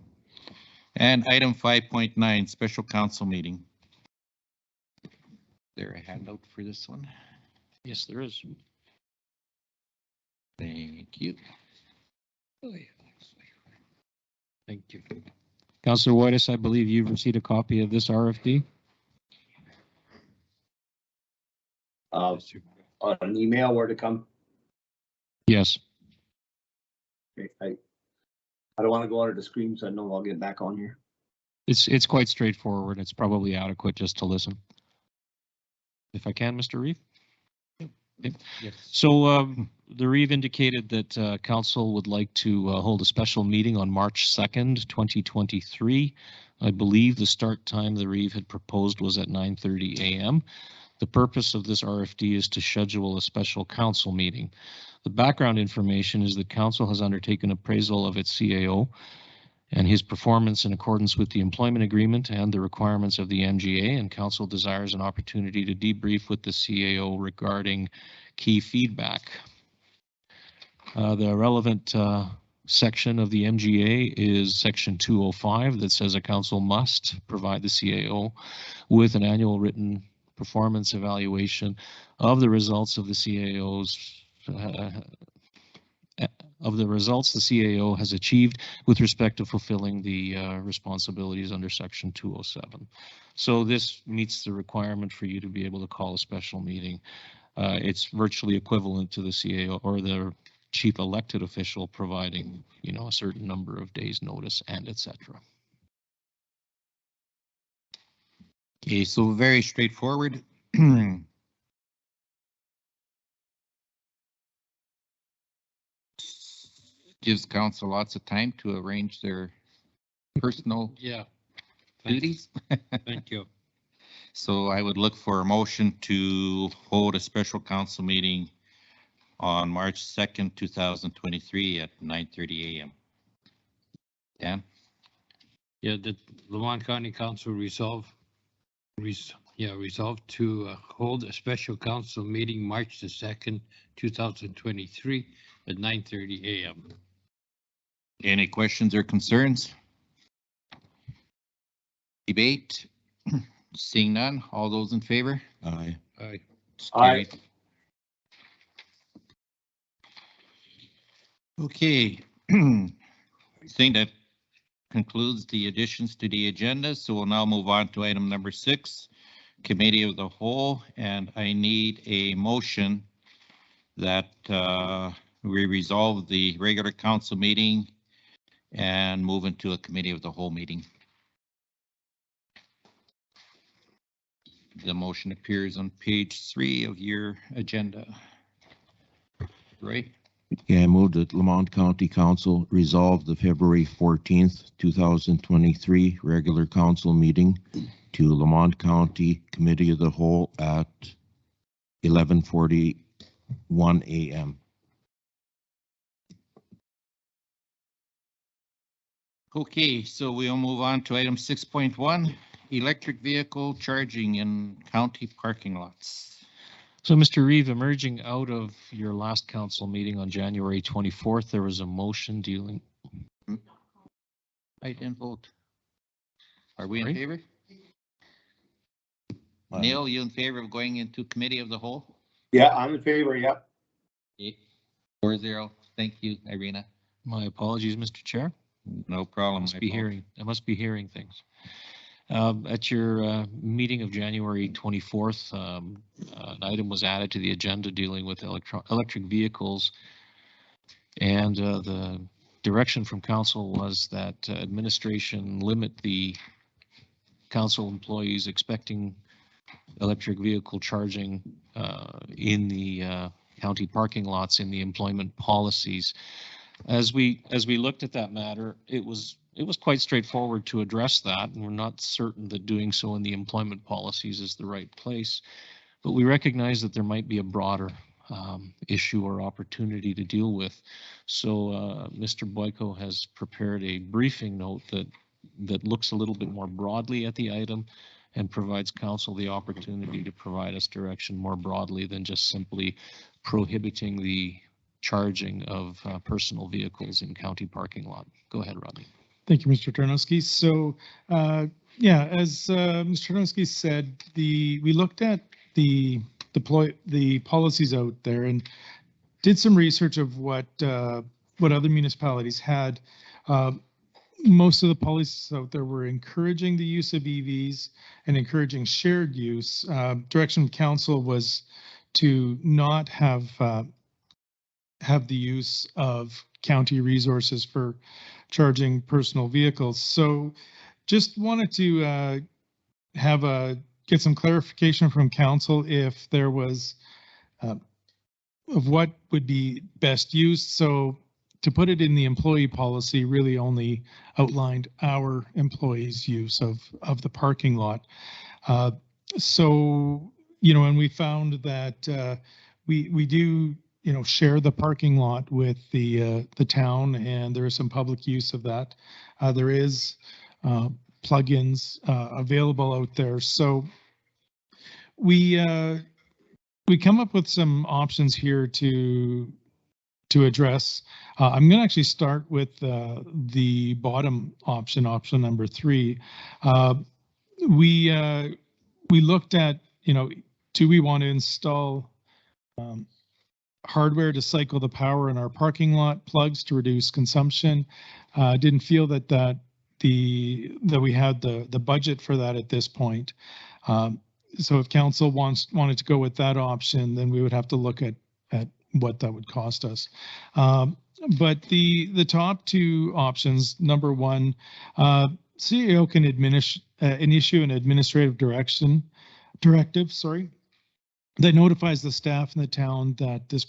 And item 5.9, special council meeting. Is there a handout for this one? Yes, there is. Thank you. Thank you. Councillor Whitus, I believe you've received a copy of this RFD? On an email where to come. Yes. Okay, I don't want to go under the screen, so I know I'll get back on here. It's quite straightforward. It's probably adequate just to listen. If I can, Mr. Reeve? Okay. Yes. So the Reeve indicated that council would like to hold a special meeting on March 2nd, 2023. I believe the start time the Reeve had proposed was at 9:30 a.m. The purpose of this RFD is to schedule a special council meeting. The background information is that council has undertaken appraisal of its CAO and his performance in accordance with the employment agreement and the requirements of the MGA, and council desires an opportunity to debrief with the CAO regarding key feedback. The relevant section of the MGA is section 205 that says a council must provide the CAO with an annual written performance evaluation of the results of the CAO's of the results the CAO has achieved with respect to fulfilling the responsibilities under section 207. So this meets the requirement for you to be able to call a special meeting. It's virtually equivalent to the CAO or the chief elected official providing, you know, a certain number of days notice and etc. Okay, so very straightforward. Gives council lots of time to arrange their personal Yeah. duties. Thank you. So I would look for a motion to hold a special council meeting on March 2nd, 2023 at 9:30 a.m. Dan? Yeah, the Lamont County Council resolved to hold a special council meeting March the 2nd, 2023 at 9:30 a.m. Any questions or concerns? Debate? Seeing none, all those in favor? Aye. Aye. Aye. Okay. I think that concludes the additions to the agenda, so we'll now move on to item number 6, Committee of the Whole, and I need a motion that we resolve the regular council meeting and move into a Committee of the Whole meeting. The motion appears on page 3 of your agenda. Right? Okay, I move that Lamont County Council resolve the February 14th, 2023 regular council meeting to Lamont County Committee of the Whole at 11:41 a.m. Okay, so we'll move on to item 6.1, electric vehicle charging in county parking lots. So, Mr. Reeve, emerging out of your last council meeting on January 24th, there was a motion dealing. I didn't vote. Are we in Sorry? favor? Neil, you in favor of going into Committee of the Whole? Yeah, I'm in favor, yep. Okay. 4-0. Thank you, Irina. My apologies, Mr. Chair. No problem. I must be hearing things. At your meeting of January 24th, an item was added to the agenda dealing with electric vehicles. And the direction from council was that administration limit the council employees expecting electric vehicle charging in the county parking lots in the employment policies. As we looked at that matter, it was quite straightforward to address that, and we're not certain that doing so in the employment policies is the right place. But we recognize that there might be a broader issue or opportunity to deal with. So Mr. Boyko has prepared a briefing note that that looks a little bit more broadly at the item and provides council the opportunity to provide us direction more broadly than just simply prohibiting the charging of personal vehicles in county parking lot. Go ahead, Rodney. Thank you, Mr. Tarnowski. So, yeah, as Mr. Tarnowski said, we looked at the policies out there and did some research of what other municipalities had. Most of the policies out there were encouraging the use of EVs and encouraging shared use. Direction of council was to not have the use of county resources for charging personal vehicles. So just wanted to get some clarification from council if there was of what would be best used. So to put it in the employee policy really only outlined our employees' use of the parking lot. So, and we found that we do, share the parking lot with the town, and there is some public use of that. There is plugins available out there. So we come up with some options here to address. I'm going to actually start with the bottom option, option number 3. We looked at, do we want to install hardware to cycle the power in our parking lot, plugs to reduce consumption? Didn't feel that we had the budget for that at this point. So if council wanted to go with that option, then we would have to look at what that would cost us. But the top 2 options, number 1, CEO can issue an administrative directive, that notifies the staff in the town that this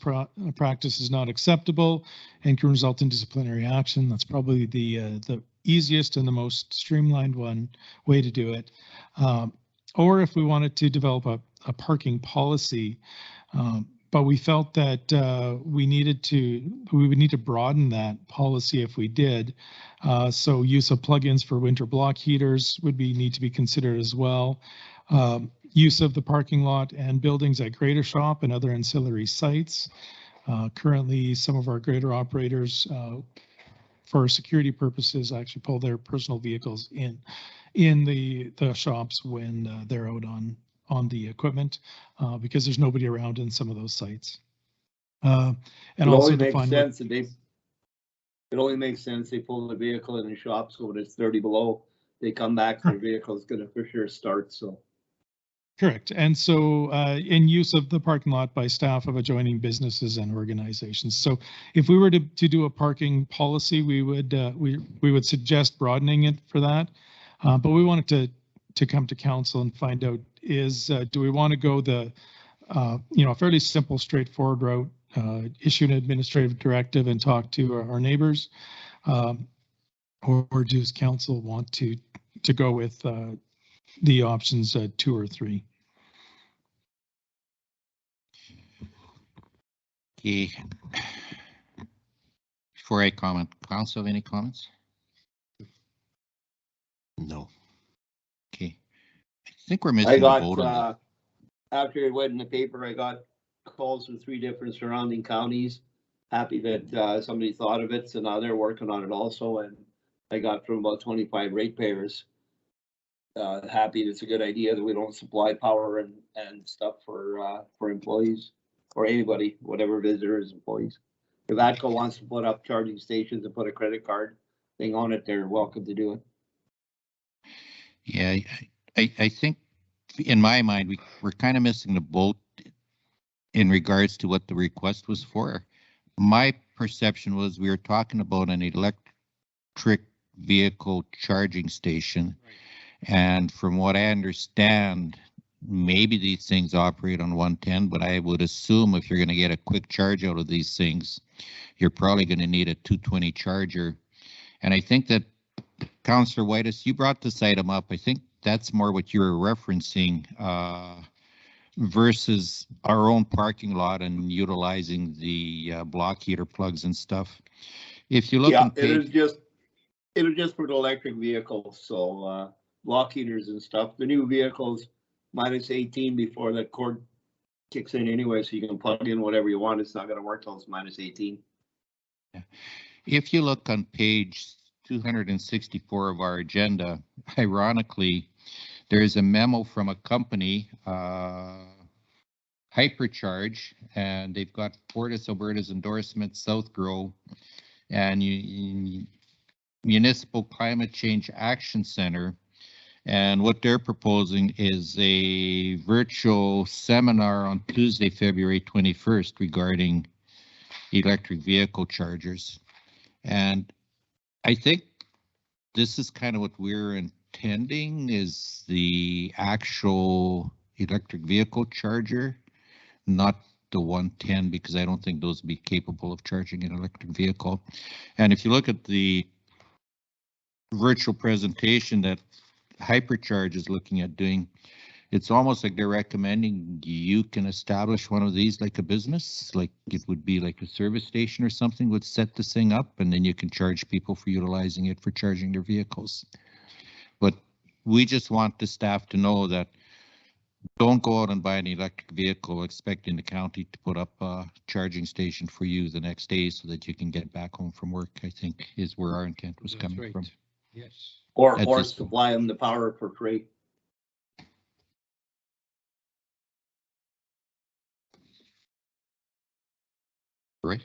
practice is not acceptable and can result in disciplinary action. That's probably the easiest and the most streamlined way to do it. Or if we wanted to develop a parking policy, but we felt that we would need to broaden that policy if we did. So use of plugins for winter block heaters would need to be considered as well. Use of the parking lot and buildings at Grader Shop and other ancillary sites. Currently, some of our Grader operators, for security purposes, actually pull their personal vehicles in the shops when they're out on the equipment, because there's nobody around in some of those sites. And It also only makes define sense that it only makes sense they pull the vehicle in the shop, so when it's 30 below, they come back, their vehicle's gonna for sure start, so. Correct. And so in use of the parking lot by staff of adjoining businesses and organizations. So if we were to do a parking policy, we would suggest broadening it for that. But we wanted to come to council and find out do we want to go the fairly simple, straightforward route, issue an administrative directive and talk to our neighbors, or does council want to go with the options 2 or 3? Okay. Before I comment, council, any comments? No. Okay. I think we're missing a vote on got, after it went in the paper, I got calls from 3 different surrounding counties. Happy that somebody thought of it, so now they're working on it also, and I got from about 25 ratepayers. Happy it's a good idea that we don't supply power and stuff for employees or anybody, whatever visitors, employees. If ATCO wants to put up charging stations and put a credit card thing on it, they're welcome to do it. Yeah, I think in my mind, we're kind of missing the boat in regards to what the request was for. My perception was we were talking about an electric vehicle charging station. Right. And from what I understand, maybe these things operate on 110, but I would assume if you're going to get a quick charge out of these things, you're probably going to need a 220 charger. And I think that Councillor Whitus, you brought this item up. I think that's more what you were referencing versus our own parking lot and utilizing the block heater plugs and stuff. If you look, yeah, it is just It was just for the electric vehicles, so, block heaters and stuff. The new vehicles minus 18 before that cord kicks in anyway, so you can plug in whatever you want. It's not gonna work till it's minus 18. If you look on page 264 of our agenda, ironically, there is a memo from a company, Hypercharge, and they've got Fortis Alberta's endorsement, South Grow, and Municipal Climate Change Action Center. And what they're proposing is a virtual seminar on Tuesday, February 21st regarding electric vehicle chargers. And I think this is kind of what we're intending, is the actual electric vehicle charger, not the 110, because I don't think those would be capable of charging an electric vehicle. And if you look at the virtual presentation that Hypercharge is looking at doing, it's almost like they're recommending you can establish one of these like a business, like it would be like a service station or something, would set this thing up, and then you can charge people for utilizing it for charging their vehicles. But we just want the staff to know that don't go out and buy an electric vehicle expecting the county to put up a charging station for you the next day so that you can get back home from work, I think is where our intent was That's coming right. from. Yes. Or At this point. supply them the power for free. Right?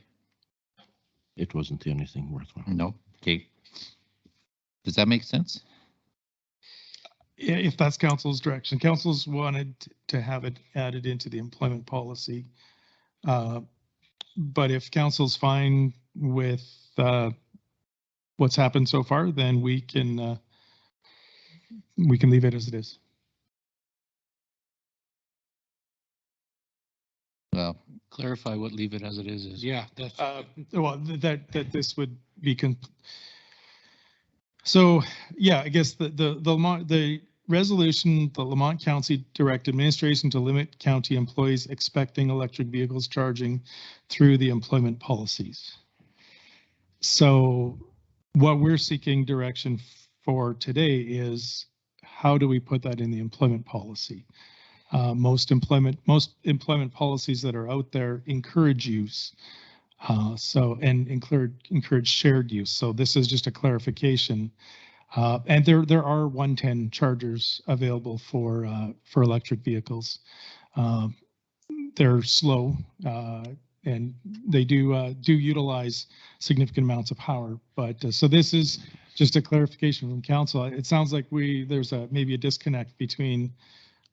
It wasn't anything worthwhile. No. Okay. Does that make sense? Yeah, if that's council's direction. Council's wanted to have it added into the employment policy. But if council's fine with what's happened so far, then we can leave it as it is. Well, Clarify what leave it as it is. Yeah, that's, Well, that this would be so, yeah, I guess the resolution, the Lamont County direct administration to limit county employees expecting electric vehicles charging through the employment policies. So what we're seeking direction for today is how do we put that in the employment policy? Most employment policies that are out there encourage use. And encourage shared use. So this is just a clarification. And there are 110 chargers available for electric vehicles. They're slow and they do utilize significant amounts of power. But so this is just a clarification from council. It sounds like there's maybe a disconnect between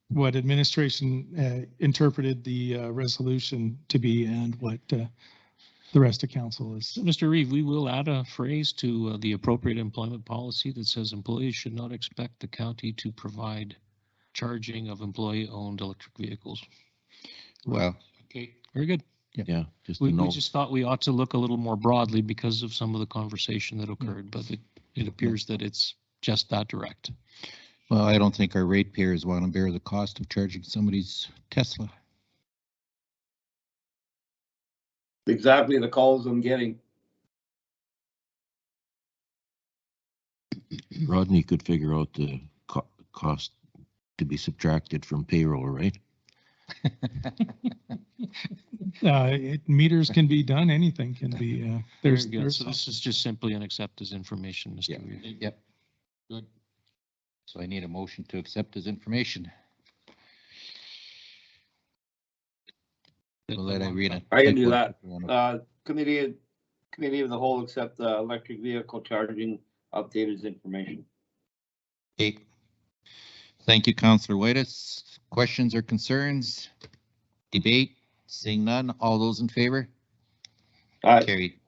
what administration interpreted the resolution to be and what the rest of council is. Mr. Reeve, we will add a phrase to the appropriate employment policy that says employees should not expect the county to provide charging of employee-owned electric vehicles. well, Okay, very good. Yeah, just We to know. just thought we ought to look a little more broadly because of some of the conversation that occurred, but it appears that it's just that direct. well, I don't think our ratepayers want to bear the cost of charging somebody's Tesla. Exactly the calls I'm getting. Rodney could figure out the cost to be subtracted from payroll, right? Meters can be done, anything can be, Very good. So this is just simply an accept as information, Yeah. Mr. Reeve. Yep. Good. So I need a motion to accept his information. We'll let Irina. I can do take that. one. Committee of the whole accept the electric vehicle charging updated information. Okay. Thank you, Councillor Whitus. Questions or concerns? Debate? Seeing none. All those in favor? Carried.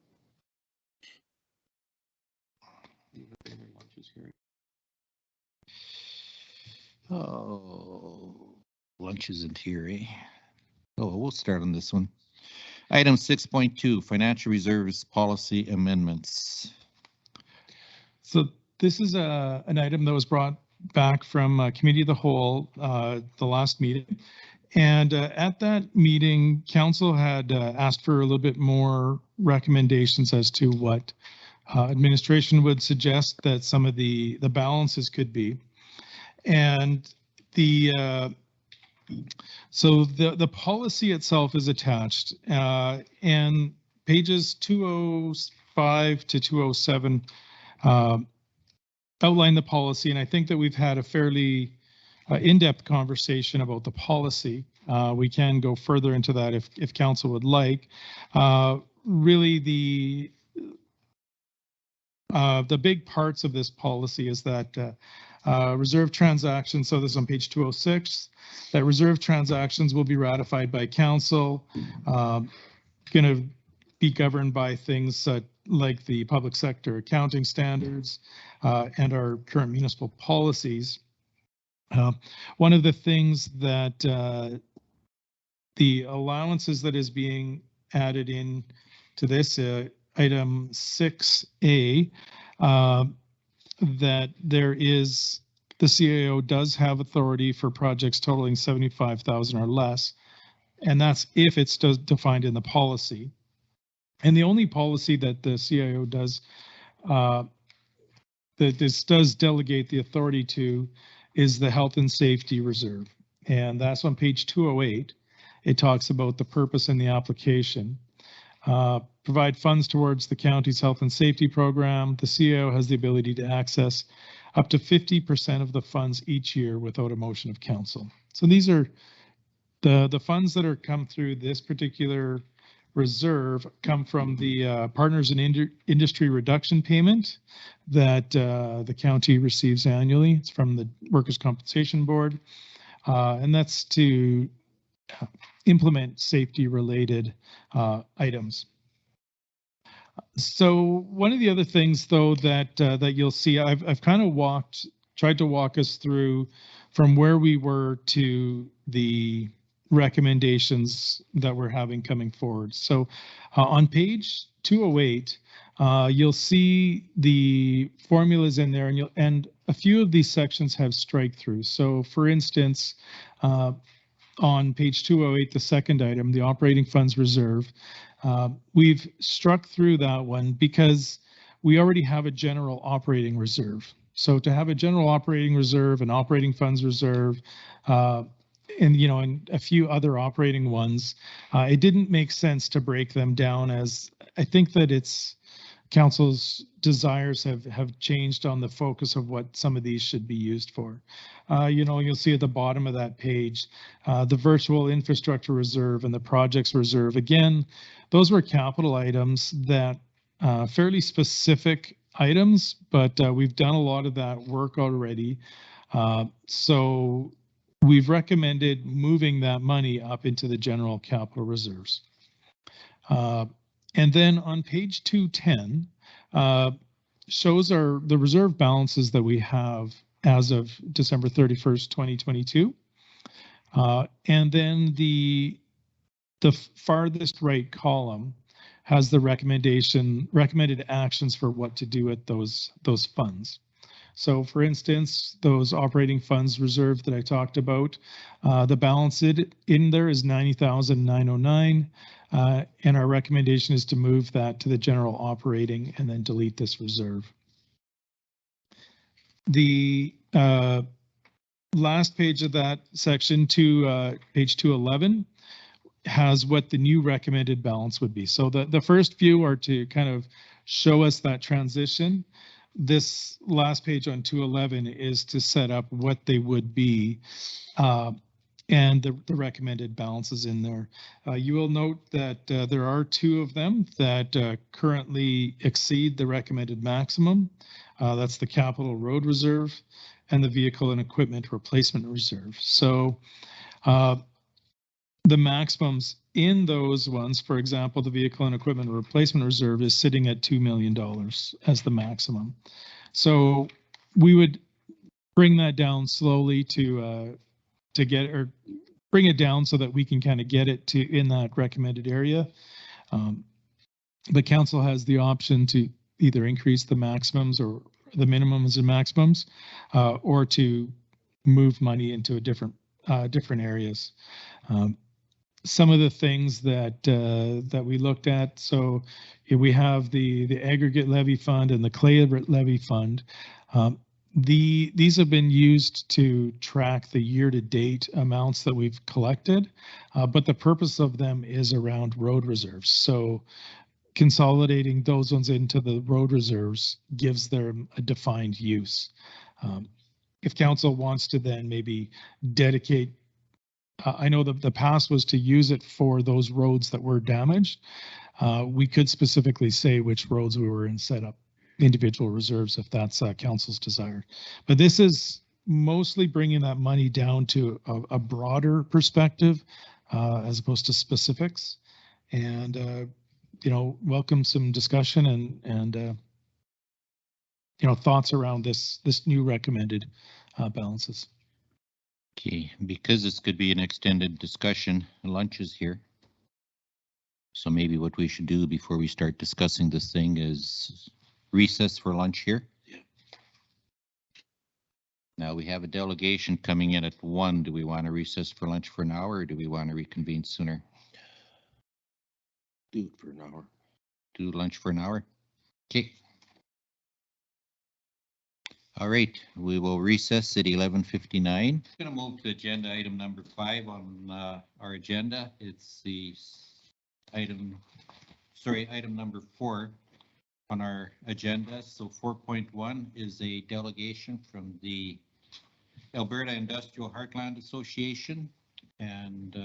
Oh, lunch isn't here, eh? Oh, we'll start on this one. Item 6.2, financial reserves policy amendments. So this is an item that was brought back from Committee of the Whole, the last meeting. And at that meeting, council had asked for a little bit more recommendations as to what Administration would suggest that some of the balances could be. And so the policy itself is attached, and pages 205 to 207 outline the policy. And I think that we've had a fairly in-depth conversation about the policy. We can go further into that if council would like. Really, the big parts of this policy is that reserve transactions, so this is on page 206, that reserve transactions will be ratified by council, going to be governed by things like the public sector accounting standards and our current municipal policies. One of the things that the allowances that is being added in to this item 6A, that there is, the CAO does have authority for projects totaling 75,000 or less, and that's if it's defined in the policy. And the only policy that the CAO does, that this does delegate the authority to, is the Health and Safety Reserve. And that's on page 208. It talks about the purpose and the application. Provide funds towards the county's health and safety program. The CAO has the ability to access up to 50% of the funds each year without a motion of council. So these are the funds that are come through this particular reserve come from the partners in industry reduction payment that the county receives annually. It's from the Workers' Compensation Board, and that's to implement safety-related items. So one of the other things, though, that that you'll see, I've kind of tried to walk us through from where we were to the recommendations that we're having coming forward. So on page 208, you'll see the formulas in there, and a few of these sections have strike throughs. So for instance, on page 208, the second item, the operating funds reserve, we've struck through that one because we already have a general operating reserve. So to have a general operating reserve, an operating funds reserve, and and a few other operating ones, it didn't make sense to break them down, as I think that it's council's desires have changed on the focus of what some of these should be used for. You'll see at the bottom of that page, the virtual infrastructure reserve and the projects reserve. Again, those were capital items that fairly specific items, but we've done a lot of that work already. So we've recommended moving that money up into the general capital reserves. And then on page 210, shows the reserve balances that we have as of December 31st, 2022. And then the farthest right column has the recommended actions for what to do with those funds. So for instance, those operating funds reserve that I talked about, the balance in there is 90,909, and our recommendation is to move that to the general operating and then delete this reserve. The last page of that section, page 211, has what the new recommended balance would be. So the first few are to kind of show us that transition. This last page on 211 is to set up what they would be, and the recommended balances in there. You will note that there are two of them that currently exceed the recommended maximum. That's the capital road reserve and the vehicle and equipment replacement reserve. So the maximums in those ones, for example, the vehicle and equipment replacement reserve is sitting at $2 million as the maximum. So we would bring that down slowly to bring it down so that we can kind of get it to in that recommended area. The council has the option to either increase the maximums or the minimums and maximums, or to move money into a different areas. some of the things that we looked at. So we have the aggregate levy fund and the clay levy fund. These have been used to track the year-to-date amounts that we've collected, but the purpose of them is around road reserves. So consolidating those ones into the road reserves gives them a defined use. If council wants to then maybe dedicate, I know the past was to use it for those roads that were damaged. We could specifically say which roads we were in set up individual reserves if that's council's desire. But this is mostly bringing that money down to a broader perspective as opposed to specifics. And, you know, welcome some discussion and you know, thoughts around this new recommended balances. Okay, because this could be an extended discussion, lunch is here. So maybe what we should do before we start discussing this thing is recess for lunch here. Yeah. Now we have a delegation coming in at 1. Do we want to recess for lunch for an hour or do we want to reconvene sooner? Do it for an hour. Do lunch for an hour? Okay. All right, we will recess at 11:59. Going to move to agenda item number 5 on our agenda. It's the item number 4 on our agenda. So 4.1 is a delegation from the Alberta Industrial Heartland Association. And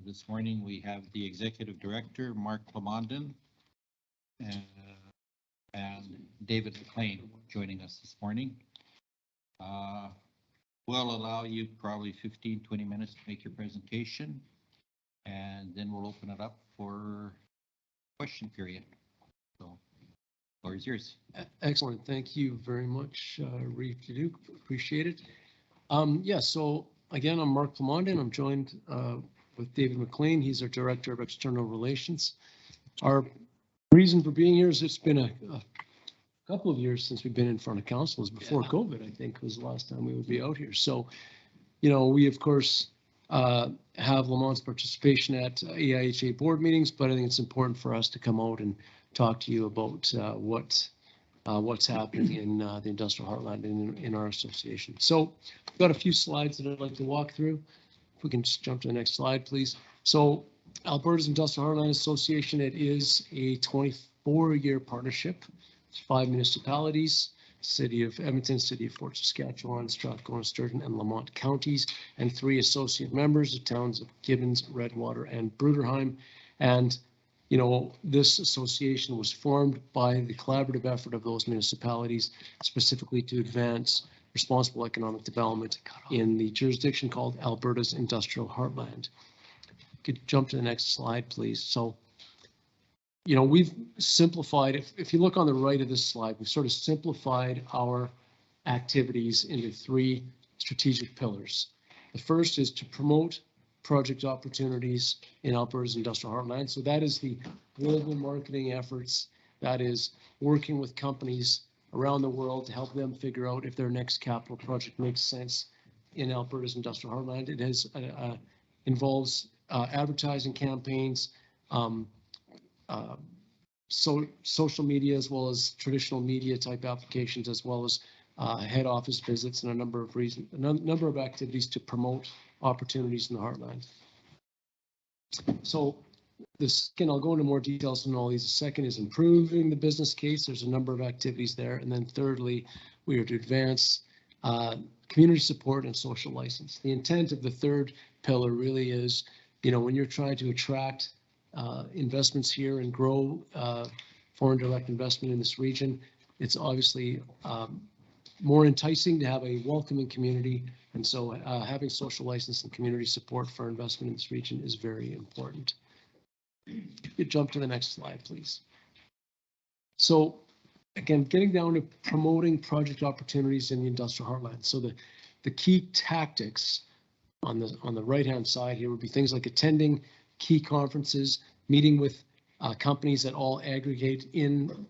this morning we have the Executive Director, Mark Lamont, and David McLean joining us this morning. We'll allow you probably 15-20 minutes to make your presentation, and then we'll open it up for question period. So, the floor is yours. Excellent. Thank you very much, Reeve Duke. Appreciate it. Yeah, so again, I'm Mark Lamont, and I'm joined with David McLean. He's our Director of External Relations. Our reason for being here is it's been a couple of years since we've been in front of council. It was before COVID, I think, was the last time we would be out here. So, you know, we of course have Lamont's participation at AIHA board meetings, but I think it's important for us to come out and talk to you about what's happening in the industrial heartland in our association. So I've got a few slides that I'd like to walk through. If we can just jump to the next slide, please. So Alberta's Industrial Heartland Association, it is a 24-year partnership. 5 municipalities, City of Edmonton, City of Fort Saskatchewan, Strathcona, Sturgeon, and Lamont counties, and 3 associate members, the towns of Gibbons, Redwater, and Bruderheim. And, you know, this association was formed by the collaborative effort of those municipalities, specifically to advance responsible economic development in the jurisdiction called Alberta's Industrial Heartland. Could jump to the next slide, please. So, you know, we've simplified, if you look on the right of this slide, we've sort of simplified our activities into 3 strategic pillars. The first is to promote project opportunities in Alberta's industrial heartland. So that is the global marketing efforts. That is working with companies around the world to help them figure out if their next capital project makes sense in Alberta's industrial heartland. It has involves advertising campaigns, social media, as well as traditional media type applications, as well as head office visits and a number of activities to promote opportunities in the heartland. So the second, I'll go into more details on all these. The second is improving the business case. There's a number of activities there. And then thirdly, we are to advance community support and social license. The intent of the third pillar really is, you know, when you're trying to attract investments here and grow foreign direct investment in this region, it's obviously more enticing to have a welcoming community. And so having social license and community support for investment in this region is very important. You jump to the next slide, please. So again, getting down to promoting project opportunities in the industrial heartland. So the key tactics on the right-hand side here would be things like attending key conferences, meeting with companies that all aggregate in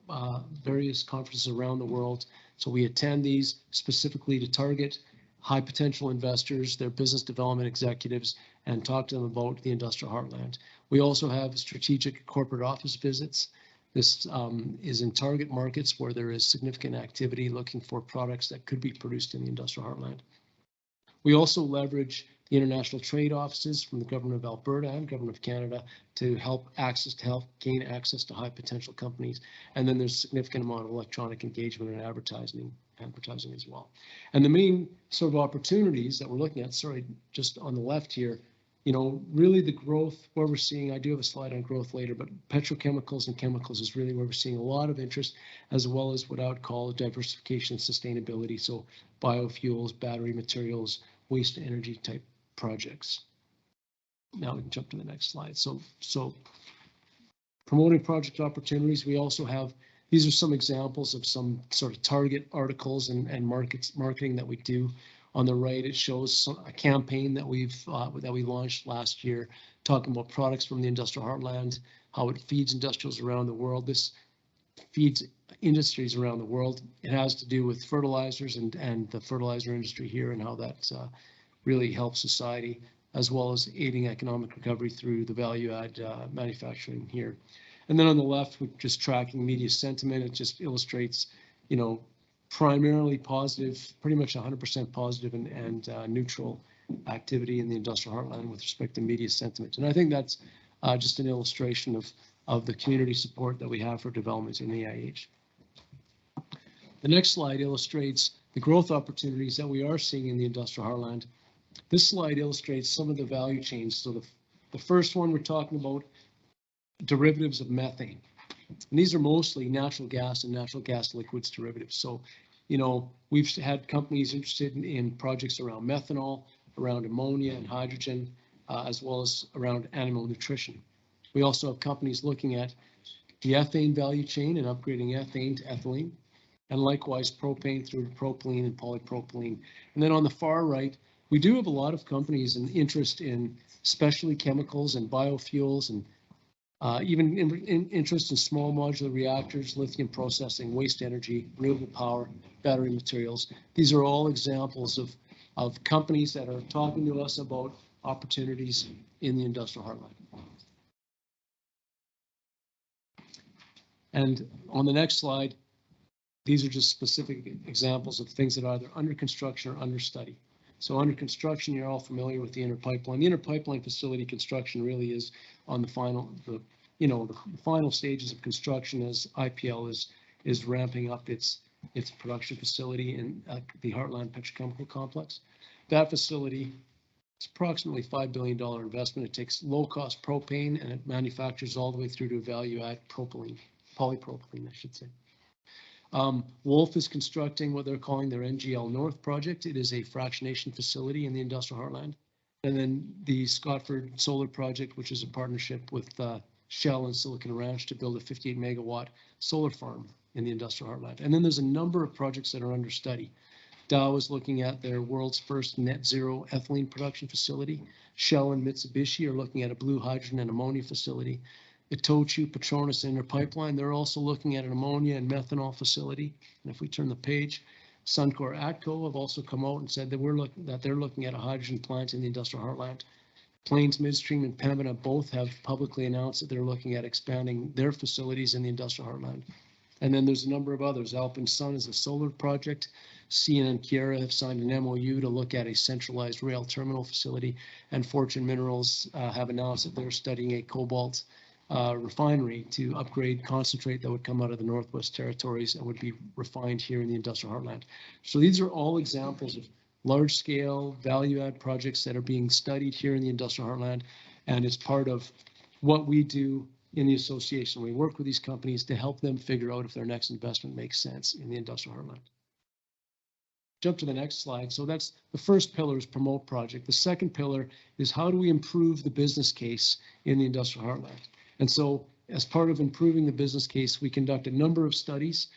various conferences around the world. So we attend these specifically to target high potential investors, their business development executives, and talk to them about the industrial heartland. We also have strategic corporate office visits. This is in target markets where there is significant activity looking for products that could be produced in the industrial heartland. We also leverage the international trade offices from the Government of Alberta and Government of Canada to help gain access to high potential companies. And then there's a significant amount of electronic engagement and advertising as well. And the main sort of opportunities that we're looking at, sorry, just on the left here, you know, really the growth where we're seeing, I do have a slide on growth later, but petrochemicals and chemicals is really where we're seeing a lot of interest, as well as what I would call diversification and sustainability. So biofuels, battery materials, waste to energy type projects. Now we can jump to the next slide. So promoting project opportunities, we also have, these are some examples of some sort of target articles and marketing that we do. On the right, it shows a campaign that we launched last year, talking about products from the industrial heartland, how it feeds industrials around the world. This feeds industries around the world. It has to do with fertilizers and the fertilizer industry here and how that really helps society, as well as aiding economic recovery through the value add manufacturing here. And then on the left, we're just tracking media sentiment. It just illustrates, you know, primarily positive, pretty much 100% positive and neutral activity in the industrial heartland with respect to media sentiment. And I think that's just an illustration of the community support that we have for development in the IH. The next slide illustrates the growth opportunities that we are seeing in the industrial heartland. This slide illustrates some of the value chains. So the first one, we're talking about derivatives of methane. And these are mostly natural gas and natural gas liquids derivatives. So, you know, we've had companies interested in projects around methanol, around ammonia and hydrogen, as well as around animal nutrition. We also have companies looking at the ethane value chain and upgrading ethane to ethylene, and likewise propane through to propylene and polypropylene. And then on the far right, we do have a lot of companies and interest in specialty chemicals and biofuels and even interest in small modular reactors, lithium processing, waste energy, renewable power, battery materials. These are all examples of companies that are talking to us about opportunities in the industrial heartland. And on the next slide, these are just specific examples of things that are either under construction or under study. So under construction, you're all familiar with the inner pipeline. The inner pipeline facility construction really is on the final stages of construction as IPL is ramping up its production facility in the Heartland Petrochemical Complex. That facility is approximately $5 billion investment. It takes low-cost propane and it manufactures all the way through to value-add propylene, polypropylene, I should say. Wolf is constructing what they're calling their NGL North project. It is a fractionation facility in the industrial heartland. And then the Scotford Solar Project, which is a partnership with Shell and Silicon Ranch to build a 58 megawatt solar farm in the industrial heartland. And then there's a number of projects that are under study. Dow is looking at their world's first net zero ethylene production facility. Shell and Mitsubishi are looking at a blue hydrogen and ammonia facility. Itochu, Petronas Inner Pipeline, they're also looking at an ammonia and methanol facility. And if we turn the page, Suncor ATCO have also come out and said that they're looking at a hydrogen plant in the industrial heartland. Plains Midstream and Pembina both have publicly announced that they're looking at expanding their facilities in the industrial heartland. And then there's a number of others. Alpine Sun is a solar project. CN and Keyera have signed an MOU to look at a centralized rail terminal facility. And Fortune Minerals have announced that they're studying a cobalt refinery to upgrade concentrate that would come out of the Northwest Territories and would be refined here in the industrial heartland. So these are all examples of large-scale value-add projects that are being studied here in the industrial heartland, and it's part of what we do in the association. We work with these companies to help them figure out if their next investment makes sense in the industrial heartland. Jump to the next slide. So that's the first pillar is promote project. The second pillar is how do we improve the business case in the industrial heartland? And so as part of improving the business case, we conduct a number of studies.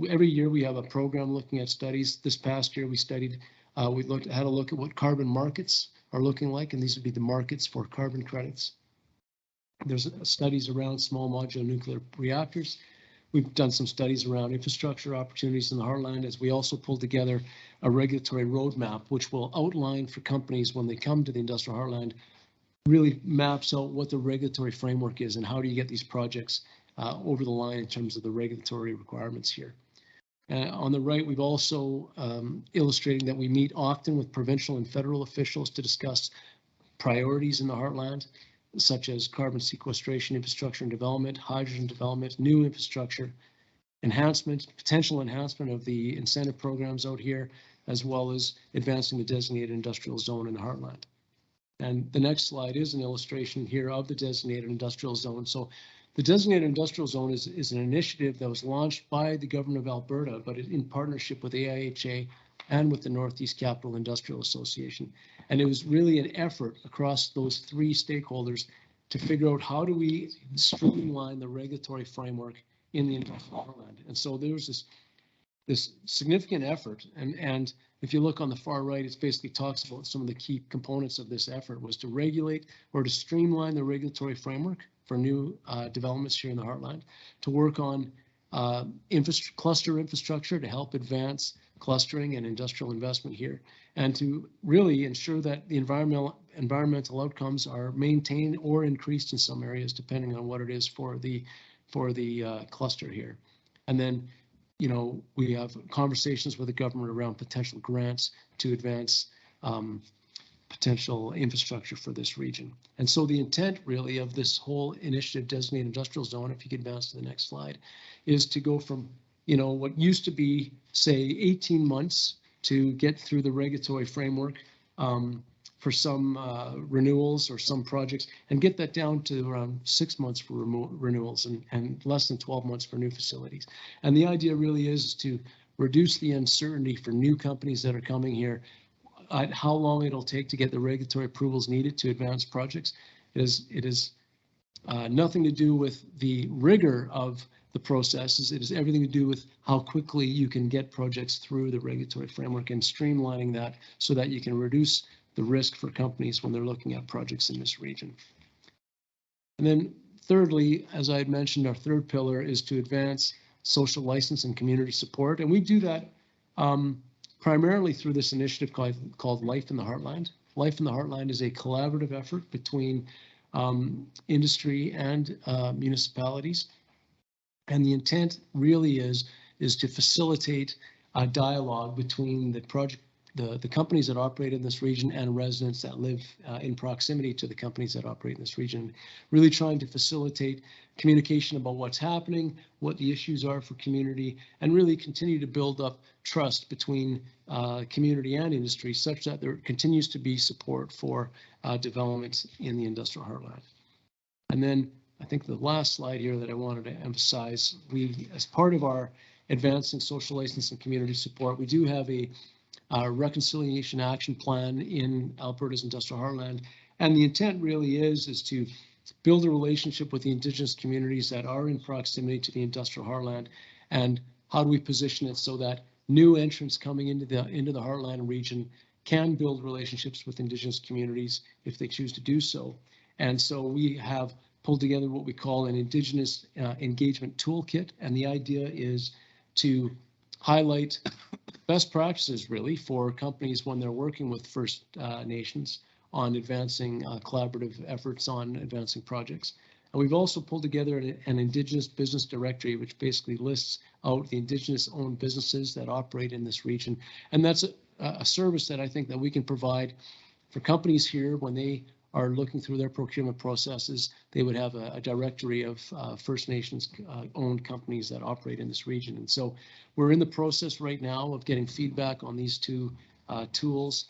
Every year we have a program looking at studies. This past year we studied, had a look at what carbon markets are looking like, and these would be the markets for carbon credits. There's studies around small modular nuclear reactors. we've done some studies around infrastructure opportunities in the heartland, as we also pulled together a regulatory roadmap, which will outline for companies when they come to the industrial heartland, really maps out what the regulatory framework is and how do you get these projects over the line in terms of the regulatory requirements here. On the right, we've also illustrating that we meet often with provincial and federal officials to discuss priorities in the heartland, such as carbon sequestration, infrastructure and development, hydrogen development, new infrastructure, enhancement, potential enhancement of the incentive programs out here, as well as advancing the designated industrial zone in the heartland. And the next slide is an illustration here of the designated industrial zone. So the designated industrial zone is an initiative that was launched by the government of Alberta, but in partnership with AIHA and with the Northeast Capital Industrial Association. And it was really an effort across those three stakeholders to figure out how do we streamline the regulatory framework in the industrial heartland. And so there was this significant effort, and if you look on the far right, it basically talks about some of the key components of this effort was to regulate or to streamline the regulatory framework for new developments here in the heartland, to work on cluster infrastructure to help advance clustering and industrial investment here, and to really ensure that the environmental outcomes are maintained or increased in some areas, depending on what it is for the cluster here. And then, you know, we have conversations with the government around potential grants to advance potential infrastructure for this region. And so the intent really of this whole initiative, Designated Industrial Zone, if you could advance to the next slide, is to go from, you know, what used to be, say, 18 months to get through the regulatory framework for some renewals or some projects, and get that down to around 6 months for renewals and less than 12 months for new facilities. And the idea really is to reduce the uncertainty for new companies that are coming here, how long it'll take to get the regulatory approvals needed to advance projects. It is nothing to do with the rigor of the processes. It is everything to do with how quickly you can get projects through the regulatory framework and streamlining that so that you can reduce the risk for companies when they're looking at projects in this region. And then thirdly, as I had mentioned, our third pillar is to advance social license and community support. And we do that primarily through this initiative called Life in the Heartland. Life in the Heartland is a collaborative effort between industry and municipalities. And the intent really is to facilitate a dialogue between the companies that operate in this region and residents that live in proximity to the companies that operate in this region, really trying to facilitate communication about what's happening, what the issues are for community, and really continue to build up trust between community and industry such that there continues to be support for development in the industrial heartland. And then I think the last slide here that I wanted to emphasize, we, as part of our advancing social license and community support, we do have a reconciliation action plan in Alberta's industrial heartland. And the intent really is to build a relationship with the Indigenous communities that are in proximity to the industrial heartland. And how do we position it so that new entrants coming into the heartland region can build relationships with Indigenous communities if they choose to do so. And so we have pulled together what we call an Indigenous engagement toolkit. And the idea is to highlight best practices really for companies when they're working with First Nations on advancing collaborative efforts on advancing projects. And we've also pulled together an Indigenous business directory, which basically lists out the Indigenous owned businesses that operate in this region. And that's a service that I think that we can provide for companies here when they are looking through their procurement processes. They would have a directory of First Nations owned companies that operate in this region. And so we're in the process right now of getting feedback on these two tools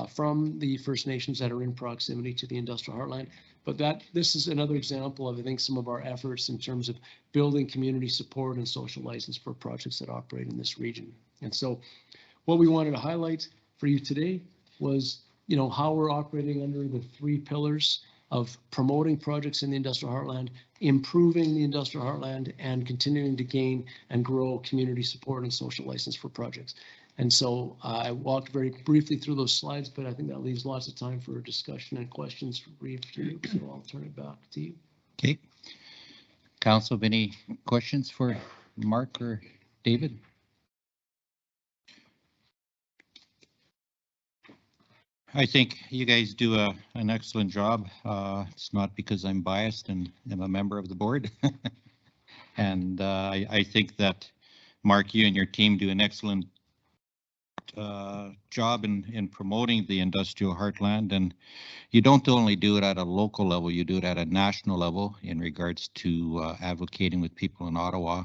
from the First Nations that are in proximity to the industrial heartland. But this is another example of, I think, some of our efforts in terms of building community support and social license for projects that operate in this region. And so what we wanted to highlight for you today was, you know, how we're operating under the three pillars of promoting projects in the industrial heartland, improving the industrial heartland, and continuing to gain and grow community support and social license for projects. And so I walked very briefly through those slides, but I think that leaves lots of time for discussion and questions. Reeve, so I'll turn it back to you. Okay. Council, any questions for Mark or David? I think you guys do an excellent job. It's not because I'm biased and am a member of the board. And I think that, Mark, you and your team do an excellent job in promoting the industrial heartland. And you don't only do it at a local level, you do it at a national level in regards to advocating with people in Ottawa.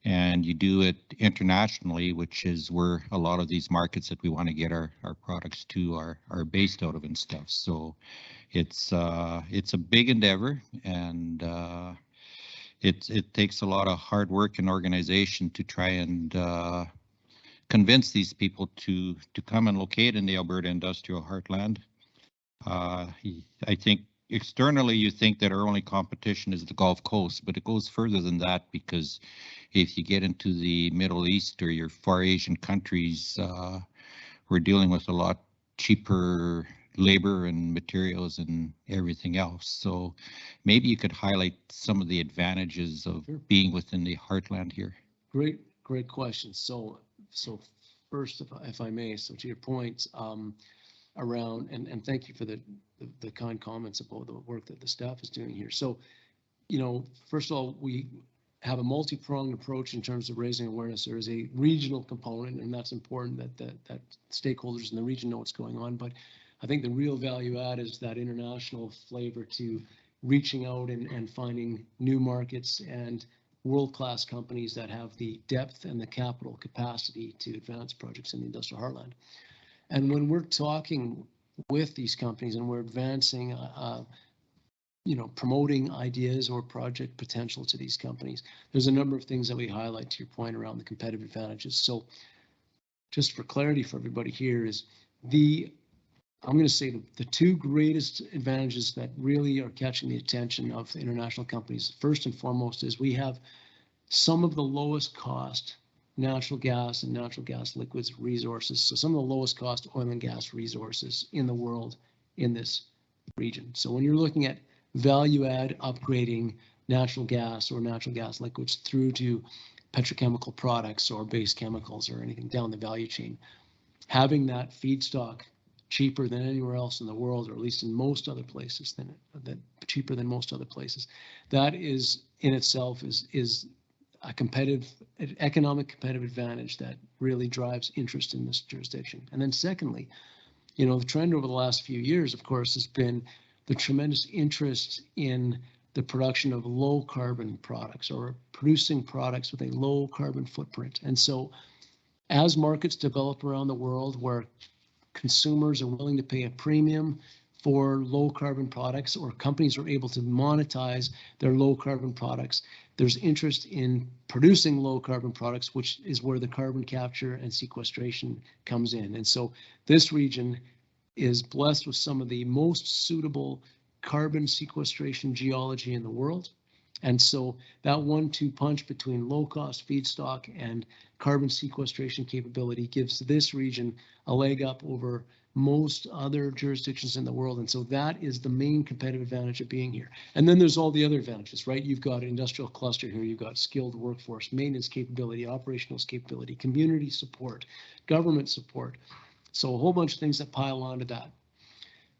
And you do it internationally, which is where a lot of these markets that we want to get our products to are based out of and stuff. So it's a big endeavor, and it takes a lot of hard work and organization to try and convince these people to come and locate in the Alberta industrial heartland. I think externally you think that our only competition is the Gulf Coast, but it goes further than that, because if you get into the Middle East or your Far Asian countries, we're dealing with a lot cheaper labor and materials and everything else. So maybe you could highlight some of the advantages of being within the heartland here. Great question. So first, if I may, so to your point, around, and thank you for the kind comments about the work that the staff is doing here. So, first of all, we have a multi-pronged approach in terms of raising awareness. There is a regional component, and that's important that stakeholders in the region know what's going on. But I think the real value add is that international flavor to reaching out and finding new markets and world-class companies that have the depth and the capital capacity to advance projects in the industrial heartland. And when we're talking with these companies and we're advancing, promoting ideas or project potential to these companies, there's a number of things that we highlight, to your point, around the competitive advantages. So just for clarity for everybody here is I'm going to say the two greatest advantages that really are catching the attention of international companies, first and foremost, is we have some of the lowest cost natural gas and natural gas liquids resources. So some of the lowest cost oil and gas resources in the world in this region. So when you're looking at value add upgrading natural gas or natural gas liquids through to petrochemical products or base chemicals or anything down the value chain, having that feedstock cheaper than anywhere else in the world, or at least in most other places, cheaper than most other places, that is in itself is a economic competitive advantage that really drives interest in this jurisdiction. And then secondly, the trend over the last few years, of course, has been the tremendous interest in the production of low carbon products or producing products with a low carbon footprint. And so as markets develop around the world where consumers are willing to pay a premium for low carbon products, or companies are able to monetize their low carbon products, there's interest in producing low carbon products, which is where the carbon capture and sequestration comes in. And so this region is blessed with some of the most suitable carbon sequestration geology in the world. And so that 1-2 punch between low cost feedstock and carbon sequestration capability gives this region a leg up over most other jurisdictions in the world. And so that is the main competitive advantage of being here. And then there's all the other advantages, right? You've got an industrial cluster here, you've got skilled workforce, maintenance capability, operational capability, community support, government support. So a whole bunch of things that pile onto that.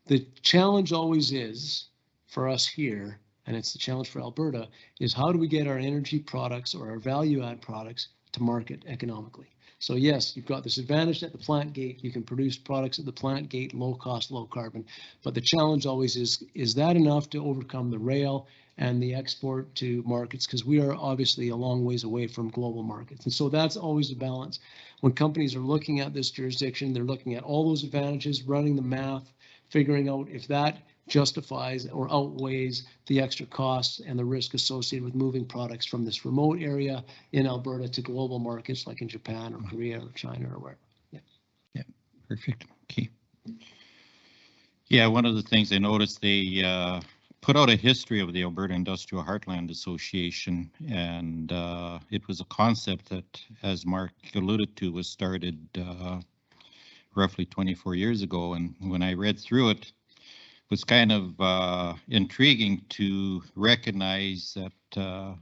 The challenge always is for us here, and it's the challenge for Alberta, is how do we get our energy products or our value add products to market economically? So yes, you've got this advantage at the plant gate. You can produce products at the plant gate, low cost, low carbon. But the challenge always is that enough to overcome the rail and the export to markets? Because we are obviously a long ways away from global markets. And so that's always the balance. When companies are looking at this jurisdiction, they're looking at all those advantages, running the math, figuring out if that justifies or outweighs the extra costs and the risk associated with moving products from this remote area in Alberta to global markets like in Japan or Korea or China or wherever. Yeah, perfect. Okay. Yeah, one of the things I noticed, they put out a history of the Alberta Industrial Heartland Association, and it was a concept that, as Mark alluded to, was started roughly 24 years ago. And when I read through it, was kind of intriguing to recognize that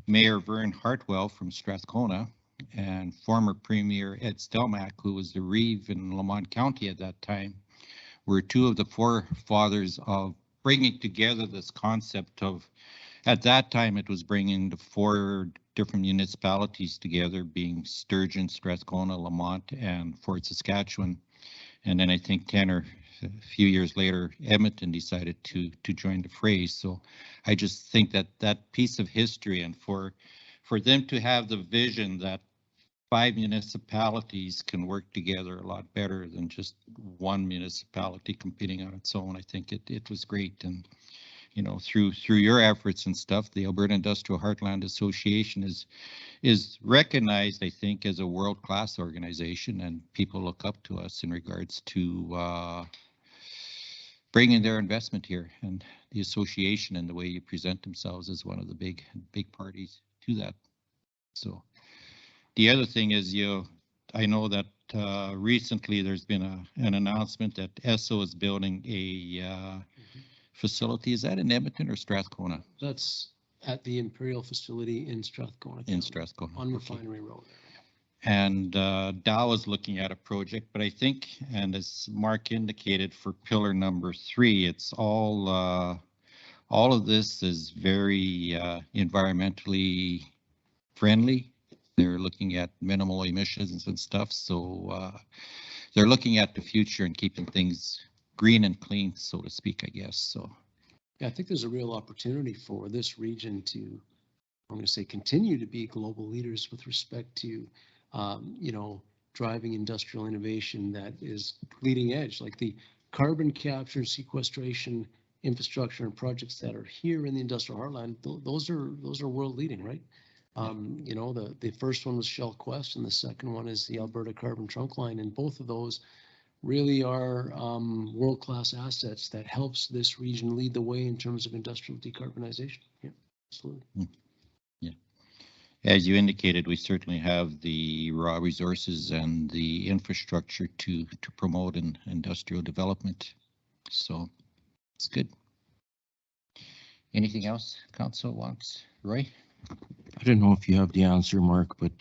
Mayor Vern Hartwell from Strathcona and former Premier Ed Stelmach, who was the Reeve in Lamont County at that time, were two of the forefathers of bringing together this concept of, at that time, it was bringing the four different municipalities together, being Sturgeon, Strathcona, Lamont, and Fort Saskatchewan. And then I think 10 or a few years later, Edmonton decided to join the fray. So I just think that that piece of history, and for them to have the vision that 5 municipalities can work together a lot better than just one municipality competing on its own, I think it was great. And you know, through your efforts and stuff, the Alberta Industrial Heartland Association is recognized, I think, as a world-class organization, and people look up to us in regards to bringing their investment here. And the association and the way you present themselves is one of the big parties to that. So the other thing is, I know that recently there's been an announcement that ESSO is building a facility. Is that in Edmonton or Strathcona? That's at the Imperial facility in Strathcona. In Strathcona. On Okay. Refinery Road. And Dow is looking at a project, but I think, and as Mark indicated, for pillar number 3, it's all of this is very environmentally friendly. They're looking at minimal emissions and stuff, so they're looking at the future and keeping things green and clean, so to speak, I guess. So Yeah, I think there's a real opportunity for this region to, I'm going to say, continue to be global leaders with respect to, you know, driving industrial innovation that is leading edge, like the carbon capture and sequestration infrastructure and projects that are here in the industrial heartland. Those are world leading, right? You know, the first one was Shell Quest, and the second one is the Alberta Carbon Trunk Line, and both of those really are world-class assets that helps this region lead the way in terms of industrial decarbonization. Yeah, absolutely. Yeah, as you indicated, we certainly have the raw resources and the infrastructure to promote an industrial development. So it's good. Anything else Council wants? Roy? I don't know if you have the answer, Mark, but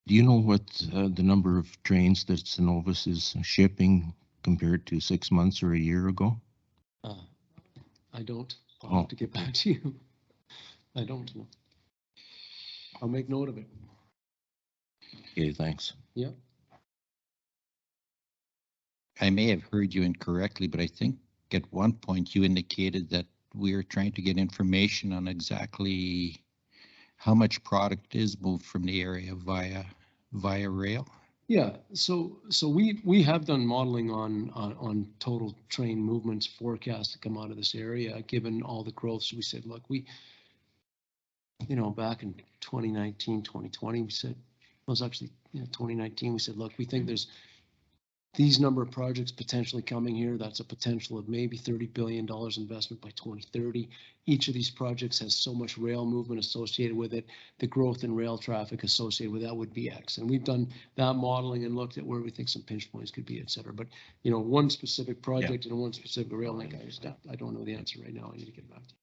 do you know what the number of trains that Cenovus is shipping compared to 6 months or a year ago? I don't. I'll have to get back to you. I don't know. I'll make note of it. Okay, thanks. Yeah. I may have heard you incorrectly, but I think at one point you indicated that we are trying to get information on exactly how much product is moved from the area via rail. Yeah, so we have done modeling on total train movements forecast to come out of this area, given all the growth. So we said, look, you know, back in 2019, 2020, we said, it was actually 2019, we said, look, we think there's these number of projects potentially coming here. That's a potential of maybe $30 billion investment by 2030. Each of these projects has so much rail movement associated with it. The growth in rail traffic associated with that would be X. And we've done that modeling and looked at where we think some pinch points could be, et cetera. But, you know, one specific project and one specific rail link, I don't know the answer right now. I need to get back to you.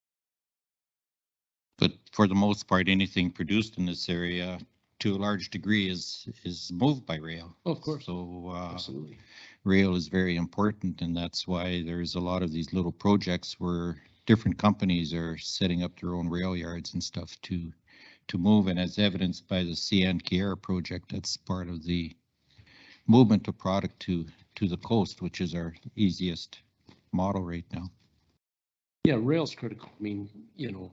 But for the most part, anything produced in this area, to a large degree, is moved by rail. Oh, of course. So Absolutely. Rail is very important, and that's why there's a lot of these little projects where different companies are setting up their own rail yards and stuff to move. And as evidenced by the CN Kiera project, that's part of the movement of product to the coast, which is our easiest model right now. Yeah, rail's critical. I mean, you know,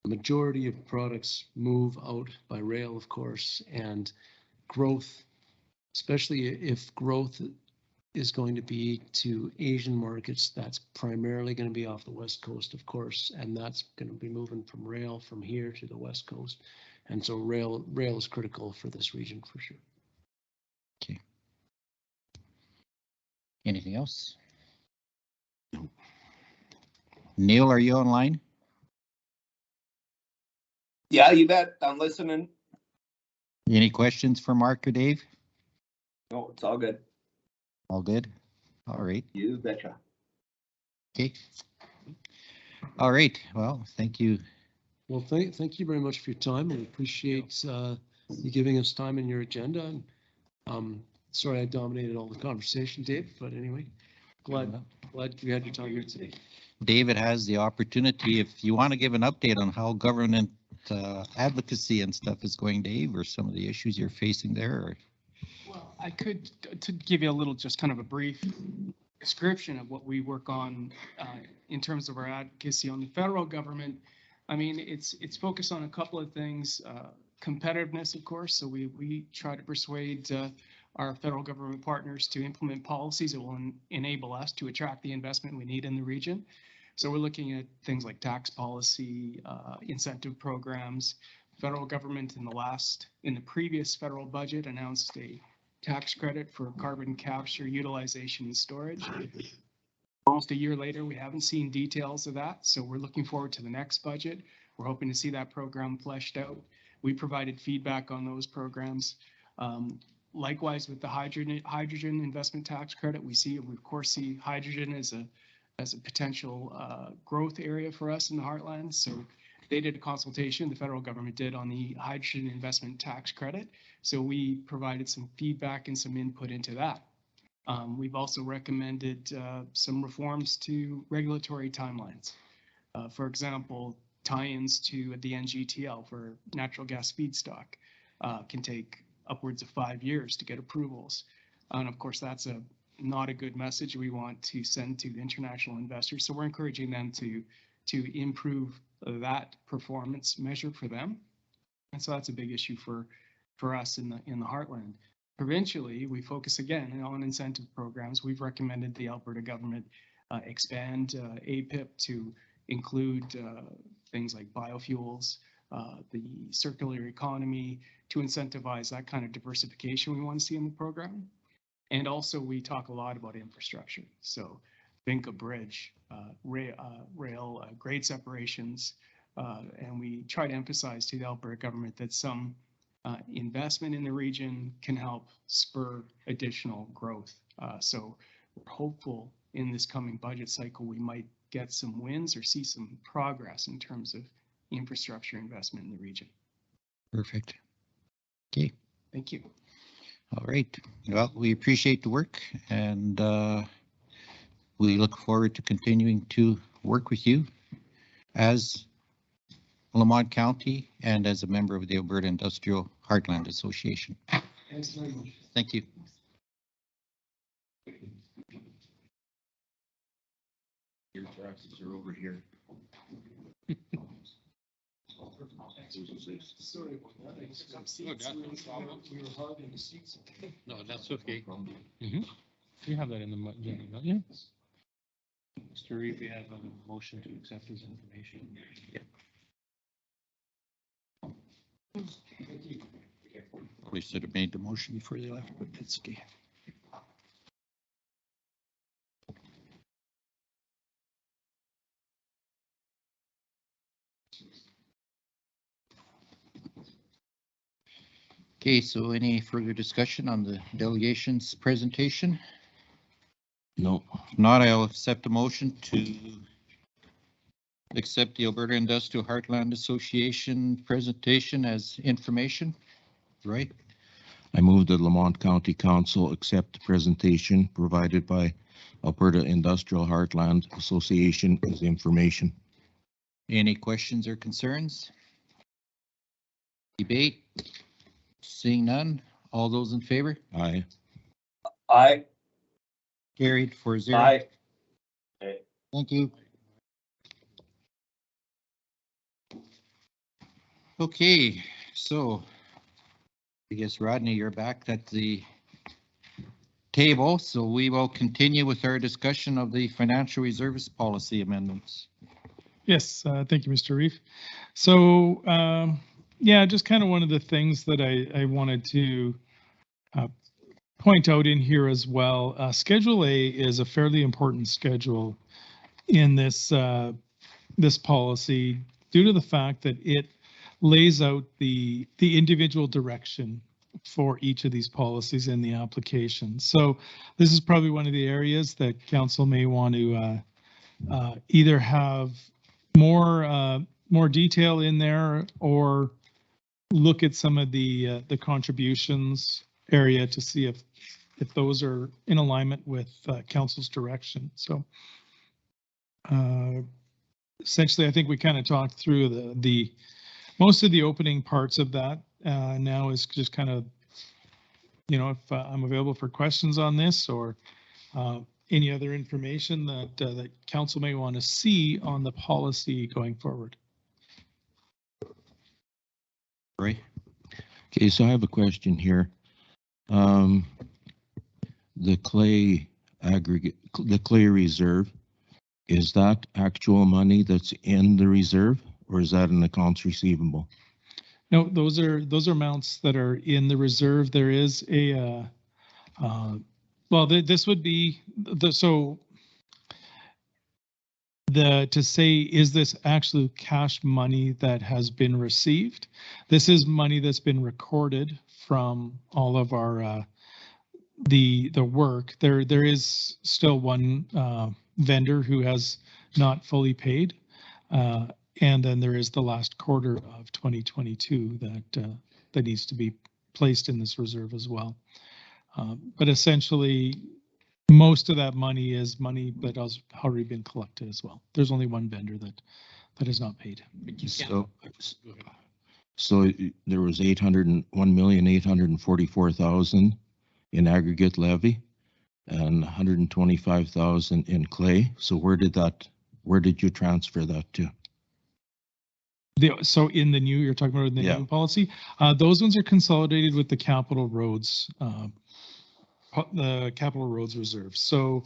the majority of products move out by rail, of course, and growth, especially if growth is going to be to Asian markets, that's primarily going to be off the West Coast, of course, and that's going to be moving from rail from here to the West Coast. And so rail is critical for this region for sure. Okay. Anything else? No. Neil, are you online? Yeah, you bet. I'm listening. Any questions for Mark or Dave? No, it's all good. All good? All right. You betcha. Okay. All right. Well, thank you, Well, thank you very much for your time. We appreciate you giving us time in your agenda. And sorry I dominated all the conversation, Dave, but anyway, glad you had your time here today. David has the opportunity, if you want to give an update on how government advocacy and stuff is going, Dave, or some of the issues you're facing there. Or... Well, I could, to give you a little, just kind of a brief description of what we work on in terms of our advocacy on the federal government. I mean, it's focused on a couple of things. Competitiveness, of course. So we try to persuade our federal government partners to implement policies that will enable us to attract the investment we need in the region. So we're looking at things like tax policy, incentive programs. Federal government in the previous federal budget announced a tax credit for carbon capture, utilization, and storage. Almost a year later, we haven't seen details of that. So we're looking forward to the next budget. We're hoping to see that program fleshed out. We provided feedback on those programs. Likewise, with the hydrogen investment tax credit, we of course see hydrogen as a potential growth area for us in the heartland. So they did a consultation, the federal government did, on the hydrogen investment tax credit. So we provided some feedback and some input into that. We've also recommended some reforms to regulatory timelines. For example, tie-ins to the NGTL for natural gas feedstock can take upwards of 5 years to get approvals. And of course, that's not a good message we want to send to international investors. So we're encouraging them to improve that performance measure for them. And so that's a big issue for us in the heartland. Provincially, we focus again on incentive programs. We've recommended the Alberta government expand APIP to include things like biofuels, the circular economy, to incentivize that kind of diversification we want to see in the program. And also we talk a lot about infrastructure. So think a bridge, rail, grade separations, and we try to emphasize to the Alberta government that some investment in the region can help spur additional growth. So we're hopeful in this coming budget cycle we might get some wins or see some progress in terms of infrastructure investment in the region. Perfect. Okay. Thank you. All right. Well, we appreciate the work, and we look forward to continuing to work with you as Lamont County and as a member of the Alberta Industrial Heartland Association. Thanks very much. Thank you. Your taxes are over here. Sorry about that. We were hard in the seats. No, that's okay. You have that in the agenda, don't you? Mr. Reed, we have a motion to accept his information. Yeah. We should have made the motion before they left, but that's okay. Okay, so any further discussion on the delegation's presentation? No. If not, I'll accept a motion to accept the Alberta Industrial Heartland Association presentation as information, right? I move that Lamont County Council accept the presentation provided by Alberta Industrial Heartland Association as information. Any questions or concerns? Debate? Seeing none, all those in favor? Aye. Aye. Carried 4-0. Aye. Thank you. Okay, so I guess Rodney, you're back at the table, so we will continue with our discussion of the financial reserves policy amendments. Yes, thank you, Mr. Reef. So, yeah, just kind of one of the things that I wanted to point out in here as well. Schedule A is a fairly important schedule in this this policy due to the fact that it lays out the individual direction for each of these policies in the application. So this is probably one of the areas that council may want to either have more more detail in there or look at some of the contributions area to see if those are in alignment with council's direction. So essentially, I think we kind of talked through the most of the opening parts of that. Now is just kind of, if I'm available for questions on this or any other information that council may want to see on the policy going forward. Right. Okay, so I have a question here. The clay reserve, is that actual money that's in the reserve, or is that an accounts receivable? No, those are amounts that are in the reserve. There is a this would be to say, is this actually cash money that has been received? This is money that's been recorded from all of our the work. There is still one vendor who has not fully paid, and then there is the last quarter of 2022 that needs to be placed in this reserve as well. But essentially, most of that money is money that has already been collected as well. There's only one vendor that has not paid. So there was 1,844,000 in aggregate levy and 125,000 in clay. So where did you transfer that to? So in the new, you're talking about the new policy, those ones are consolidated with the capital roads reserve. So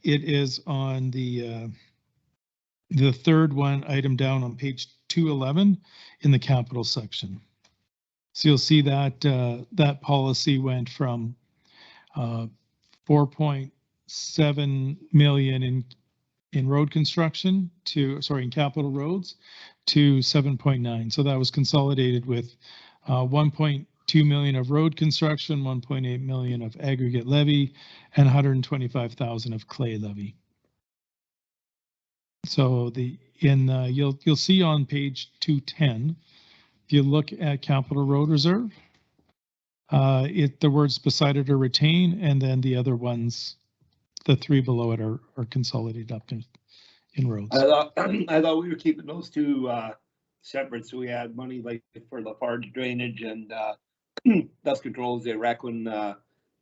it is on the third one item down on page 211 in the capital section. So you'll see that that policy went from 4.7 million in road construction in capital roads to 7.9. So that was consolidated with 1.2 million of road construction, 1.8 million of aggregate levy, and 125,000 of clay levy. So you'll see on page 210, if you look at capital road reserve, the words beside it are retain, and then the other ones, the three below it are consolidated up in roads. I thought we were keeping those two separate, so we had money like for Lafarge drainage and dust controls. They wreck when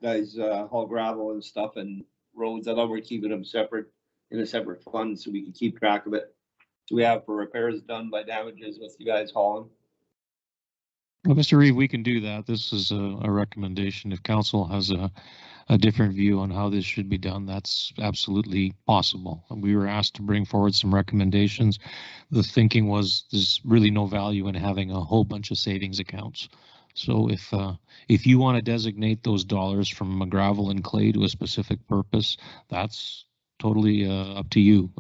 guys haul gravel and stuff and roads. I thought we were keeping them separate in a separate fund so we could keep track of it. So we have for repairs done by damages. What's you guys hauling? Well, Mr. Reeve, we can do that. This is a recommendation. If council has a different view on how this should be done, that's absolutely possible. We were asked to bring forward some recommendations. The thinking was there's really no value in having a whole bunch of savings accounts. So if you want to designate those dollars from gravel and clay to a specific purpose, that's totally up to you.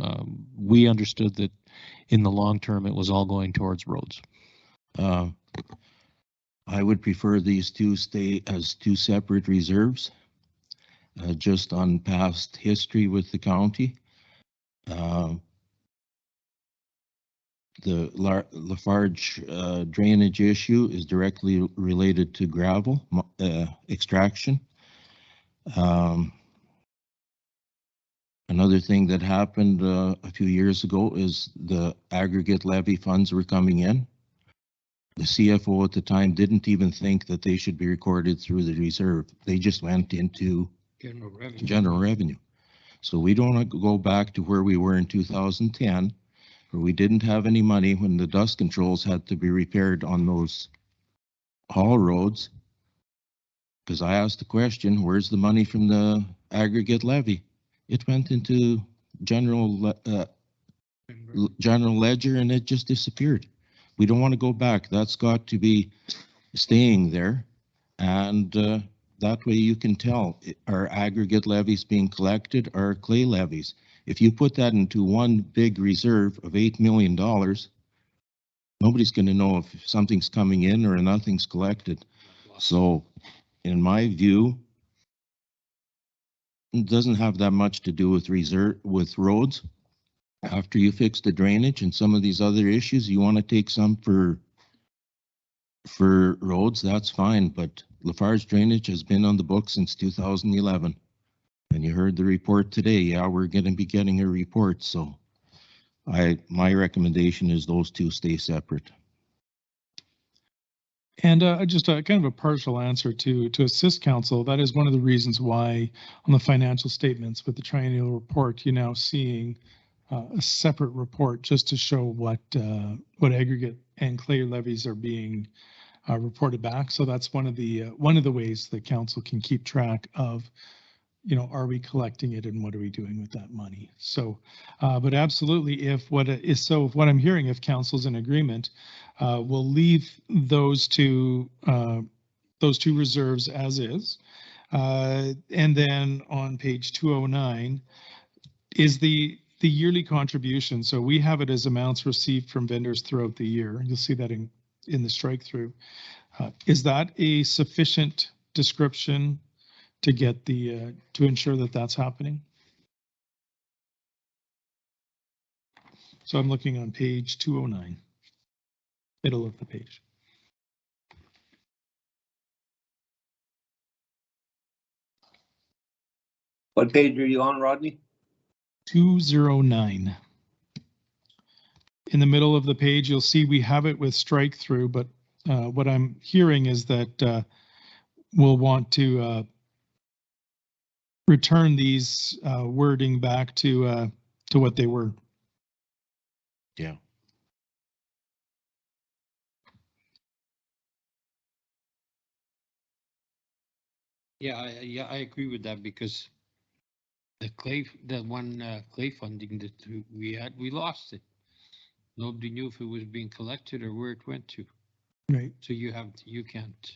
We understood that in the long term, it was all going towards roads. I would prefer these two stay as two separate reserves, just on past history with the county. The Lafarge drainage issue is directly related to gravel extraction. Another thing that happened a few years ago is the aggregate levy funds were coming in. The CFO at the time didn't even think that they should be recorded through the reserve. They just went into general revenue. So we don't want to go back to where we were in 2010, where we didn't have any money when the dust controls had to be repaired on those haul roads. Because I asked the question, where's the money from the aggregate levy? It went into general ledger and it just disappeared. We don't want to go back. That's got to be staying there. And that way you can tell, are aggregate levies being collected or clay levies? If you put that into one big reserve of $8 million, nobody's going to know if something's coming in or nothing's collected. So in my view, it doesn't have that much to do with roads. After you fix the drainage and some of these other issues, you want to take some for roads, that's fine, but Lafarge drainage has been on the book since 2011. And you heard the report today. Yeah, we're going to be getting a report, so my recommendation is those two stay separate. And just a kind of a partial answer to assist council. That is one of the reasons why on the financial statements with the triennial report, you're now seeing a separate report just to show what aggregate and clay levies are being reported back. So that's one of the ways that council can keep track of, you know, are we collecting it and what are we doing with that money? So, but absolutely, if what I'm hearing, if council's in agreement, we'll leave those two reserves as is. And then on page 209 is the yearly contribution. So we have it as amounts received from vendors throughout the year. You'll see that in the strike through. Is that a sufficient description to get to ensure that that's happening? So I'm looking on page 209, middle of the page. What page are you on, Rodney? 209. In the middle of the page, you'll see we have it with strike through, but what I'm hearing is that we'll want to return these wording back to what they were. Yeah. Yeah, I agree with that because the clay funding that we had, we lost it. Nobody knew if it was being collected or where it went to. Right. So you can't.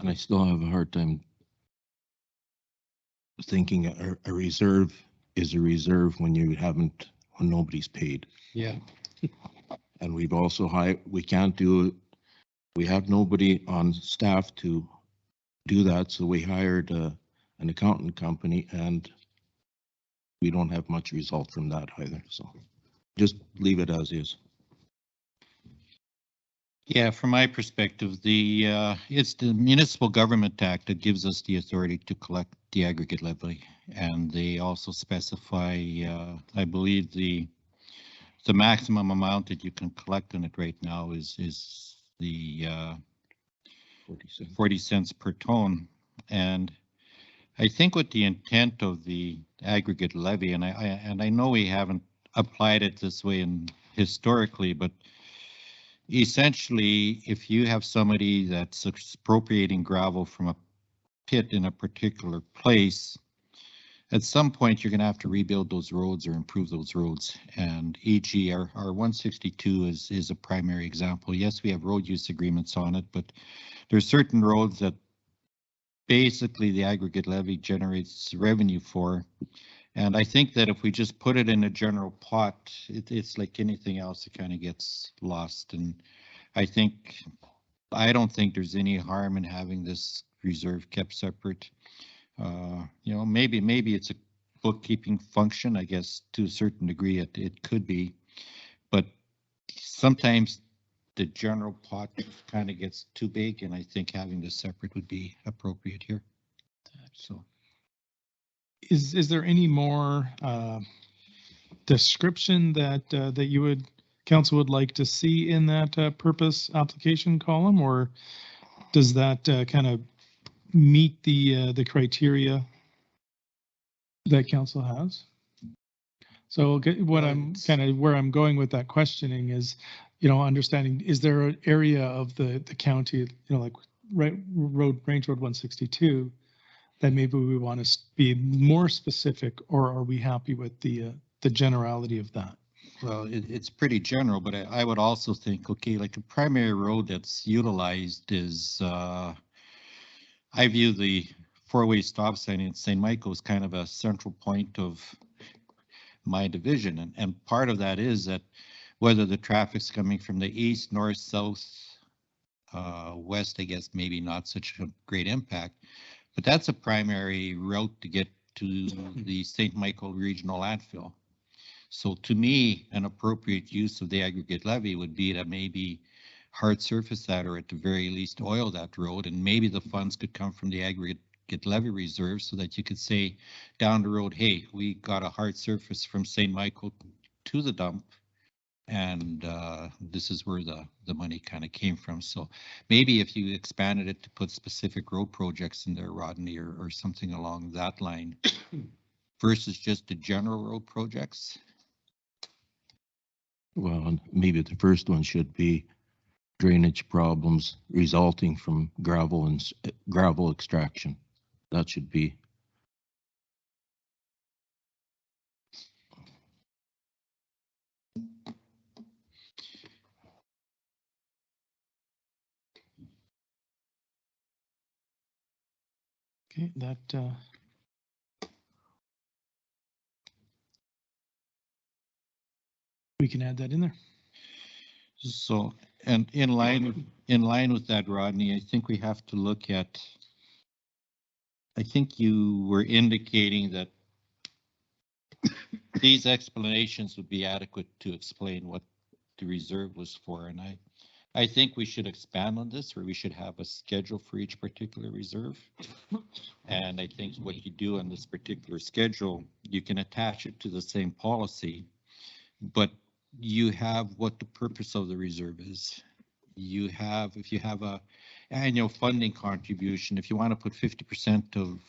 And I still have a hard time thinking a reserve is a reserve when when nobody's paid. Yeah. And we've also we have nobody on staff to do that, so we hired an accountant company and we don't have much result from that either, so just leave it as is. Yeah, from my perspective, it's the municipal government act that gives us the authority to collect the aggregate levy, and they also specify, I believe the maximum amount that you can collect on it right now is the 40 cents per ton, and I think with the intent of the aggregate levy, and I know we haven't applied it this way historically, but essentially, if you have somebody that's expropriating gravel from a pit in a particular place, at some point you're going to have to rebuild those roads or improve those roads. And e.g. our 162 is a primary example. Yes, we have road use agreements on it, but there's certain roads that basically the aggregate levy generates revenue for. And I think that if we just put it in a general pot, it's like anything else, it kind of gets lost. And I don't think there's any harm in having this reserve kept separate. You know, maybe it's a bookkeeping function, I guess, to a certain degree it could be, but sometimes the general pot kind of gets too big, and I think having this separate would be appropriate here. So. Is there any more description that council would like to see in that purpose application column, or does that kind of meet the criteria that council has? So where I'm going with that questioning is, you know, understanding, is there an area of the county, you know, like Range Road 162, that maybe we want to be more specific, or are we happy with the generality of that? Well, it's pretty general, but I would also think, okay, like a primary road that's utilized is, I view the four-way stop sign in St. Michael as kind of a central point of my division. And part of that is that whether the traffic's coming from the east, north, south, west, I guess maybe not such a great impact. But that's a primary route to get to the St. Michael Regional Landfill. So to me, an appropriate use of the aggregate levy would be to maybe hard surface that, or at the very least oil that road, and maybe the funds could come from the aggregate levy reserve so that you could say down the road, hey, we got a hard surface from St. Michael to the dump, and this is where the money kind of came from. So maybe if you expanded it to put specific road projects in there, Rodney, or something along that line versus just the general road projects. Well, and maybe the first one should be drainage problems resulting from gravel and gravel extraction. That should be. Okay, that, we can add that in there. So, and in line with that, Rodney, I think we have to look at, I think you were indicating that these explanations would be adequate to explain what the reserve was for. And I think we should expand on this, where we should have a schedule for each particular reserve. And I think what you do on this particular schedule, you can attach it to the same policy, but you have what the purpose of the reserve is. You have, if you have a annual funding contribution, if you want to put 50% of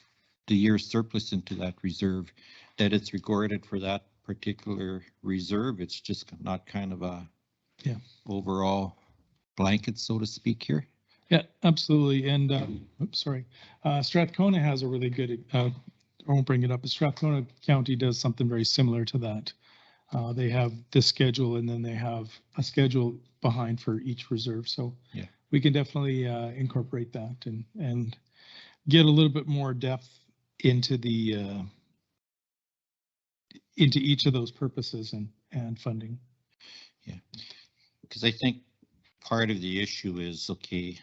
the year's surplus into that reserve, that it's recorded for that particular reserve. It's just not kind of a overall blanket, so to speak here. Yeah, absolutely. And, oops, sorry. Strathcona has a really good, I won't bring it up, but Strathcona County does something very similar to that. They have this schedule, and then they have a schedule behind for each reserve. So yeah, we can definitely incorporate that and get a little bit more depth into the into each of those purposes and funding. Yeah, because I think part of the issue is, okay,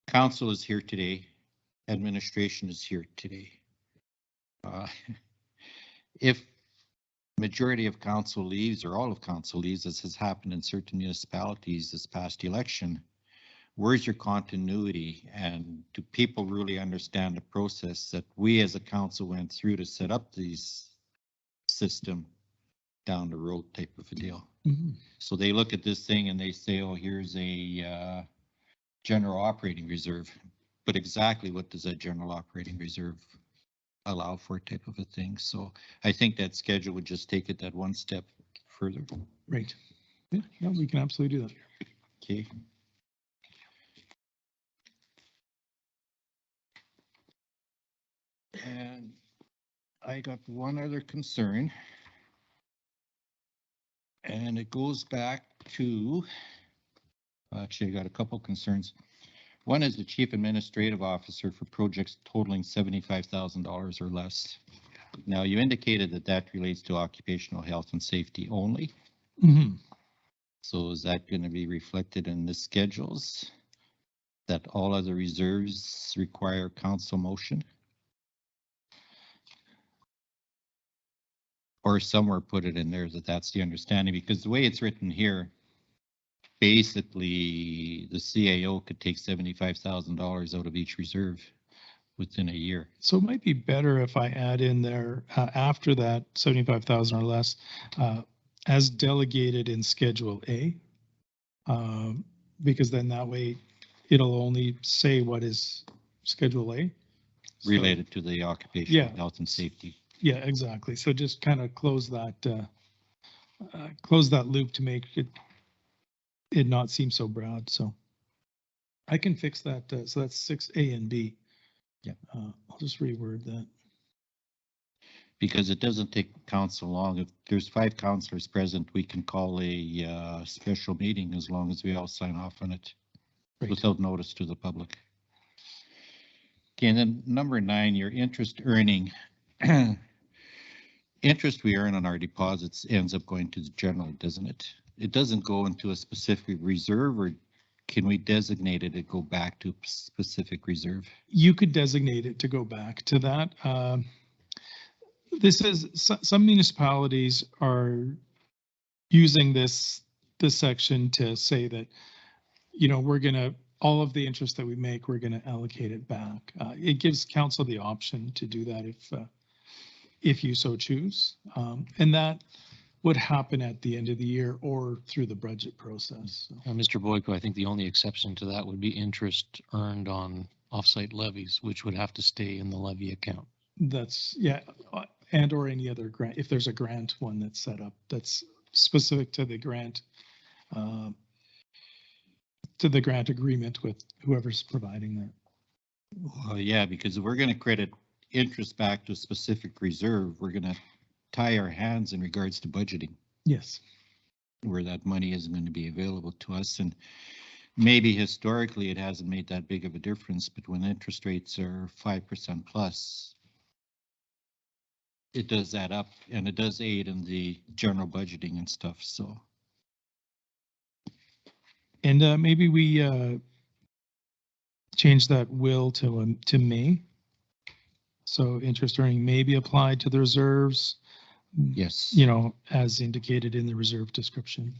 council is here today, administration is here today. If majority of council leaves, or all of council leaves, as has happened in certain municipalities this past election, where's your continuity? And do people really understand the process that we as a council went through to set up these system down the road type of a deal? Mm-hmm. So they look at this thing and they say, oh, here's a general operating reserve. But exactly what does that general operating reserve allow for, type of a thing? So I think that schedule would just take it that one step further. Right. Yeah, we can absolutely do that. Okay. And I got one other concern, and it goes back to, actually I got a couple concerns. One is the chief administrative officer for projects totaling $75,000 or less. Now, you indicated that that relates to occupational health and safety only. Mm-hmm. So is that going to be reflected in the schedules, that all other reserves require council motion? Or somewhere put it in there that that's the understanding, because the way it's written here, basically the CAO could take $75,000 out of each reserve within a year. So it might be better if I add in there after that 75,000 or less, as delegated in Schedule A, because then that way it'll only say what is Schedule A. Related to the occupational health and safety. Yeah, exactly. So just kind of close that loop to make it not seem so broad. So I can fix that. So that's 6A and B. Yeah. I'll just reword that. Because it doesn't take council long. If there's 5 councillors present, we can call a special meeting as long as we all sign off on it without notice to the public. Okay, and then number 9, your interest earning. Interest we earn on our deposits ends up going to the general, doesn't it? It doesn't go into a specific reserve, or can we designate it to go back to a specific reserve? You could designate it to go back to that. this is, some municipalities are using this section to say that, you know, we're gonna, all of the interest that we make, we're gonna allocate it back. It gives council the option to do that if you so choose. And that would happen at the end of the year or through the budget process. So Mr. Boyko, I think the only exception to that would be interest earned on offsite levies, which would have to stay in the levy account. that's, yeah, and or any other grant, if there's a grant one that's set up, that's specific to the grant, agreement with whoever's providing that. Well, yeah, because if we're gonna credit interest back to a specific reserve, we're gonna tie our hands in regards to budgeting, Yes. where that money isn't gonna be available to us. And maybe historically, it hasn't made that big of a difference, but when interest rates are 5% plus, it does add up, and it does aid in the general budgeting and stuff, so. And maybe we change that will to May. So interest earning may be applied to the reserves, Yes. you know, as indicated in the reserve description.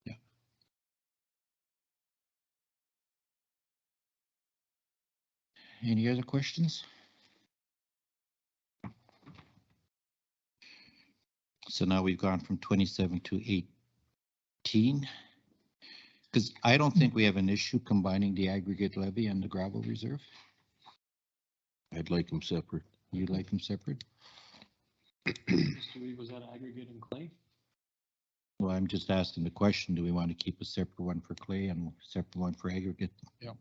Yeah. Any other questions? So now we've gone from 27 to 18. Because I don't think we have an issue combining the aggregate levy and the gravel reserve. I'd like them separate. You'd like them separate? Mr. Reed, was that aggregate and clay? Well, I'm just asking the question, do we want to keep a separate one for clay and a separate one for aggregate? Yeah.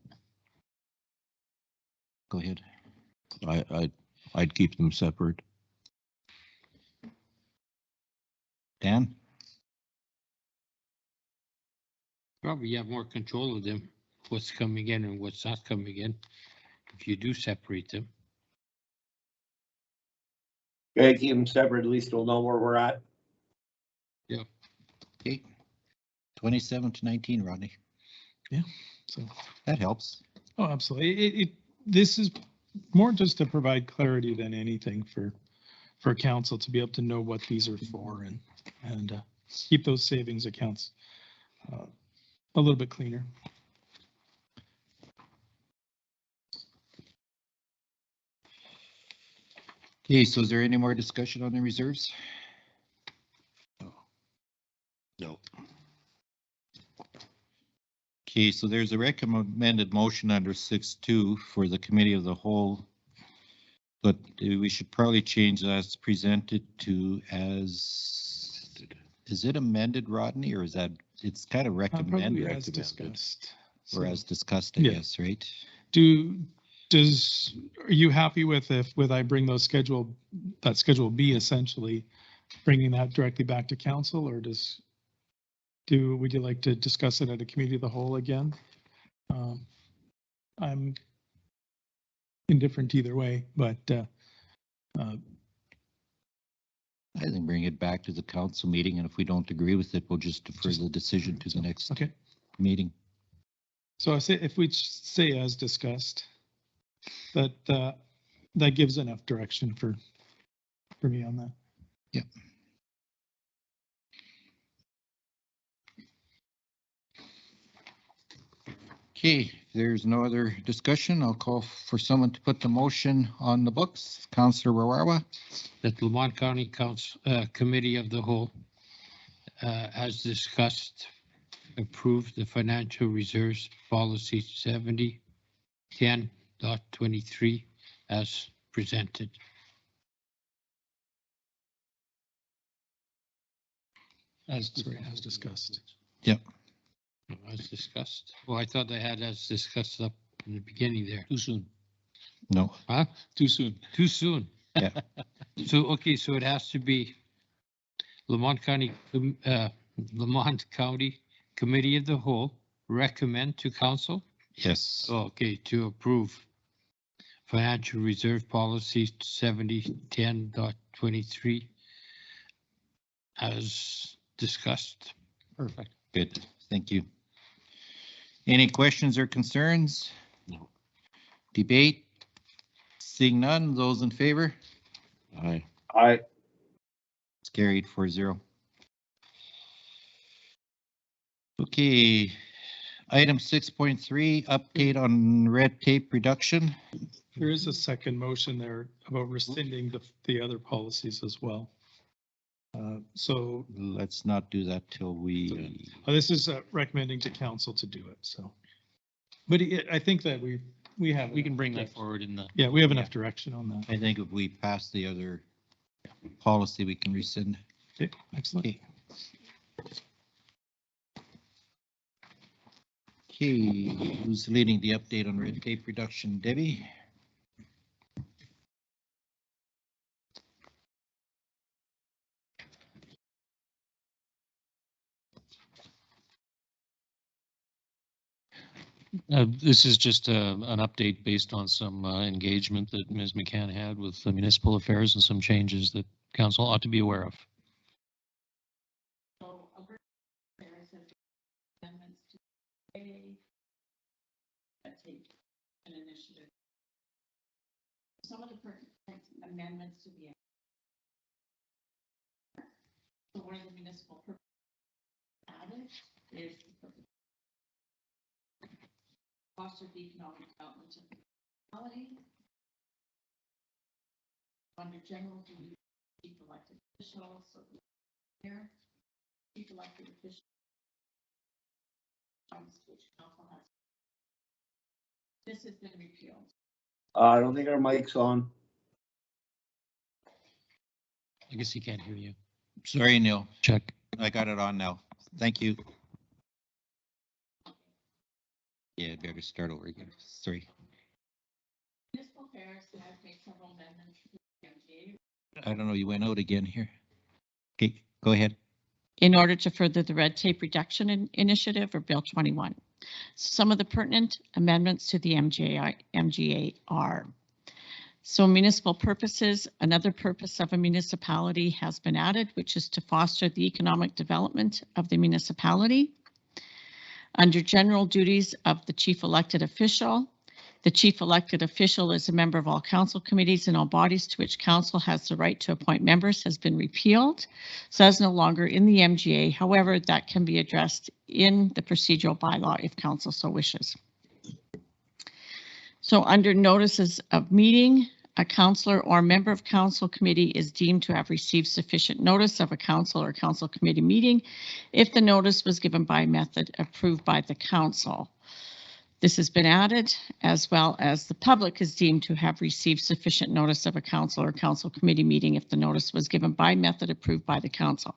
Go ahead. I'd keep them separate. Dan? Probably you have more control of them, what's coming in and what's not coming in, if you do separate them. Yeah, keep them separate, at least we'll know where we're at. Okay. 27 to 19, Rodney. Yeah, so. That helps. Oh, absolutely. This is more just to provide clarity than anything for council to be able to know what these are for and keep those savings accounts a little bit cleaner. Okay, so is there any more discussion on the reserves? No. Okay, so there's a recommended motion under 6.2 for the committee of the whole, but we should probably change that as presented to as, is it amended, Rodney, or is that, it's kind of Probably recommended? as discussed. Or So, as discussed, I Yeah. guess, right? are you happy with I bring that schedule B essentially, bringing that directly back to council, or would you like to discuss it at a committee of the whole again? I'm indifferent either way, but I think bring it back to the council meeting, and if we don't agree with it, we'll just defer the decision to the next okay. meeting. So I say if we say as discussed, that gives enough direction for me on that. Yep. Okay, if there's no other discussion, I'll call for someone to put the motion on the books. Councillor Warawa. That Lamont County Council, Committee of the Whole, as discussed, approve the financial reserves policy 7010.23 as presented. As discussed. Yep. As discussed. Well, I thought I had as discussed up in the beginning there. Too soon. No. Huh? Too soon. Too soon. Yeah. So, okay, so it has to be Lamont County Committee of the Whole recommend to council. Yes. Okay, to approve financial reserve policy 7010.23 as discussed. Perfect. Good. Thank you. Any questions or concerns? No. Debate? Seeing none, those in favor? Aye. Aye. It's carried 4-0. Okay, item 6.3, update on red tape reduction. There is a second motion there about rescinding the other policies as well. So Let's not do that till we, this is recommending to council to do it, so. But I think that we have. We can bring that forward in the. Yeah, we have enough direction on that. I think if we pass the other policy, we can rescind. Okay, excellent. Okay. Okay, who's leading the update on red tape reduction? Debbie? This is just an update based on some engagement that Ms. McCann had with municipal affairs and some changes that council ought to be aware of. An initiative. Some of the amendments to the where the municipal purpose added is foster the economic development of the municipality. Under general duty, chief elected officials, so here, chief elected officials. Which council has. This has been repealed. I don't think our mic's on. I guess he can't hear you. Sorry, Neil. Check. I got it on now. Thank you. Yeah, better start over again. Sorry. Municipal affairs has made several amendments to the MGA. I don't know, you went out again here. Okay, go ahead. In order to further the red tape reduction initiative or Bill 21. Some of the pertinent amendments to the MGA are. So municipal purposes, another purpose of a municipality has been added, which is to foster the economic development of the municipality. Under general duties of the chief elected official, the chief elected official is a member of all council committees and all bodies to which council has the right to appoint members has been repealed. So that's no longer in the MGA. However, that can be addressed in the procedural bylaw if council so wishes. So under notices of meeting, a councillor or member of council committee is deemed to have received sufficient notice of a council or council committee meeting if the notice was given by method approved by the council. This has been added, as well as the public is deemed to have received sufficient notice of a council or council committee meeting if the notice was given by method approved by the council.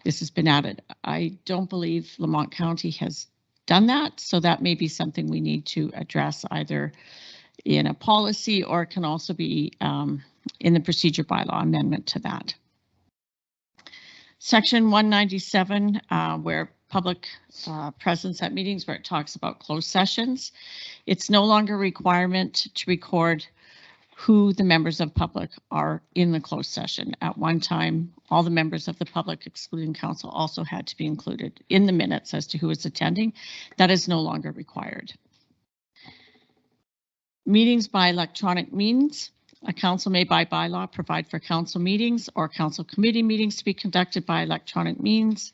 This has been added. I don't believe Lamont County has done that, so that may be something we need to address either in a policy or it can also be in the procedure bylaw amendment to that. Section 197, where public presence at meetings, where it talks about closed sessions. It's no longer a requirement to record who the members of public are in the closed session. At one time, all the members of the public, excluding council, also had to be included in the minutes as to who is attending. That is no longer required. Meetings by electronic means. A council may by bylaw provide for council meetings or council committee meetings to be conducted by electronic means.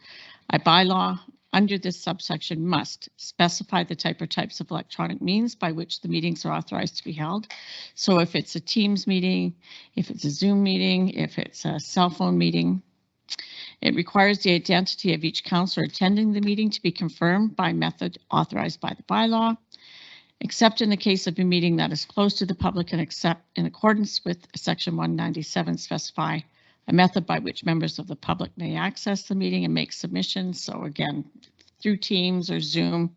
A bylaw under this subsection must specify the type or types of electronic means by which the meetings are authorized to be held. So if it's a Teams meeting, if it's a Zoom meeting, if it's a cell phone meeting, it requires the identity of each councillor attending the meeting to be confirmed by method authorized by the bylaw. Except in the case of a meeting that is closed to the public and except in accordance with section 197 specify a method by which members of the public may access the meeting and make submissions. So again, through Teams or Zoom.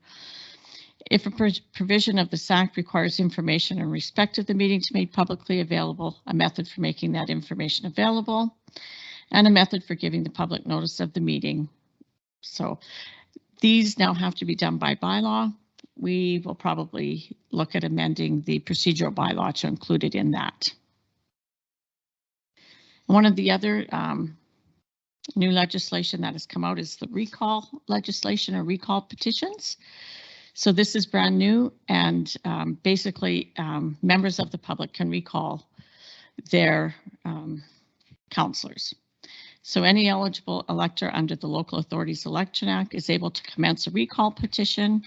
If a provision of the SAC requires information in respect of the meeting to be made publicly available, a method for making that information available, and a method for giving the public notice of the meeting. So these now have to be done by bylaw. We will probably look at amending the procedural bylaw to include it in that. One of the other new legislation that has come out is the recall legislation or recall petitions. So this is brand new, and basically members of the public can recall their councillors. So any eligible elector under the Local Authorities Election Act is able to commence a recall petition.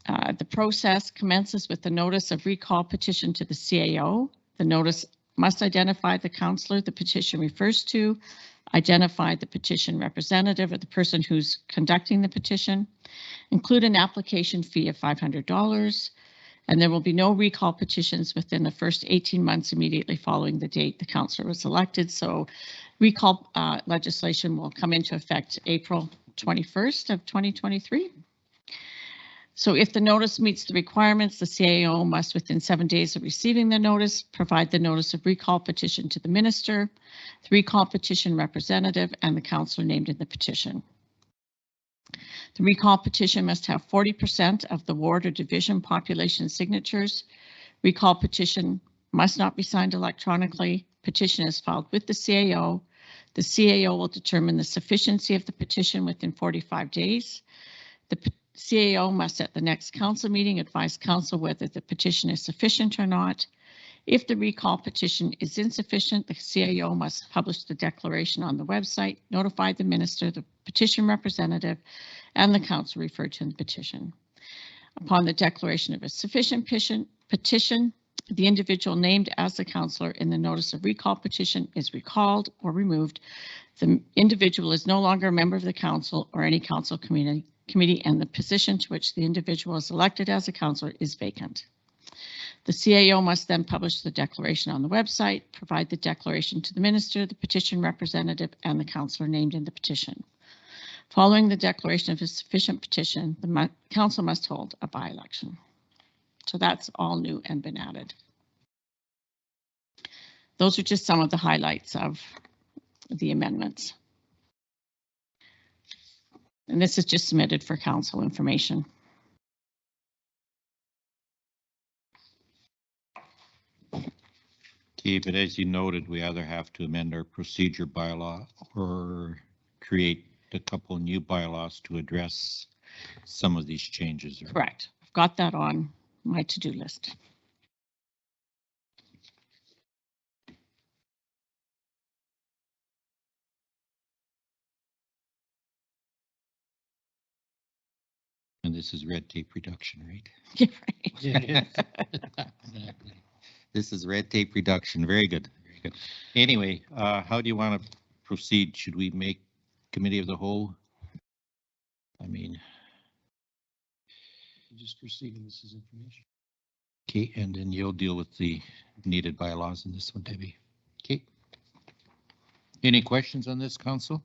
The process commences with the notice of recall petition to the CAO. The notice must identify the councillor the petition refers to, identify the petition representative or the person who's conducting the petition, include an application fee of $500, and there will be no recall petitions within the first 18 months immediately following the date the councillor was elected. So recall legislation will come into effect April 21st of 2023. So if the notice meets the requirements, the CAO must, within 7 days of receiving the notice, provide the notice of recall petition to the minister, the recall petition representative, and the councillor named in the petition. The recall petition must have 40% of the ward or division population signatures. Recall petition must not be signed electronically. Petition is filed with the CAO. The CAO will determine the sufficiency of the petition within 45 days. The CAO must at the next council meeting advise council whether the petition is sufficient or not. If the recall petition is insufficient, the CAO must publish the declaration on the website, notify the minister, the petition representative, and the council referred to in the petition. Upon the declaration of a sufficient petition, the individual named as the councillor in the notice of recall petition is recalled or removed. The individual is no longer a member of the council or any council committee, and the position to which the individual is elected as a councillor is vacant. The CAO must then publish the declaration on the website, provide the declaration to the minister, the petition representative, and the councillor named in the petition. Following the declaration of a sufficient petition, the council must hold a by-election. So that's all new and been added. Those are just some of the highlights of the amendments. And this is just submitted for council information. Okay, but as you noted, we either have to amend our procedure bylaw or create a couple new bylaws to address some of these changes. Correct. I've got that on my to-do list. And this is red tape reduction, right? Yeah, right. This is red tape reduction. Very good. Very good. Anyway, how do you want to proceed? Should we make committee of the whole? I mean, Just receiving this as information. okay, and then you'll deal with the needed bylaws in this one, Debbie. Okay. Any questions on this, council?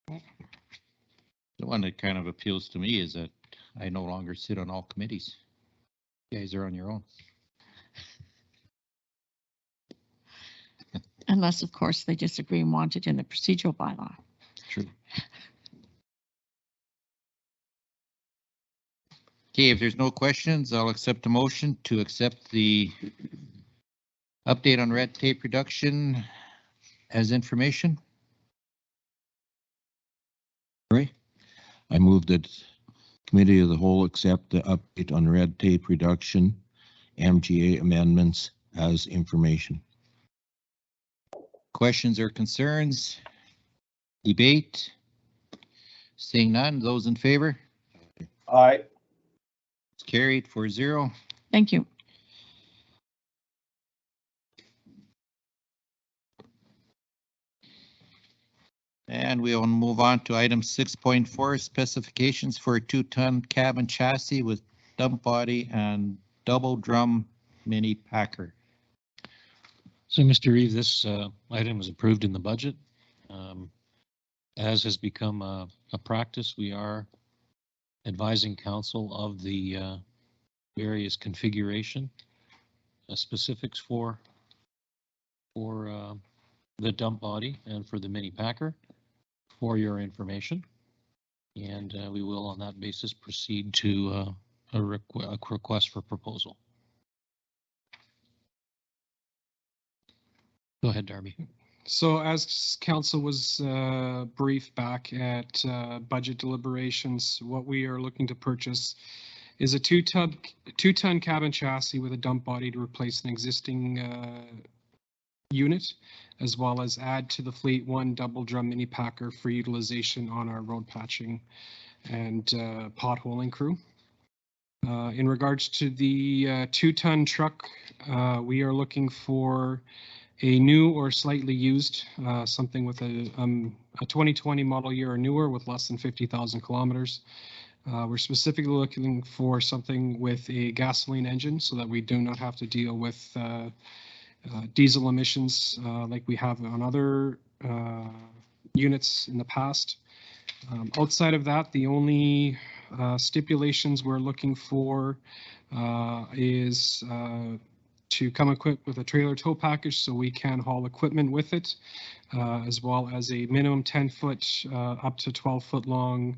The one that kind of appeals to me is that I no longer sit on all committees. You guys are on your own. Unless, of course, they disagree and want it in the procedural bylaw. True. Okay, if there's no questions, I'll accept a motion to accept the update on red tape reduction as information. Right? I move that committee of the whole accept the update on red tape reduction, MGA amendments as information. Questions or concerns? Debate? Seeing none, those in favor? Aye. It's carried 4-0. Thank you. And we'll move on to item 6.4, specifications for a 2-ton cabin chassis with dump body and double drum mini packer. So, Mr. Reeve, this item was approved in the budget. As has become a practice, we are advising council of the various configuration specifics for the dump body and for the mini packer for your information. And we will on that basis proceed to a request for proposal. Go ahead, Darby. So as council was briefed back at budget deliberations, what we are looking to purchase is a two-ton cabin chassis with a dump body to replace an existing unit, as well as add to the fleet one double drum mini packer for utilization on our road patching and potholing crew. In regards to the two-ton truck, we are looking for a new or slightly used, something with a 2020 model year or newer with less than 50,000 kilometers. We're specifically looking for something with a gasoline engine so that we do not have to deal with diesel emissions like we have on other units in the past. Outside of that, the only stipulations we're looking for is to come equipped with a trailer tow package so we can haul equipment with it, as well as a minimum 10-foot up to 12-foot long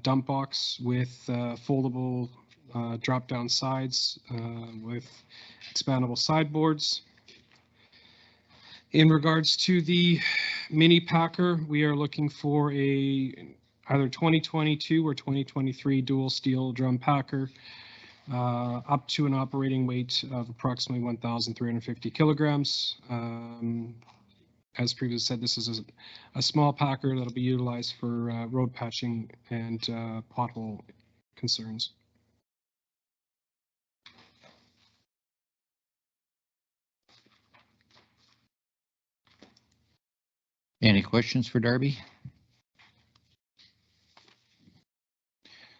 dump box with foldable drop-down sides with expandable sideboards. In regards to the mini packer, we are looking for either 2022 or 2023 dual steel drum packer, up to an operating weight of approximately 1,350 kilograms. As previously said, this is a small packer that'll be utilized for road patching and pothole concerns. Any questions for Darby?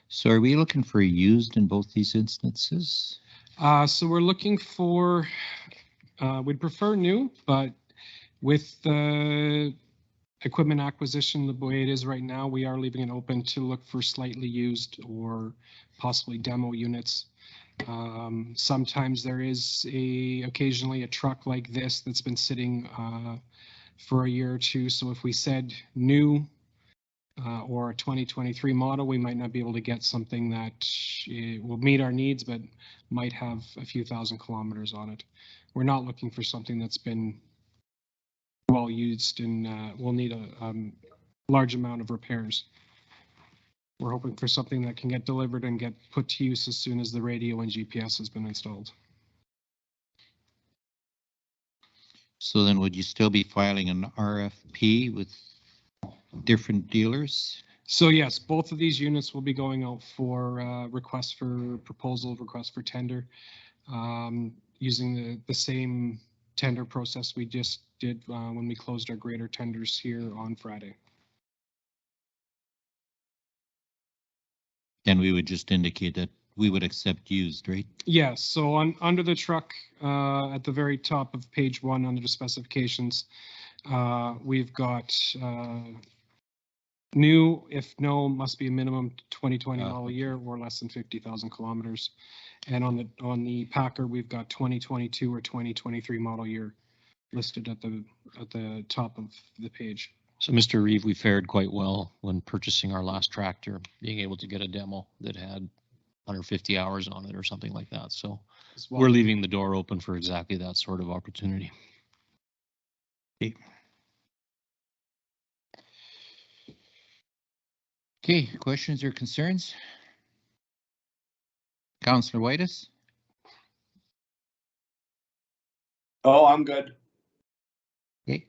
So are we looking for used in both these instances? So we're looking for, we'd prefer new, but with the equipment acquisition the way it is right now, we are leaving it open to look for slightly used or possibly demo units. Sometimes there is occasionally a truck like this that's been sitting for a year or two. So if we said new or a 2023 model, we might not be able to get something that will meet our needs, but might have a few thousand kilometers on it. We're not looking for something that's been well used and will need a large amount of repairs. We're hoping for something that can get delivered and get put to use as soon as the radio and GPS has been installed. So then would you still be filing an RFP with different dealers? So yes, both of these units will be going out for requests for proposal, requests for tender, using the same tender process we just did when we closed our greater tenders here on Friday. And we would just indicate that we would accept used, right? Yes, so under the truck, at the very top of page 1 under the specifications, we've got new, if no, must be a minimum 2020 model year or less than 50,000 kilometers. And on the Packer, we've got 2022 or 2023 model year listed at the top of the page. So Mr. Reeve, we fared quite well when purchasing our last tractor, being able to get a demo that had 150 hours on it or something like that. So we're leaving the door open for exactly that sort of opportunity. Okay, questions or concerns? Councillor Whitus? Oh, I'm good. Okay.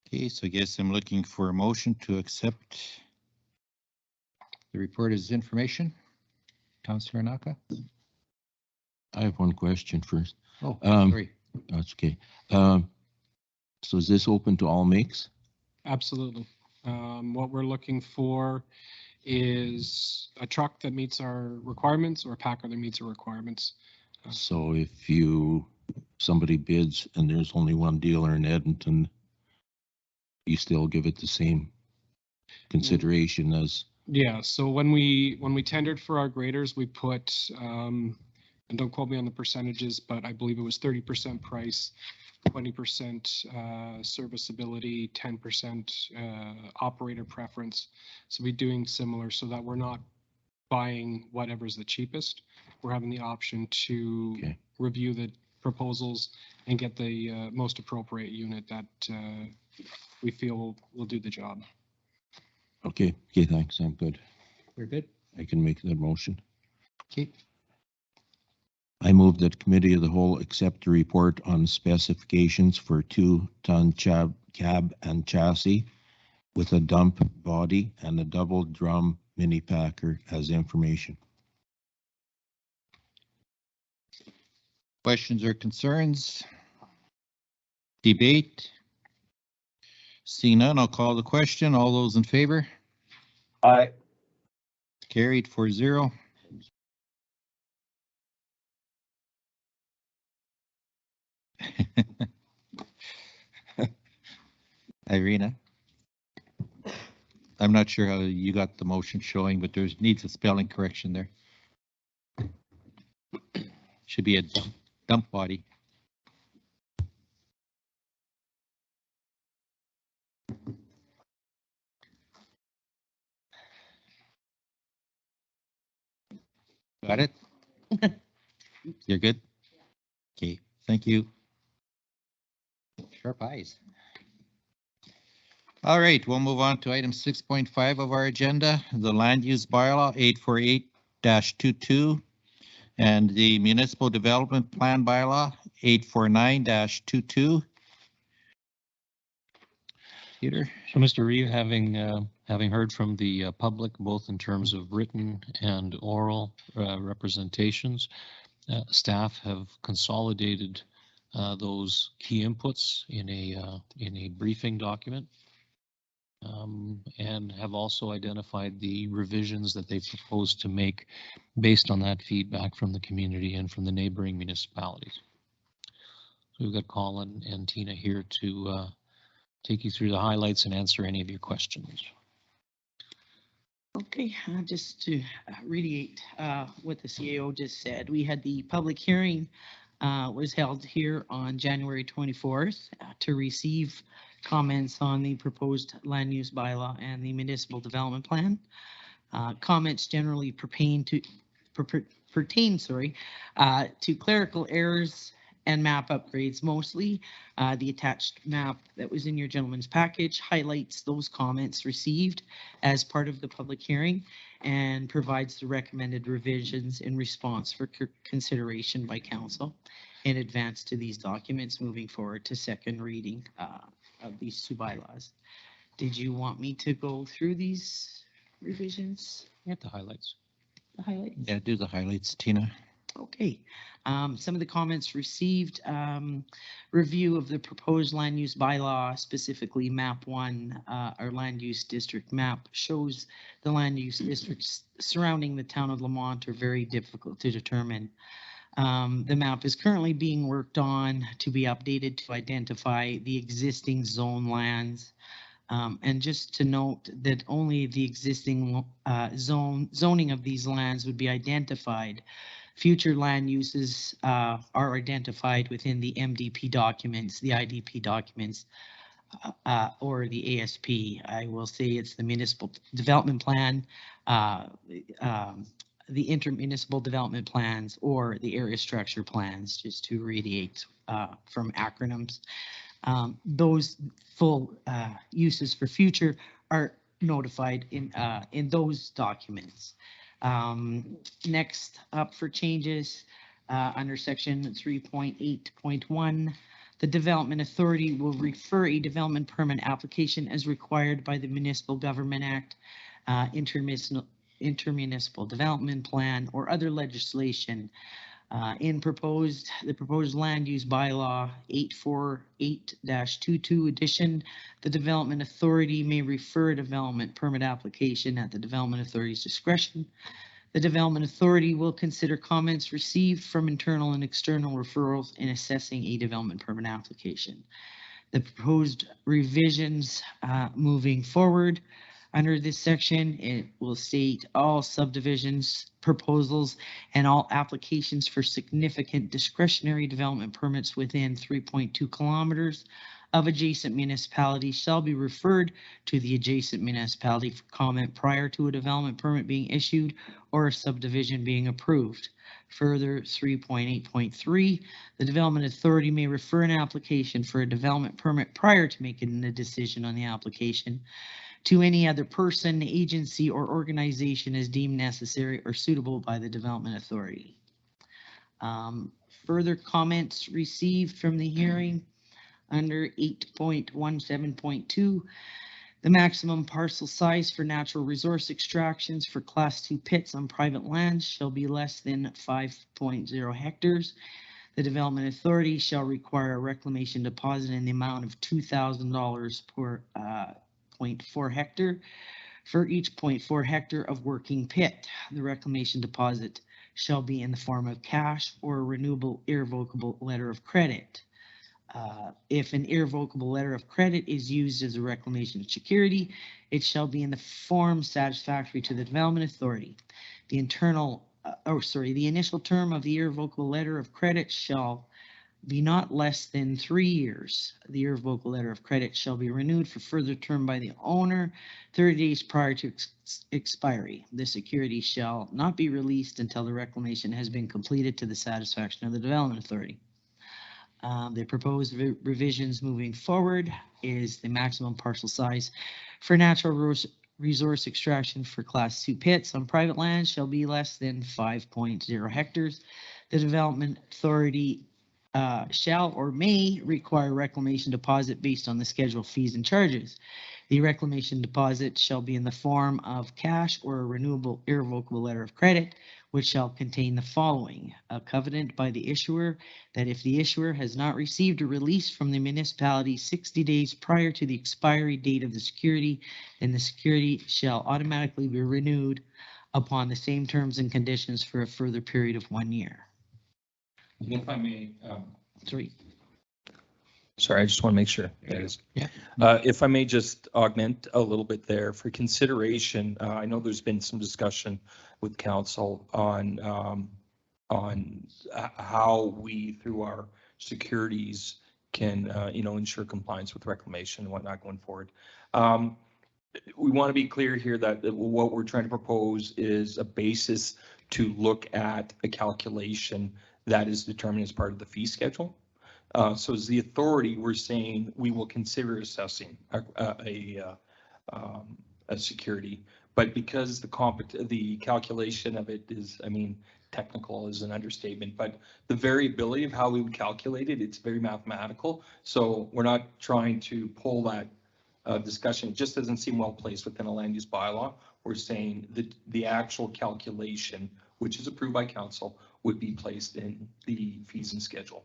Okay, so I guess I'm looking for a motion to accept the report as information. Councillor Naka? I have one question first. Oh, Um, sorry. That's okay. So is this open to all makes? Absolutely. What we're looking for is a truck that meets our requirements or a Packer that meets our requirements. So if somebody bids and there's only one dealer in Edmonton, you still give it the same consideration as? Yeah, so when we tendered for our graders, we put, and don't quote me on the percentages, but I believe it was 30% price, 20% serviceability, 10% operator preference. So we're doing similar so that we're not buying whatever's the cheapest. We're having the option to review the proposals and get the most appropriate unit that we feel will do the job. Okay, thanks. I'm good. We're good? I can make that motion. Okay. I move that Committee of the Whole accept the report on specifications for 2-ton cab and chassis with a dump body and a double drum mini packer as information. Questions or concerns? Debate? Seeing none, I'll call the question. All those in favor? Aye. Carried 4-0. Irina? I'm not sure how you got the motion showing, but there's needs a spelling correction there. Should be a dump body. Got it? You're good? Okay, thank you. Sharp eyes. All right, we'll move on to item 6.5 of our agenda, the land use bylaw 848-22 and the municipal development plan bylaw 849-22. Peter? So, Mr. Reeve, having heard from the public, both in terms of written and oral representations, staff have consolidated those key inputs in a briefing document, and have also identified the revisions that they propose to make based on that feedback from the community and from the neighboring municipalities. So we've got Colin and Tina here to take you through the highlights and answer any of your questions. Okay, just to reiterate what the CAO just said, we had the public hearing was held here on January 24th to receive comments on the proposed land use bylaw and the municipal development plan. Comments generally pertain to clerical errors and map upgrades mostly. The attached map that was in your gentleman's package highlights those comments received as part of the public hearing and provides the recommended revisions in response for consideration by council in advance to these documents moving forward to second reading of these two bylaws. Did you want me to go through these revisions? Get the highlights. The highlights? Yeah, do the highlights, Tina. Okay, some of the comments received, review of the proposed land use bylaw, specifically map 1, our land use district map shows the land use districts surrounding the town of Lamont are very difficult to determine. The map is currently being worked on to be updated to identify the existing zone lands. And just to note that only the existing zoning of these lands would be identified. Future land uses are identified within the MDP documents, the IDP documents, or the ASP. I will say it's the municipal development plan, the intermunicipal development plans, or the area structure plans, just to reiterate from acronyms. Those full uses for future are notified in those documents. Next up for changes under section 3.8.1, the Development Authority will refer a development permit application as required by the Municipal Government Act, intermunicipal development plan, or other legislation. In the proposed land use bylaw 848-22 edition, the Development Authority may refer a development permit application at the Development Authority's discretion. The Development Authority will consider comments received from internal and external referrals in assessing a development permit application. The proposed revisions moving forward under this section, it will state all subdivisions, proposals, and all applications for significant discretionary development permits within 3.2 kilometers of adjacent municipalities shall be referred to the adjacent municipality for comment prior to a development permit being issued or a subdivision being approved. Further, 3.8.3, the Development Authority may refer an application for a development permit prior to making a decision on the application to any other person, agency, or organization as deemed necessary or suitable by the Development Authority. Further comments received from the hearing under 8.17.2. The maximum parcel size for natural resource extractions for Class 2 pits on private lands shall be less than 5.0 hectares. The Development Authority shall require a reclamation deposit in the amount of $2,000 per 0.4 hectare for each 0.4 hectare of working pit. The reclamation deposit shall be in the form of cash or a renewable irrevocable letter of credit. If an irrevocable letter of credit is used as a reclamation security, it shall be in the form satisfactory to the Development Authority. The initial term of the irrevocable letter of credit shall be not less than 3 years. The irrevocable letter of credit shall be renewed for further term by the owner 30 days prior to expiry. The security shall not be released until the reclamation has been completed to the satisfaction of the Development Authority. The proposed revisions moving forward is the maximum parcel size for natural resource extraction for Class 2 pits on private land shall be less than 5.0 hectares. The Development Authority shall or may require reclamation deposit based on the schedule of fees and charges. The reclamation deposit shall be in the form of cash or a renewable irrevocable letter of credit, which shall contain the following: a covenant by the issuer that if the issuer has not received a release from the municipality 60 days prior to the expiry date of the security, then the security shall automatically be renewed upon the same terms and conditions for a further period of 1 year. If I may, Three. sorry, I just want to make sure. Yeah. If I may just augment a little bit there for consideration, I know there's been some discussion with council on how we, through our securities, can, ensure compliance with reclamation and whatnot going forward. We want to be clear here that what we're trying to propose is a basis to look at a calculation that is determined as part of the fee schedule. So as the authority, we're saying we will consider assessing a security, but because the calculation of it is, technical is an understatement, but the variability of how we would calculate it, it's very mathematical. So we're not trying to pull that discussion. It just doesn't seem well placed within a land use bylaw. We're saying that the actual calculation, which is approved by council, would be placed in the fees and schedule.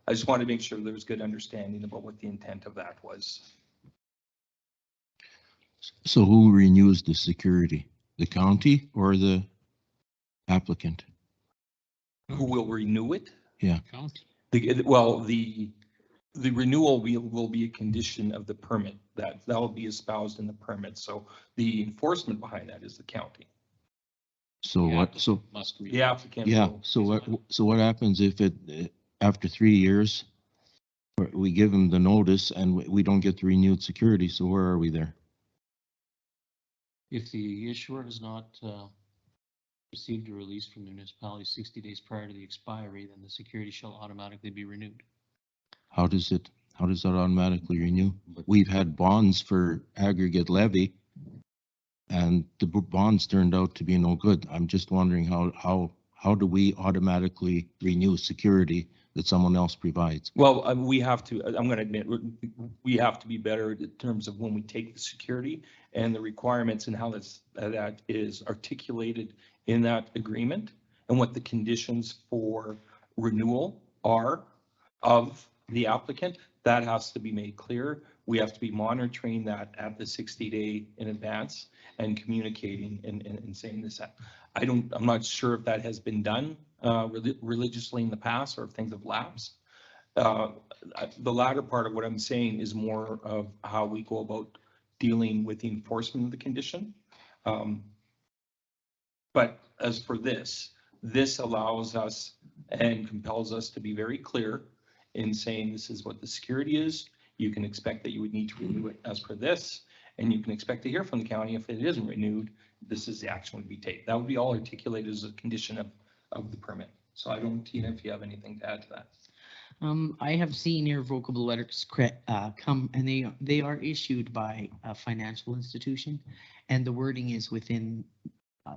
I just wanted to make sure there was good understanding about what the intent of that was. So who renews the security? The county or the applicant? Who will renew it? Yeah. The renewal will be a condition of the permit that will be espoused in the permit. So the enforcement behind that is the county. So what? So Must we? The applicant. yeah. will- So what happens if after 3 years we give them the notice and we don't get the renewed security? So where are we there? If the issuer has not received a release from the municipality 60 days prior to the expiry, then the security shall automatically be renewed. How does that automatically renew? We've had bonds for aggregate levy and the bonds turned out to be no good. I'm just wondering how do we automatically renew security that someone else provides? Well, we have to, I'm going to admit, we have to be better in terms of when we take the security and the requirements and how that is articulated in that agreement and what the conditions for renewal are of the applicant. That has to be made clear. We have to be monitoring that at the 60-day in advance and communicating and saying this. I'm not sure if that has been done religiously in the past or if things have lapsed. The latter part of what I'm saying is more of how we go about dealing with the enforcement of the condition. But as for this allows us and compels us to be very clear in saying this is what the security is. you can expect that you would need to renew it as per this, and you can expect to hear from the county if it isn't renewed, this is the action would be taken. That would be all articulated as a condition of the permit. So I don't, Tina, if you have anything to add to that. I have seen irrevocable letters come, and they are issued by a financial institution, and the wording is within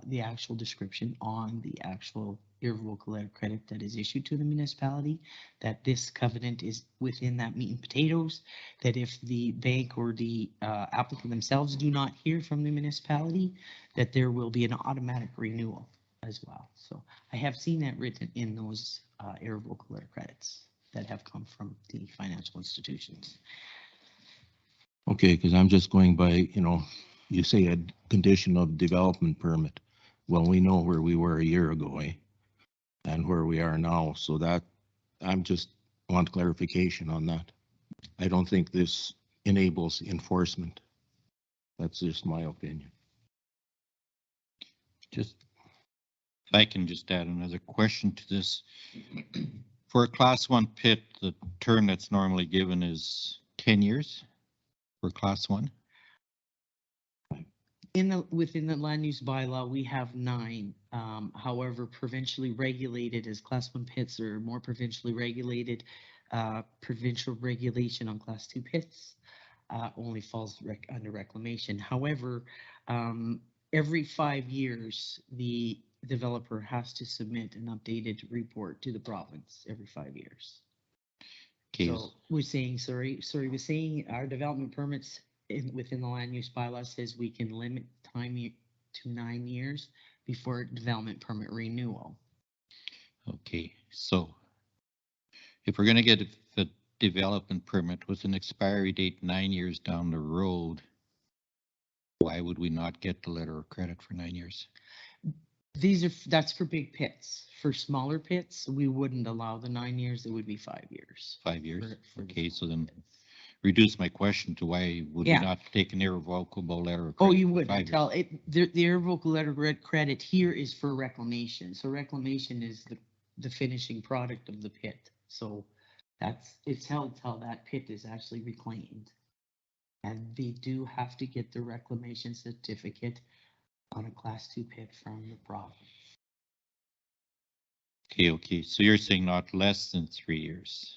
the actual description on the actual irrevocable letter credit that is issued to the municipality, that this covenant is within that meat and potatoes, that if the bank or the applicant themselves do not hear from the municipality, that there will be an automatic renewal as well. So I have seen that written in those irrevocable letter credits that have come from the financial institutions. Okay, because I'm just going by, you say a condition of development permit. Well, we know where we were a year ago, and where we are now. So that, I'm just want clarification on that. I don't think this enables enforcement. That's just my opinion. Just, if I can just add another question to this. For a class 1 pit, the term that's normally given is 10 years for class 1. Within the land use bylaw, we have 9. However, provincially regulated as class 1 pits are more provincially regulated. Provincial regulation on class 2 pits only falls under reclamation. However, every 5 years, the developer has to submit an updated report to the province every 5 years. Okay. So we're saying, we're saying our development permits within the land use bylaw says we can limit time to 9 years before development permit renewal. Okay, so if we're going to get a development permit with an expiry date 9 years down the road, why would we not get the letter of credit for 9 years? That's for big pits. For smaller pits, we wouldn't allow the 9 years. It would be 5 years. 5 years? For Okay, so then reduce my question to why would we not take an irrevocable letter of credit? Oh, you for wouldn't 5 years? tell it. The irrevocable letter of credit here is for reclamation. So reclamation is the finishing product of the pit. So it's held till that pit is actually reclaimed. And they do have to get the reclamation certificate on a class 2 pit from the province. Okay, so you're saying not less than 3 years?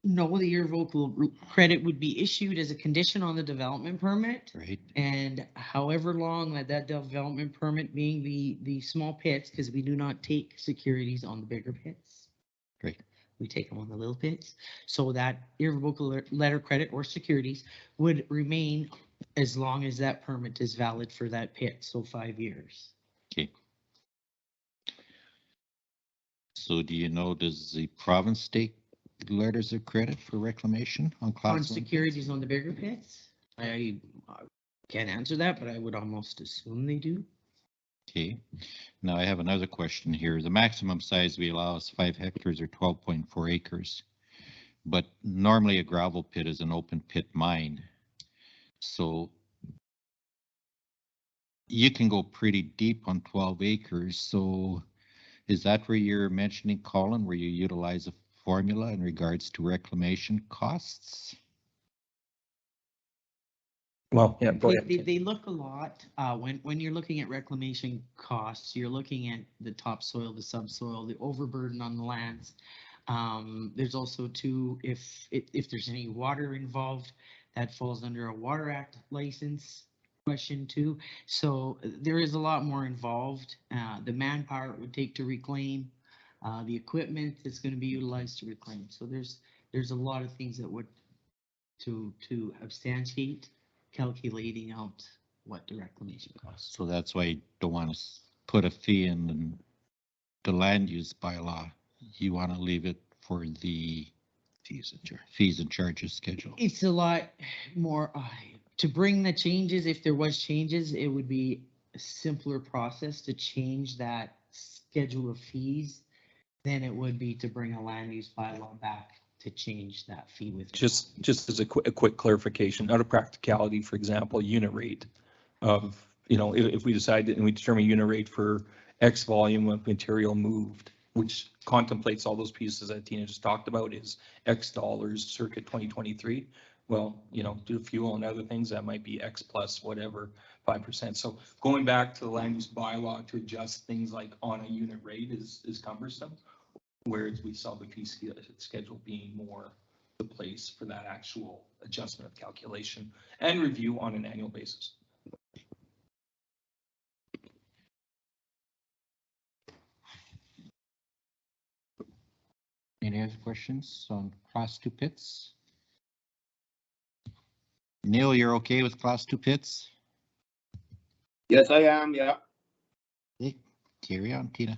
No, the irrevocable credit would be issued as a condition on the development permit. Right. And however long that development permit being the small pits, because we do not take securities on the bigger pits. Right. We take them on the little pits. So that irrevocable letter credit or securities would remain as long as that permit is valid for that pit, so 5 years. Okay. So do you know, does the province take letters of credit for reclamation on class 1 On securities on the bigger pits? I can't answer that, but I would almost assume they do. Okay. Now I have another question here. The maximum size we allow is 5 hectares or 12.4 acres. But normally a gravel pit is an open pit mine. So you can go pretty deep on 12 acres. So is that where you're mentioning, Colin, where you utilize a formula in regards to reclamation costs? Well, yeah, go ahead. They look a lot, when you're looking at reclamation costs, you're looking at the topsoil, the subsoil, the overburden on the lands. There's also if there's any water involved, that falls under a Water Act license question too. So there is a lot more involved. The manpower it would take to reclaim, the equipment that's going to be utilized to reclaim. So there's a lot of things that would to substantiate calculating out what the reclamation costs. So that's why you don't want to put a fee in the land use bylaw. You want to leave it for the fees and charges schedule. It's a lot more to bring the changes. If there was changes, it would be a simpler process to change that schedule of fees than it would be to bring a land use bylaw back to change that fee with. Just as a quick clarification, out of practicality, for example, unit rate of, if we decide and we determine unit rate for X volume of material moved, which contemplates all those pieces that Tina just talked about, is X dollars circa 2023. Well, you know, due to fuel and other things, that might be X plus whatever, 5%. So going back to the land use bylaw to adjust things like on a unit rate is cumbersome. Whereas we saw the fee schedule being more the place for that actual adjustment of calculation and review on an annual basis. Any other questions on class 2 pits? Neil, you're okay with class 2 pits? Yes, I am, yeah. Okay, carry on, Tina.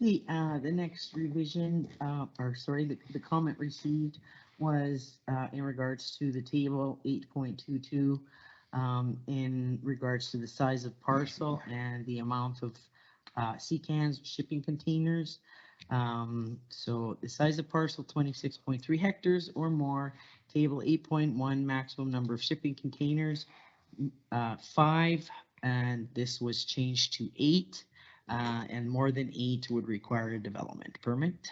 Okay, the next revision, the comment received was in regards to the table 8.22, in regards to the size of parcel and the amount of sea cans, shipping containers. So the size of parcel 26.3 hectares or more, table 8.1, maximum number of shipping containers, 5, and this was changed to 8. And more than 8 would require a development permit.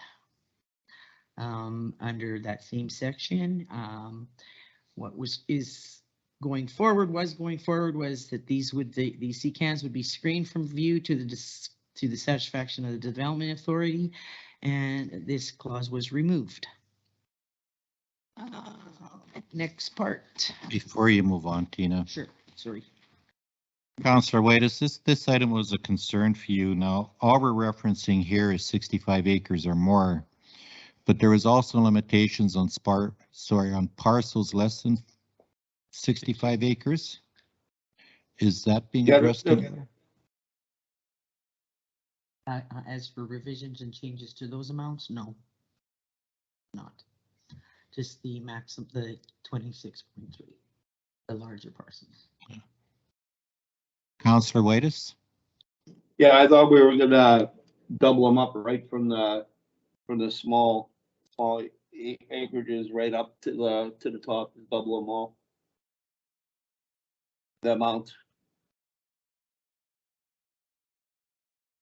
Under that same section, what is going forward was that these sea cans would be screened from view to the satisfaction of the development authority, and this clause was removed. Next part. Before you move on, Tina. Sure, sorry. Councillor Whitus, this item was a concern for you. Now, all we're referencing here is 65 acres or more, but there was also limitations on on parcels less than 65 acres. Is that being addressed? As for revisions and changes to those amounts, no, not. Just the maximum, the 26.3, the larger parcels. Councillor Whitus? Yeah, I thought we were gonna double them up right from the small acreages right up to the top, double them all. The amount.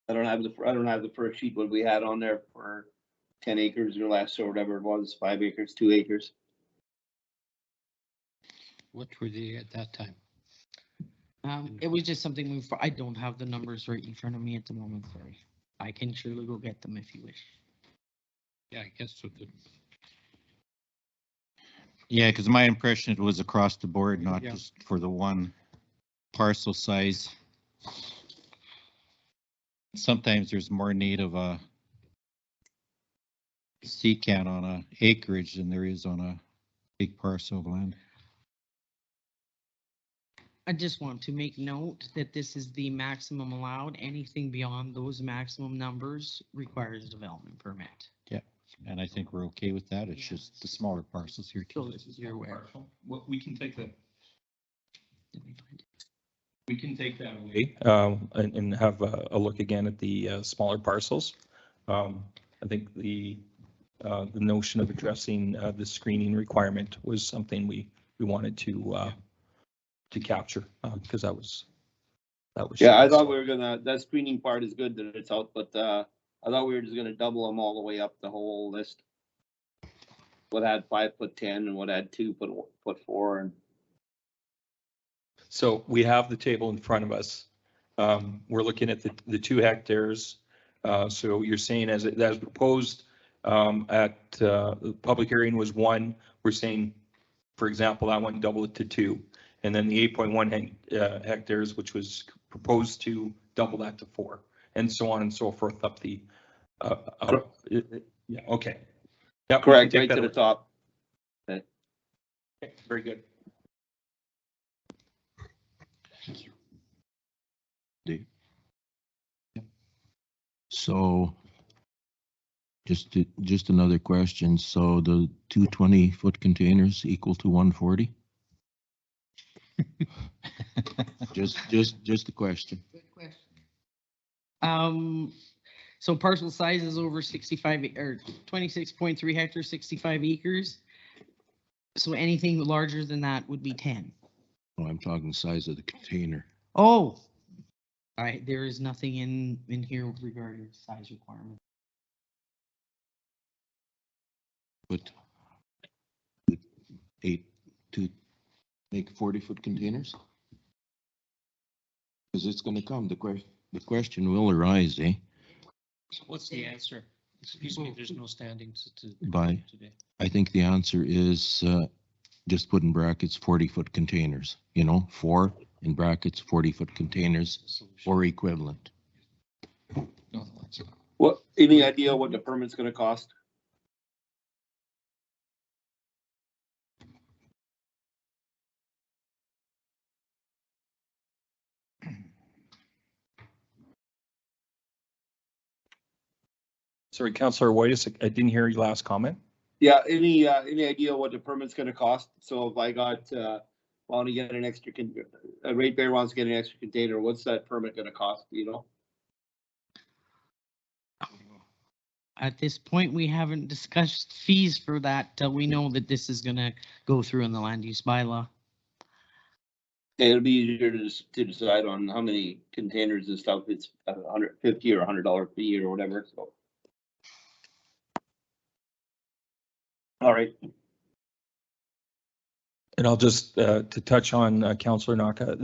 I don't have the first sheet what we had on there for 10 acres or less or whatever it was, 5 acres, 2 acres. What were they at that time? It was just something I don't have the numbers right in front of me at the moment, sorry. I can surely go get them if you wish. Yeah, I guess so. Yeah, because my impression it was across the board, not Yeah. just for the one parcel size. Sometimes there's more need of a sea can on a acreage than there is on a big parcel of land. I just want to make note that this is the maximum allowed. Anything beyond those maximum numbers requires a development permit. Yeah, and I think we're okay with that. It's just the smaller parcels here So too. you're aware. Well, we can take that. We can take that away and have a look again at the smaller parcels. I think the notion of addressing the screening requirement was something we wanted to capture because that was. Yeah, I thought we were gonna, that screening part is good that it's out, but I thought we were just gonna double them all the way up the whole list. What had 5 put 10 and what had 2 put 4 and. So we have the table in front of us. We're looking at the 2 hectares. So you're saying as proposed at the public hearing was 1. We're saying, for example, that one double it to 2. And then the 8.1 hectares, which was proposed to double that to 4, and so on and so forth up the. Yeah. Okay. Yep, correct, right to the top. Okay, very good. Thank you. Dave. So just another question. So the 220-foot containers equal to 140? Just a question. Good question. So parcel size is over 65 or 26.3 hectares, 65 acres. So anything larger than that would be 10. Oh, I'm talking size of the container. Oh, all right. There is nothing in here regarding size requirement. Put 8 to make 40-foot containers? Because it's gonna come, the question will arise, eh? So what's the answer? Excuse me, there's no standings to. By- Today. I think the answer is, just put in brackets 40-foot containers, 4 in brackets 40-foot containers Solution. or equivalent. No, that's not. What, any idea what the permit's gonna cost? Sorry, Councillor White, I didn't hear your last comment. Yeah, any idea what the permit's gonna cost? So if I got, want to get an extra, a ratepayer wants to get an extra container, what's that permit gonna cost, do you know? At this point, we haven't discussed fees for that till we know that this is gonna go through in the land use bylaw. It'll be easier to decide on how many containers and stuff, it's $150 or $100 fee or whatever, so. All right. And I'll just, to touch on Councillor Naka,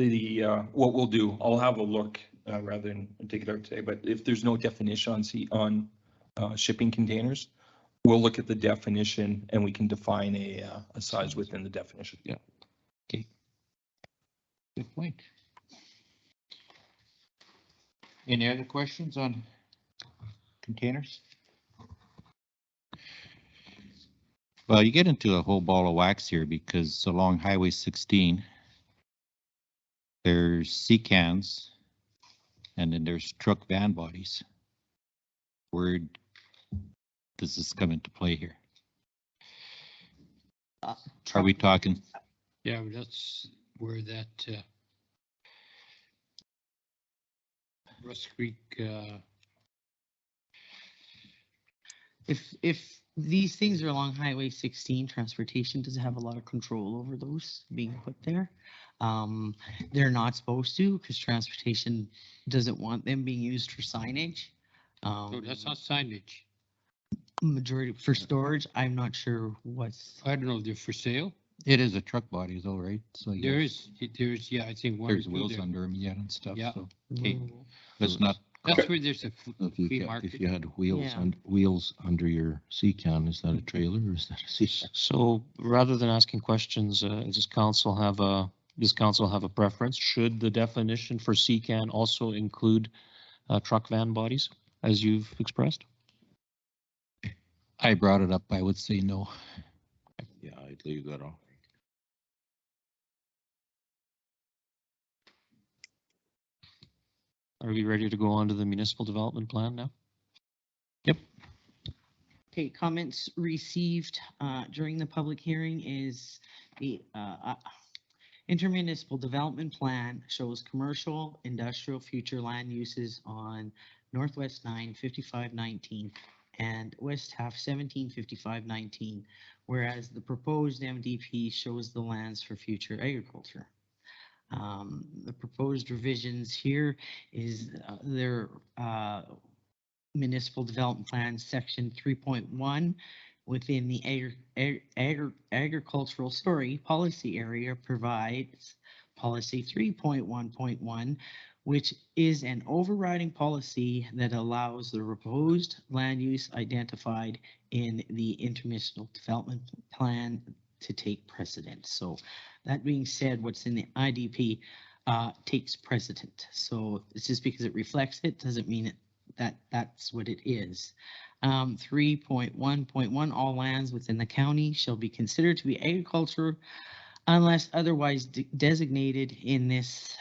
what we'll do, I'll have a look rather than take it out today, but if there's no definition on shipping containers, we'll look at the definition and we can define a size within the definition. Yeah. Okay. Good point. Any other questions on containers? Well, you get into a whole ball of wax here because along Highway 16, there's sea cans and then there's truck van bodies. Where does this come into play here? Are we talking? Yeah, that's where that Russ Creek, If these things are along Highway 16, transportation doesn't have a lot of control over those being put there. They're not supposed to because transportation doesn't want them being used for signage. no, that's not signage. Majority for storage, I'm not sure what's. I don't know, they're for sale? It is a truck body though, right? So There's, yeah, I think one or there's two wheels there. under them yet and stuff. Yeah. So let's not. That's where there's a If flea you market. had wheels Yeah. and wheels under your sea can, is that a trailer or is that a sea can? So rather than asking questions, does council have a preference? Should the definition for CCAN also include truck van bodies, as you've expressed? I brought it up. I would say no. Yeah, I'd leave that off. Are we ready to go on to the municipal development plan now? Okay, comments received during the public hearing is the intermunicipal development plan shows commercial, industrial future land uses on Northwest 9, 5519 and West half 175519, whereas the proposed MDP shows the lands for future agriculture. The proposed revisions here is their municipal development plan section 3.1 within the agricultural policy area provides policy 3.1.1, which is an overriding policy that allows the proposed land use identified in the intermunicipal development plan to take precedence. So that being said, what's in the IDP takes precedent. So it's just because it reflects it doesn't mean that's what it is. 3.1.1, all lands within the county shall be considered to be agriculture unless otherwise designated in this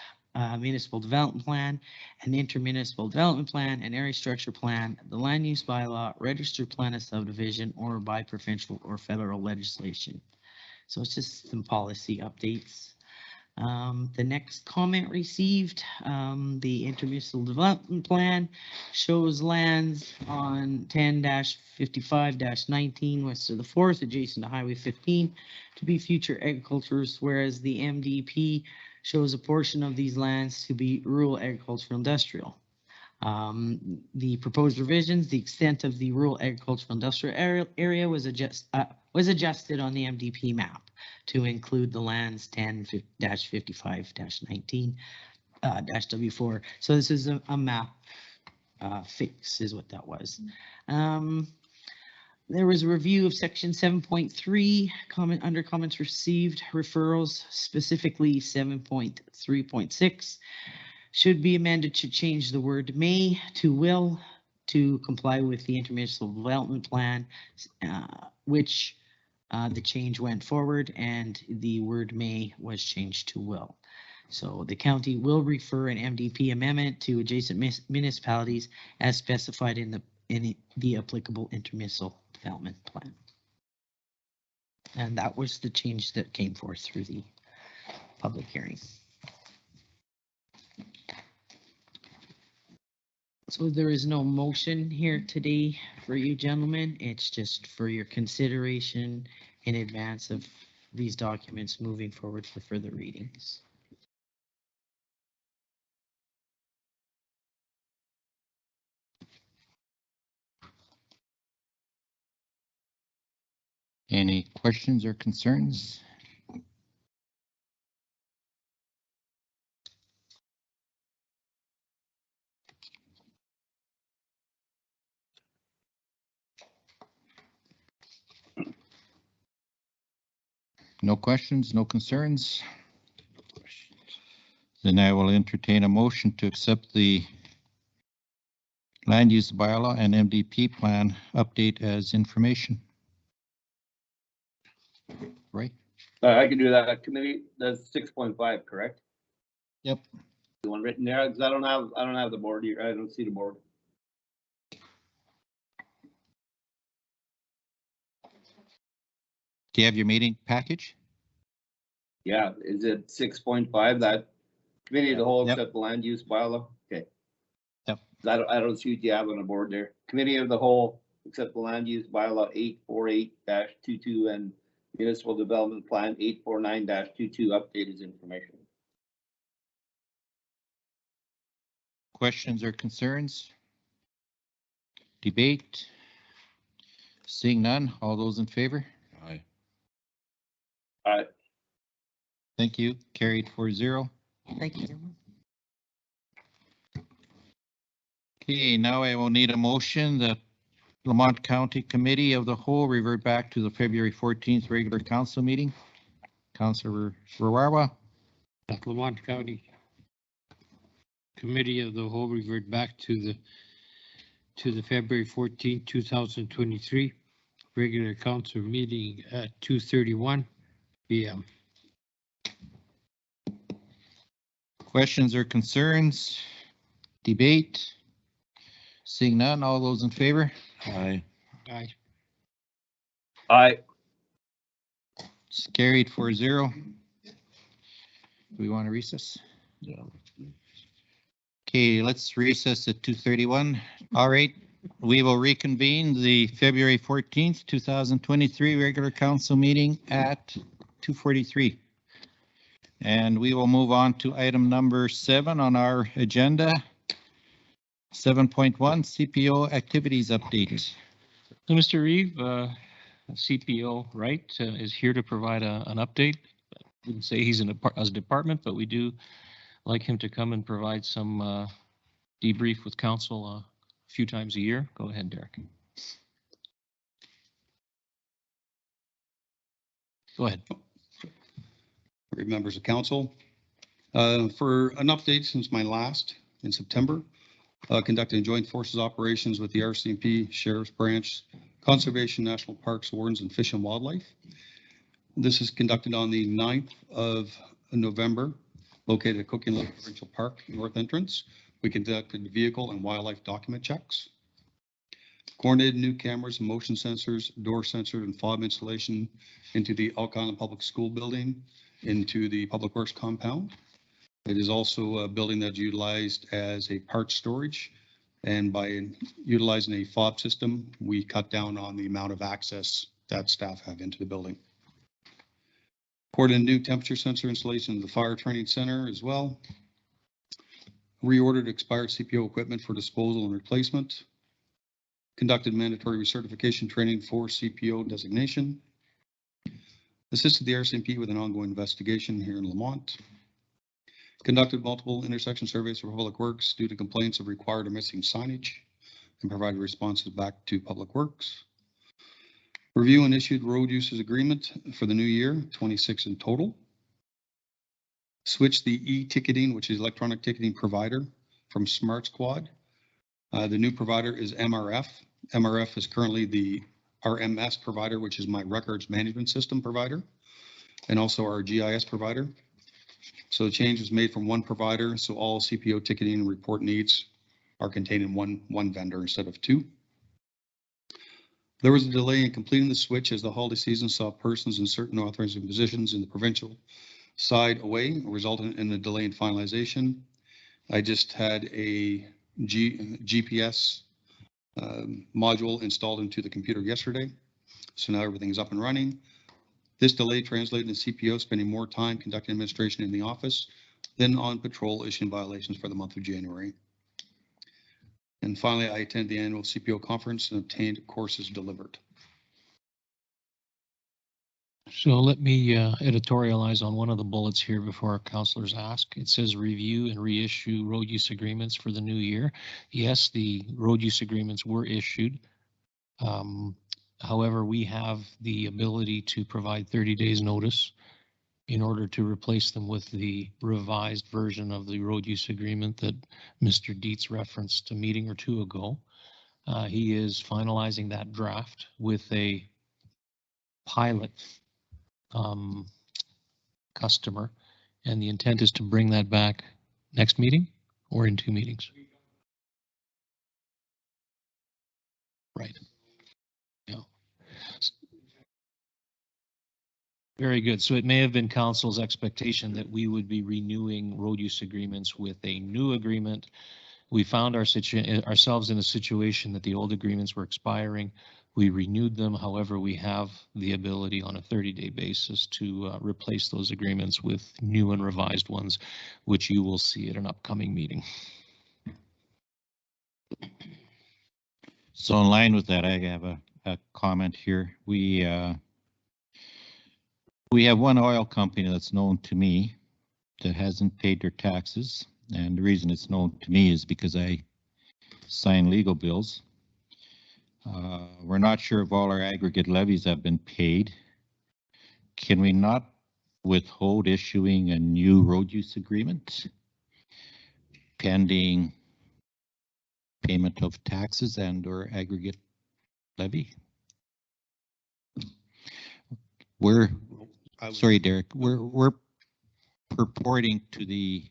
municipal development plan, an intermunicipal development plan, an area structure plan, the land use bylaw, registered plan of subdivision, or by provincial or federal legislation. So it's just some policy updates. The next comment received, the intermunicipal development plan shows lands on 10-55-19 west of the 4th, adjacent to Highway 15, to be future agricultures, whereas the MDP shows a portion of these lands to be rural agricultural industrial. The proposed revisions, the extent of the rural agricultural industrial area was adjusted on the MDP map to include the lands 10-55-19 -W4. So this is a map fix is what that was. There was a review of section 7.3 comment under comments received referrals, specifically 7.3.6 should be amended to change the word may to will to comply with the intermunicipal development plan, which the change went forward and the word may was changed to will. So the county will refer an MDP amendment to adjacent municipalities as specified in the applicable intermunicipal development plan. And that was the change that came forth through the public hearing. So there is no motion here today for you gentlemen. It's just for your consideration in advance of these documents moving forward for further readings. Any questions or concerns? No questions, no concerns? Then I will entertain a motion to accept the land use bylaw and MDP plan update as information. Right? I can do that. Committee, that's 6.5, correct? Yep. The one written there, because I don't have the board here. I don't see the board. Do you have your meeting package? Yeah, is it 6.5 that committee of the whole Yep. except the land use bylaw? Okay. Yep. I don't see what you have on the board there. Committee of the whole except the land use bylaw 848-22 and municipal development plan 849-22 updated information. Questions or concerns? Debate? Seeing none, all those in favor? Aye. All right. Thank you. Carried 4-0. Thank you. Okay, now I will need a motion that Lamont County Committee of the Whole revert back to the February 14th regular council meeting. Councilor Rawarwa. That Lamont County Committee of the Whole revert back to the February 14, 2023 regular council meeting at 2:31 p.m. Questions or concerns? Debate? Seeing none, all those in favor? Aye. Aye. Aye. It's carried 4-0. Do we want to recess? Yeah. Okay, let's recess at 2:31. All right, we will reconvene the February 14th, 2023 regular council meeting at 2:43. And we will move on to item number 7 on our agenda. 7.1 CPO activities update. So Mr. Reeve, CPO, right, is here to provide an update. Wouldn't say he's in a department, but we do like him to come and provide some debrief with council a few times a year. Go ahead, Derek. Go ahead. Great members of council. For an update since my last in September, conducting joint forces operations with the RCMP, Sheriff's Branch, Conservation National Parks, Wardens, and Fish and Wildlife. This is conducted on the 9th of November, located at Cooking Lake Provincial Park, North Entrance. We conducted vehicle and wildlife document checks. Coordinated new cameras and motion sensors, door sensor and fob installation into the Elk Island Public School building, into the Public Works compound. It is also a building that's utilized as a parts storage. And by utilizing a fob system, we cut down on the amount of access that staff have into the building. Coordinated new temperature sensor installation in the fire training center as well. reordered expired CPO equipment for disposal and replacement, conducted mandatory recertification training for CPO designation, assisted the RCMP with an ongoing investigation here in Lamont, conducted multiple intersection surveys for Public Works due to complaints of required or missing signage, and provided responses back to Public Works. Review and issued road uses agreement for the new year, 26 in total. Switch the e-ticketing, which is electronic ticketing provider, from Smart Squad. The new provider is MRF. MRF is currently the RMS provider, which is my records management system provider, and also our GIS provider. So the change was made from one provider, so all CPO ticketing and report needs are contained in one vendor instead of two. There was a delay in completing the switch as the holiday season saw persons in certain authorizing positions in the provincial side away, resulting in a delay in finalization. I just had a GPS module installed into the computer yesterday, so now everything is up and running. This delay translated in CPO spending more time conducting administration in the office than on patrol issuing violations for the month of January. And finally, I attended the annual CPO conference and obtained courses delivered. So let me editorialize on one of the bullets here before our councillors ask. It says review and reissue road use agreements for the new year. Yes, the road use agreements were issued. However, we have the ability to provide 30 days notice in order to replace them with the revised version of the road use agreement that Mr. Dietz referenced a meeting or two ago. He is finalizing that draft with a pilot customer, and the intent is to bring that back next meeting or in 2 meetings. Right. Yeah. Very good. So it may have been council's expectation that we would be renewing road use agreements with a new agreement. We found ourselves in a situation that the old agreements were expiring. We renewed them. However, we have the ability on a 30-day basis to replace those agreements with new and revised ones, which you will see at an upcoming meeting. So in line with that, I have a comment here. We have one oil company that's known to me that hasn't paid their taxes. And the reason it's known to me is because I sign legal bills. We're not sure if all our aggregate levies have been paid. Can we not withhold issuing a new road use agreement pending payment of taxes and or aggregate levy? Sorry, Derek, we're purporting to the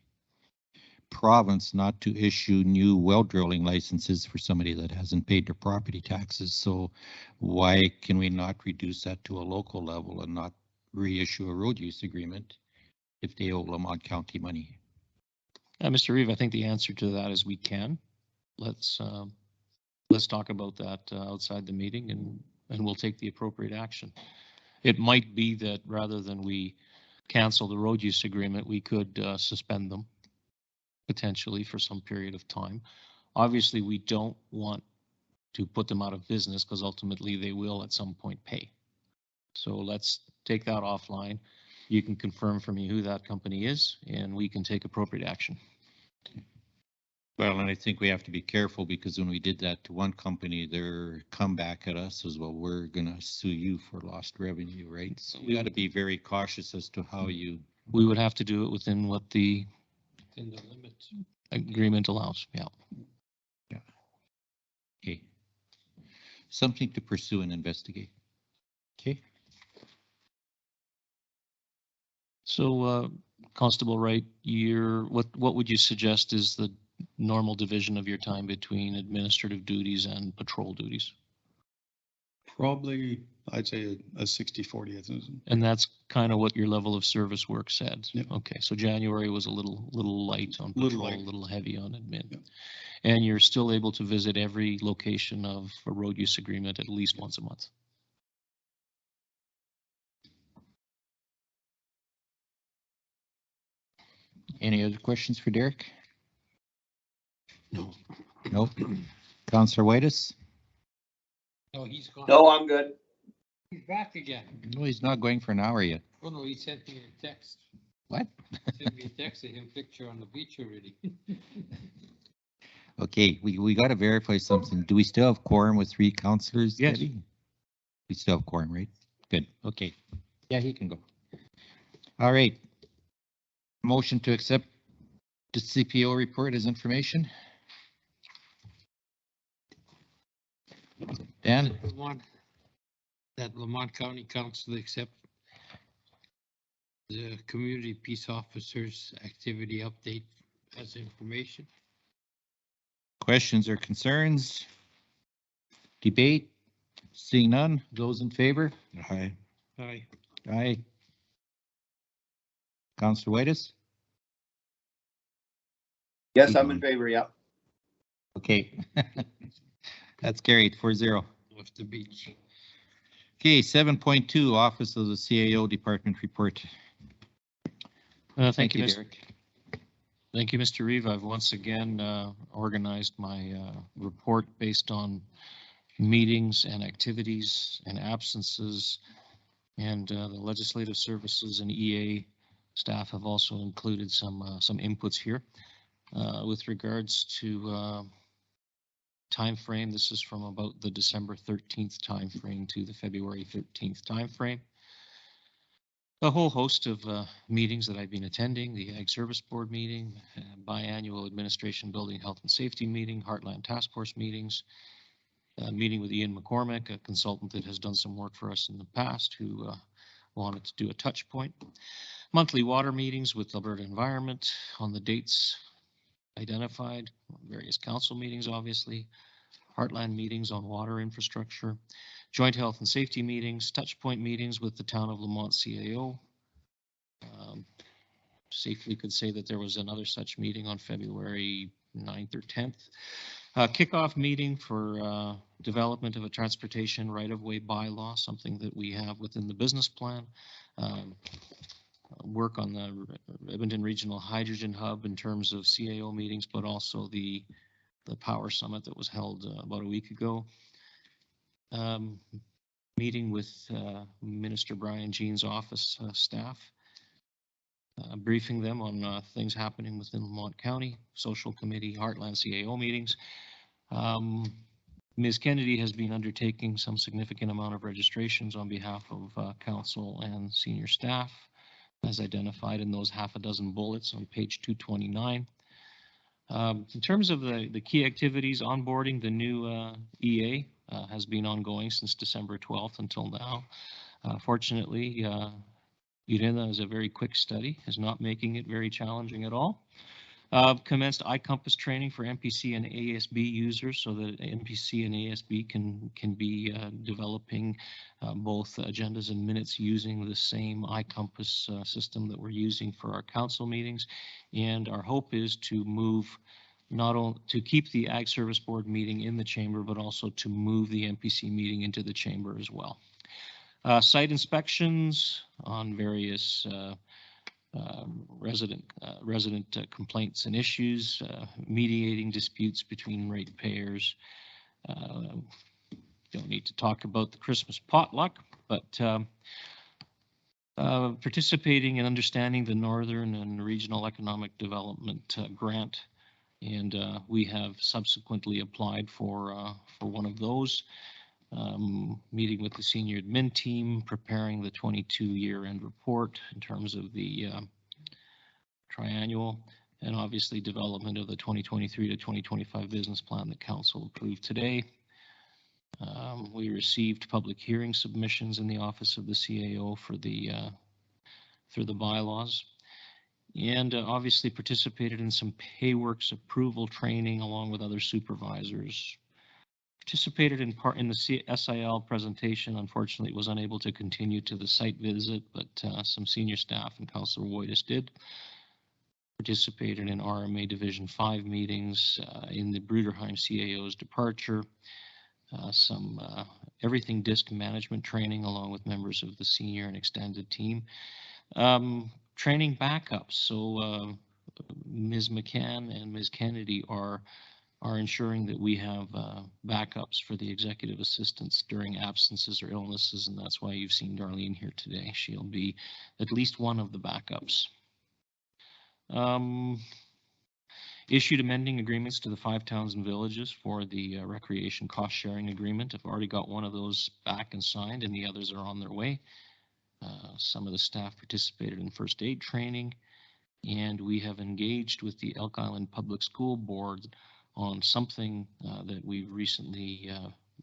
province not to issue new well drilling licenses for somebody that hasn't paid their property taxes. So why can we not reduce that to a local level and not reissue a road use agreement if they owe Lamont County money? Mr. Reeve, I think the answer to that is we can. Let's talk about that outside the meeting, and we'll take the appropriate action. It might be that rather than we cancel the road use agreement, we could suspend them potentially for some period of time. Obviously, we don't want to put them out of business because ultimately they will at some point pay. So let's take that offline. You can confirm for me who that company is, and we can take appropriate action. Well, and I think we have to be careful because when we did that to one company, their comeback at us as well, we're going to sue you for lost revenue, right? So we got to be very cautious as to how you. We would have to do it within what the limit agreement allows. Yeah. Yeah. Okay. Something to pursue and investigate. Okay. So, Constable Wright, what would you suggest is the normal division of your time between administrative duties and patrol duties? Probably, I'd say a 60-40. And that's kind of what your level of service work said. Yep. Okay, so January was a little light on patrol, a little heavy on admin. Yep. And you're still able to visit every location of a road use agreement at least once a month. Any other questions for Derek? No. Nope. Counselor Whitus? No, he's gone. No, I'm good. He's back again. No, he's not going for an hour yet. Oh, no, he sent me a text. What? Sent me a text of him picture on the beach already. Okay, we got to verify something. Do we still have quorum with 3 counselors? Yes. Debbie? We still have quorum, right? Good, okay. Yeah, he can go. All right. Motion to accept the CPO report as information. Dan? That Lamont County Council accept the community peace officers activity update as information. Questions or concerns? Debate? Seeing none, those in favor? Aye. Aye. Aye. Counselor Whitus? Yes, I'm in favor, yeah. Okay. That's carried 4-0. Off the beach. Okay, 7.2, Office of the CAO Department Report. Thank you, Mr. Derek. Thank you, Mr. Reeve. I've once again organized my report based on meetings and activities and absences, and the legislative services and EA staff have also included some inputs here. With regards to time frame, this is from about the December 13th time frame to the February 13th time frame. A whole host of meetings that I've been attending: the Ag Service Board meeting, biannual Administration Building Health and Safety meeting, Heartland Task Force meetings, meeting with Ian McCormick, a consultant that has done some work for us in the past, who wanted to do a touch point. Monthly water meetings with Alberta Environment on the dates identified, various council meetings, obviously, Heartland meetings on water infrastructure, joint health and safety meetings, touch point meetings with the town of Lamont CAO. Safely could say that there was another such meeting on February 9th or 10th. Kickoff meeting for development of a transportation right-of-way bylaw, something that we have within the business plan. Work on the Edmonton Regional Hydrogen Hub in terms of CAO meetings, but also the Power Summit that was held about a week ago. Meeting with Minister Brian Jean's office staff, briefing them on things happening within Lamont County, Social Committee, Heartland CAO meetings. Ms. Kennedy has been undertaking some significant amount of registrations on behalf of council and senior staff, as identified in those half a dozen bullets on page 229. In terms of the key activities, onboarding the new EA has been ongoing since December 12th until now. Fortunately, Irina is a very quick study, is not making it very challenging at all. Commenced iCompass training for MPC and ASB users so that MPC and ASB can be developing both agendas and minutes using the same iCompass system that we're using for our council meetings. And our hope is to move not only to keep the Ag Service Board meeting in the chamber, but also to move the MPC meeting into the chamber as well. Site inspections on various resident complaints and issues, mediating disputes between ratepayers. Don't need to talk about the Christmas potluck, but participating and understanding the Northern and Regional Economic Development Grant, and we have subsequently applied for one of those. Meeting with the senior admin team, preparing the 22 year-end report in terms of the triannual, and obviously development of the 2023 to 2025 business plan that council approved today. We received public hearing submissions in the office of the CAO for the bylaws, and obviously participated in some PayWorks approval training along with other supervisors. Participated in part in the SIL presentation. Unfortunately, was unable to continue to the site visit, but some senior staff and Councillor Woitis did. Participated in RMA Division 5 meetings, in the Bruderheim CAO's departure, some everything disc management training along with members of the senior and extended team. Training backups. So Ms. McCann and Ms. Kennedy are are ensuring that we have backups for the executive assistants during absences or illnesses, and that's why you've seen Darlene here today. She'll be at least one of the backups. Issued amending agreements to the 5 towns and villages for the recreation cost sharing agreement. I've already got one of those back and signed, and the others are on their way. Some of the staff participated in first aid training, and we have engaged with the Elk Island Public School Board on something that we've recently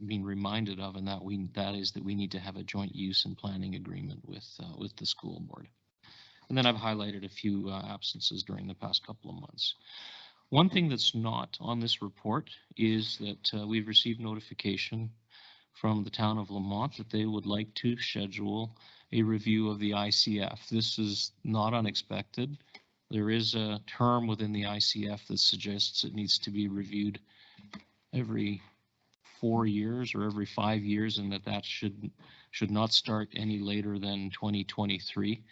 been reminded of, and that is that we need to have a joint use and planning agreement with the school board. And then I've highlighted a few absences during the past couple of months. One thing that's not on this report is that we've received notification from the town of Lamont that they would like to schedule a review of the ICF. This is not unexpected. There is a term within the ICF that suggests it needs to be reviewed every 4 years or every 5 years, and that should not start any later than 2023.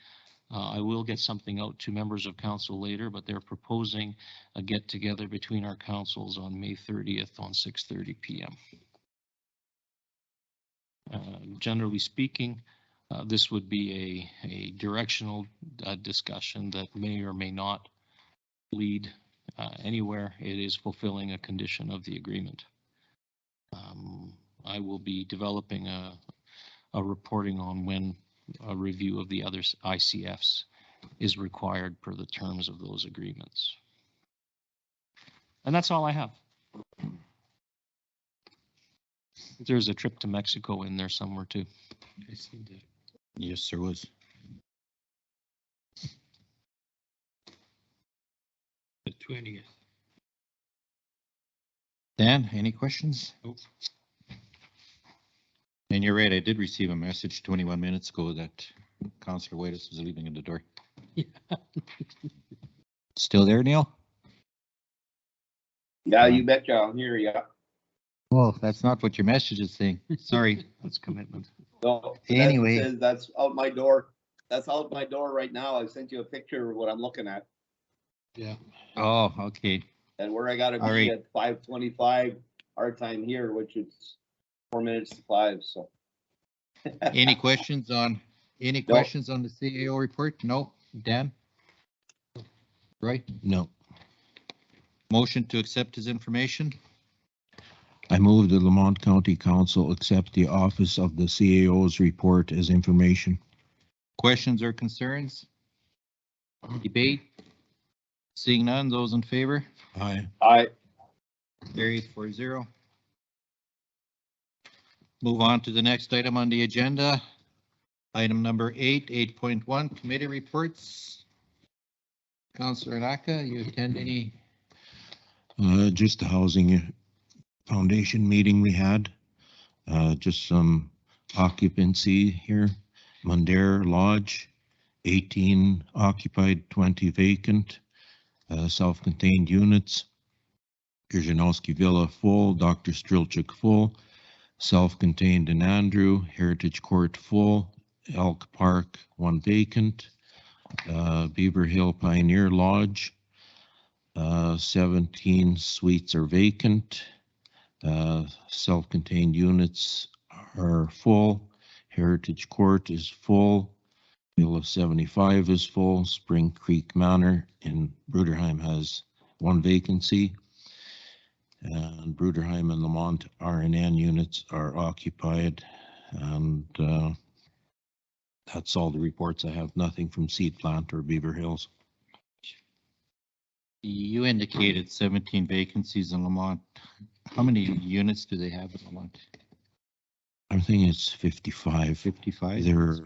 I will get something out to members of council later, but they're proposing a get-together between our councils on May 30th on 6:30 p.m. Generally speaking, this would be a directional discussion that may or may not lead anywhere. It is fulfilling a condition of the agreement. I will be developing a reporting on when a review of the other ICFs is required per the terms of those agreements. And that's all I have. There's a trip to Mexico in there somewhere too. I see that. Yes, there was. The 20th. Dan, any questions? Nope. And you're right, I did receive a message 21 minutes ago that Councillor Waiters was leaving at the door. Yeah. Still there, Neil? Yeah, you betcha, I'll hear ya. Well, that's not what your message is saying. Sorry. That's commitment. So, Anyway. that says that's out my door. That's out my door right now. I sent you a picture of what I'm looking at Yeah. Oh, okay. and where I gotta All be right. at 5:25 our time here, which is 4 minutes to 5, so. Any questions on the CAO report? No. Dan? Roy? No. Motion to accept his information? I move the Lamont County Council accept the Office of the CAO's report as information. Questions or concerns? Debate? Seeing none, those in favor? Aye. I, Carries 4-0. Move on to the next item on the agenda. Item number 8.1, committee reports. Councillor Naka, you attend any? Just the housing foundation meeting we had. Just some occupancy here. Mundare Lodge, 18 occupied, 20 vacant, self-contained units. Grzanowski Villa full, Dr. Strilchik full, self-contained in Andrew, Heritage Court full, Elk Park 1 vacant, Beaver Hill Pioneer Lodge, 17 suites are vacant, self-contained units are full, Heritage Court is full, Villa 75 is full, Spring Creek Manor in Bruderheim has 1 vacancy, and Bruderheim and Lamont RNN units are occupied, and that's all the reports I have. Nothing from Seed Plant or Beaver Hills. You indicated 17 vacancies in Lamont. How many units do they have in Lamont? I think it's 55. 55? There,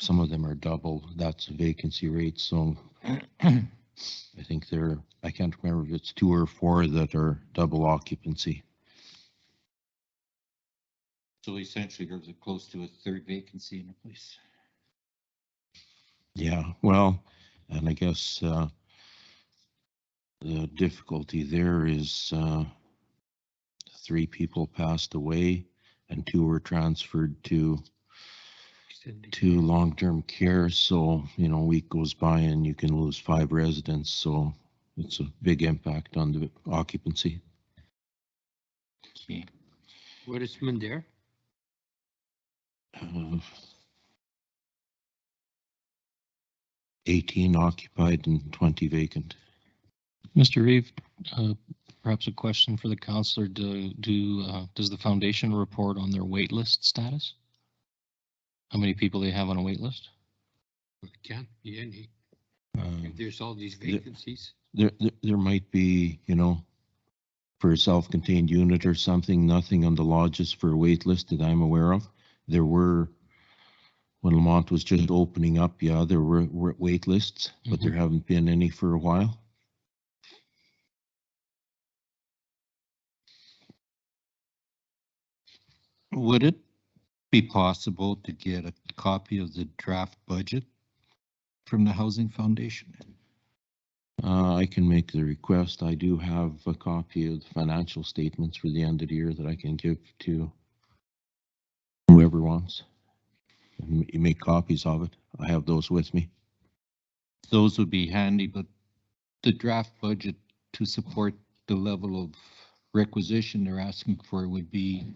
some of them are double. That's a vacancy rate. So I think I can't remember if it's 2 or 4 that are double occupancy. So essentially there's close to a third vacancy in a place. Yeah, well, and I guess the difficulty there is 3 people passed away and 2 were transferred to long-term care. So, a week goes by and you can lose 5 residents. So it's a big impact on the occupancy. Okay. What is Mandir? 18 occupied and 20 vacant. Mr. Reeve, perhaps a question for the counselor. Does the foundation report on their wait list status? How many people they have on a wait list? It can't be any. Um, If there's all these vacancies. There might be, you know, for a self-contained unit or something, nothing on the lodges for a wait list that I'm aware of. There were, when Lamont was just opening up, yeah, there were wait lists, but there haven't been any for a while. Would it be possible to get a copy of the draft budget from the Housing Foundation? I can make the request. I do have a copy of the financial statements for the end of the year that I can give to whoever wants. And you make copies of it. I have those with me. Those would be handy, but the draft budget to support the level of requisition they're asking for would be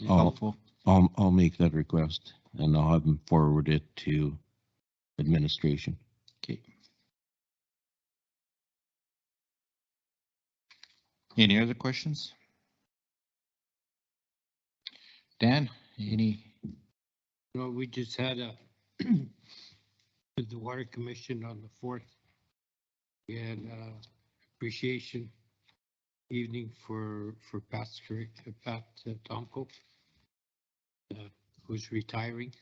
helpful. I'll make that request and I'll have them forward it to administration. Okay. Any other questions? Dan, any? No, we just had a, with the Water Commission on the 4th. We had appreciation evening for Pat Tomko, who's retiring.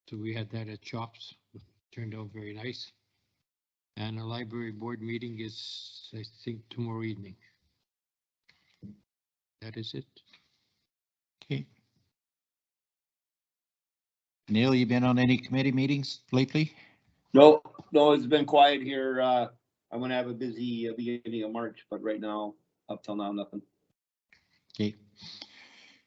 So we had that at Chops. Turned out very nice. And a library board meeting is, I think, tomorrow evening. That is it. Okay. Neil, you been on any committee meetings lately? No, it's been quiet here. I'm gonna have a busy beginning of March, but right now, up till now, nothing. Okay.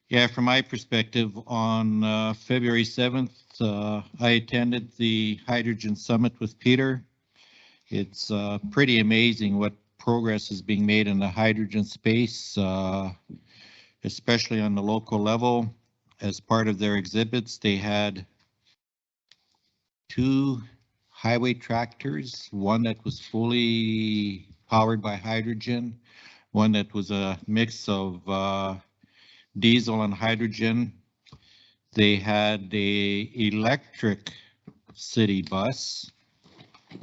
Yeah, from my perspective, on February 7th, I attended the Hydrogen Summit with Peter. It's pretty amazing what progress is being made in the hydrogen space, especially on the local level. As part of their exhibits, they had 2 highway tractors, one that was fully powered by hydrogen, one that was a mix of diesel and hydrogen. They had a electric city bus,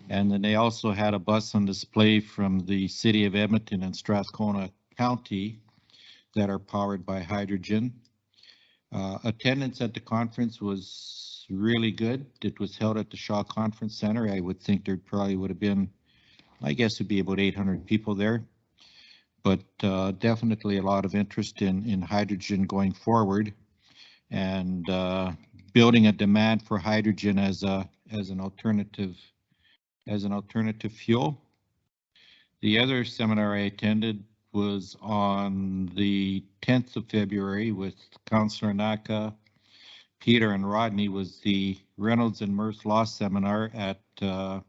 and then they also had a bus on display from the city of Edmonton and Strathcona County that are powered by hydrogen. Attendance at the conference was really good. It was held at the Shaw Conference Center. I would think there probably would have been, I guess it'd be about 800 people there. But definitely a lot of interest in hydrogen going forward, and building a demand for hydrogen as an alternative fuel. The other seminar I attended was on the 10th of February with Councillor Naka, Peter, and Rodney. Was the Reynolds and Merce Law Seminar at the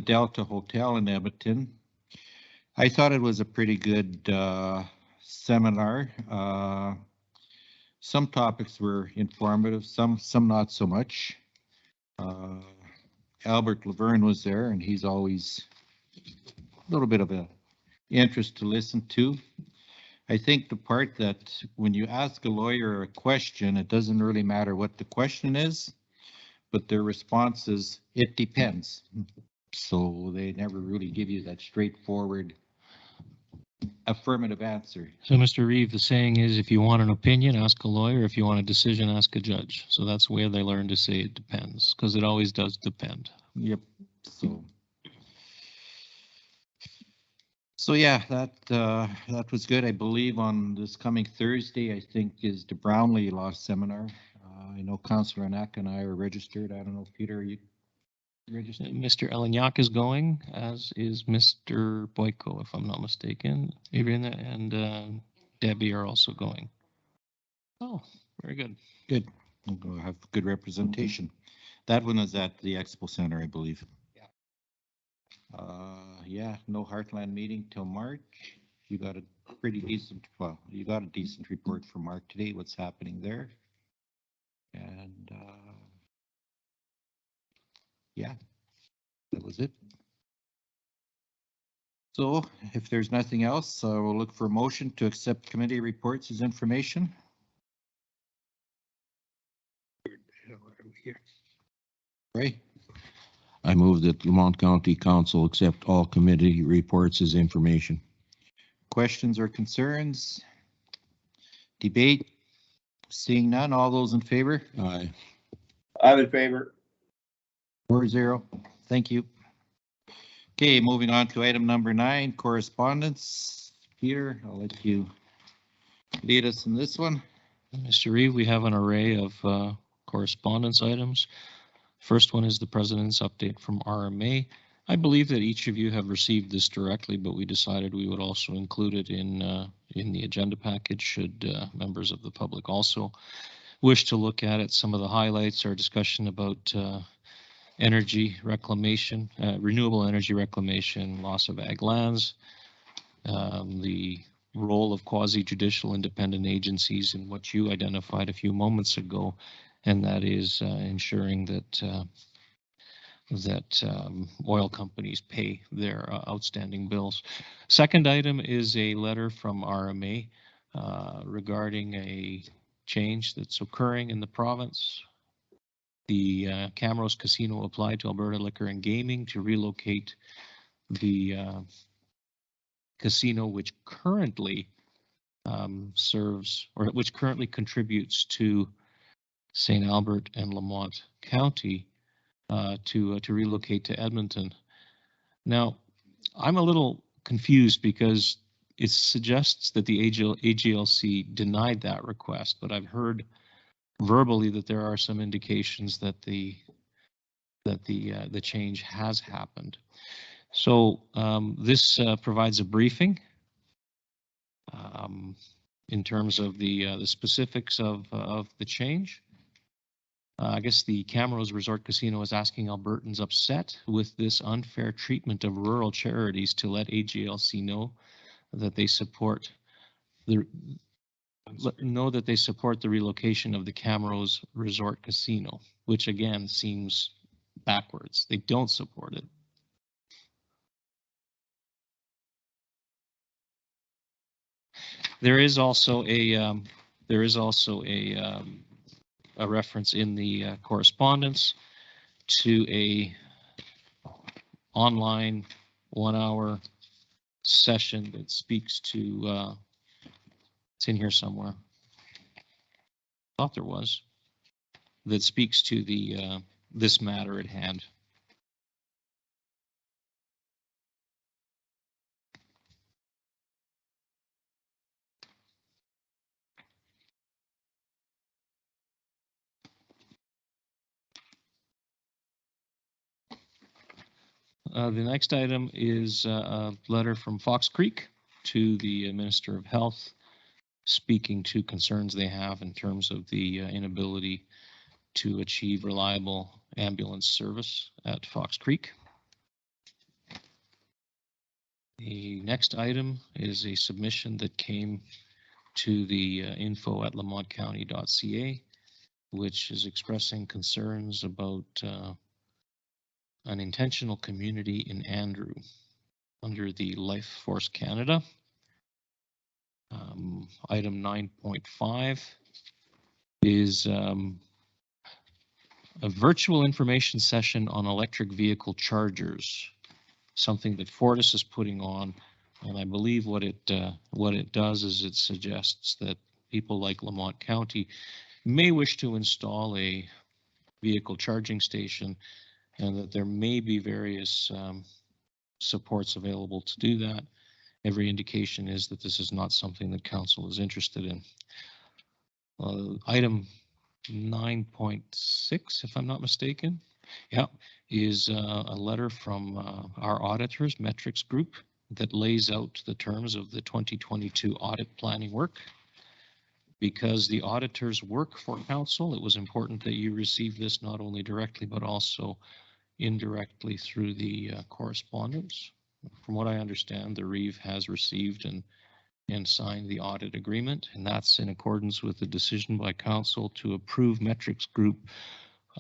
Delta Hotel in Edmonton. I thought it was a pretty good seminar. Some topics were informative, some not so much. Albert Laverne was there, and he's always a little bit of a interest to listen to. I think the part that when you ask a lawyer a question, it doesn't really matter what the question is, but their response is, it depends. So they never really give you that straightforward affirmative answer. So, Mr. Reeve, the saying is, if you want an opinion, ask a lawyer. If you want a decision, ask a judge. So that's where they learn to say it depends, because it always does depend. Yep. So yeah, that was good. I believe on this coming Thursday, I think, is the Brownlee Law Seminar. I know Councillor Anak and I are registered. I don't know, Peter, are you registered? Mr. Elignac is going, as is Mr. Boyko, if I'm not mistaken. Adrian and Debbie are also going. Oh, very good. Good. We'll have good representation. That one is at the Expo Center, I believe. Yeah, no Heartland meeting till March. You got a pretty decent, well, you got a decent report from Mark today, what's happening there. And, yeah, that was it. So if there's nothing else, we'll look for a motion to accept committee reports as information. Ray, I move that Lamont County Council accept all committee reports as information. questions or concerns? Debate? Seeing none, all those in favor? Aye. I'm in favor. 4-0. Thank you. Okay, moving on to item number 9, correspondence. Peter, I'll let you lead us in this one. Mr. Reeve, we have an array of correspondence items. First one is the President's update from RMA. I believe that each of you have received this directly, but we decided we would also include it in the agenda package should members of the public also wish to look at it. Some of the highlights are discussion about energy reclamation, renewable energy reclamation, loss of ag lands, the role of quasi-judicial independent agencies in what you identified a few moments ago, and that is ensuring that oil companies pay their outstanding bills. Second item is a letter from RMA regarding a change that's occurring in the province. The Camrose Casino applied to Alberta Liquor and Gaming to relocate the casino, which currently serves, or which currently contributes to St. Albert and Lamont County, to relocate to Edmonton. Now, I'm a little confused because it suggests that the AGLC denied that request, but I've heard verbally that there are some indications that the change has happened. So this provides a briefing in terms of the specifics of the change. I guess the Camrose Resort Casino is asking Albertans upset with this unfair treatment of rural charities to let AGLC know that they support the relocation of the Camrose Resort Casino, which again seems backwards. They don't support it. There is also a reference in the correspondence to a online 1-hour session that speaks to it's in here somewhere. Thought there was, that speaks to the this matter at hand. The next item is a letter from Fox Creek to the Minister of Health, speaking to concerns they have in terms of the inability to achieve reliable ambulance service at Fox Creek. The next item is a submission that came to the info@lamontcounty.ca, which is expressing concerns about an intentional community in Andrew under the Life Force Canada. Item 9.5 is a virtual information session on electric vehicle chargers, something that Fortis is putting on. And I believe what it does is it suggests that people like Lamont County may wish to install a vehicle charging station, and that there may be various supports available to do that. Every indication is that this is not something that council is interested in. Item 9.6, if I'm not mistaken, is a letter from our auditors, Metrics Group, that lays out the terms of the 2022 audit planning work. Because the auditors work for council, it was important that you receive this not only directly, but also indirectly through the correspondence. From what I understand, the Reeve has received and signed the audit agreement, and that's in accordance with the decision by council to approve Metrics Group.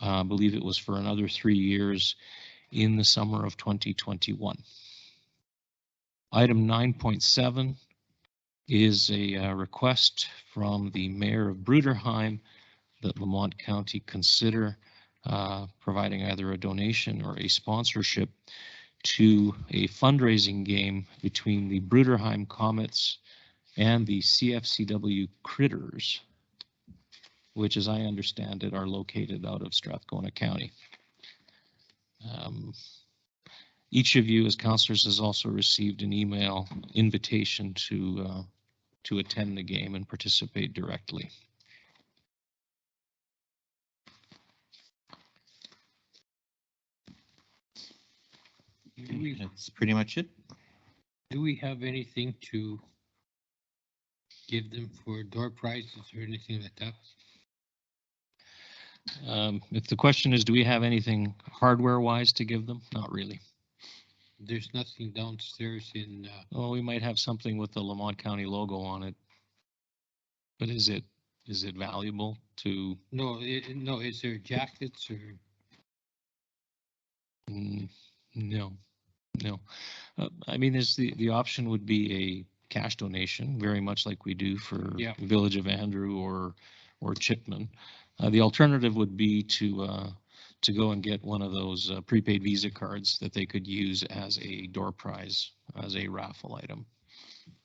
I believe it was for another 3 years in the summer of 2021. Item 9.7 is a request from the mayor of Bruderheim that Lamont County consider providing either a donation or a sponsorship to a fundraising game between the Bruderheim Comets and the CFCW Critters, which, as I understand it, are located out of Strathcona County. Each of you as councillors has also received an email invitation to attend the game and participate directly. That's pretty much it. Do we have anything to give them for door prizes or anything like that? If the question is, do we have anything hardware-wise to give them? Not really. There's nothing downstairs in, Oh, we might have something with the Lamont County logo on it. But is it valuable to? no, is there jackets or? No. I mean, there's the option would be a cash donation, very much like we do for Village of Andrew or Chipman. The alternative would be to go and get one of those prepaid Visa cards that they could use as a door prize, as a raffle item.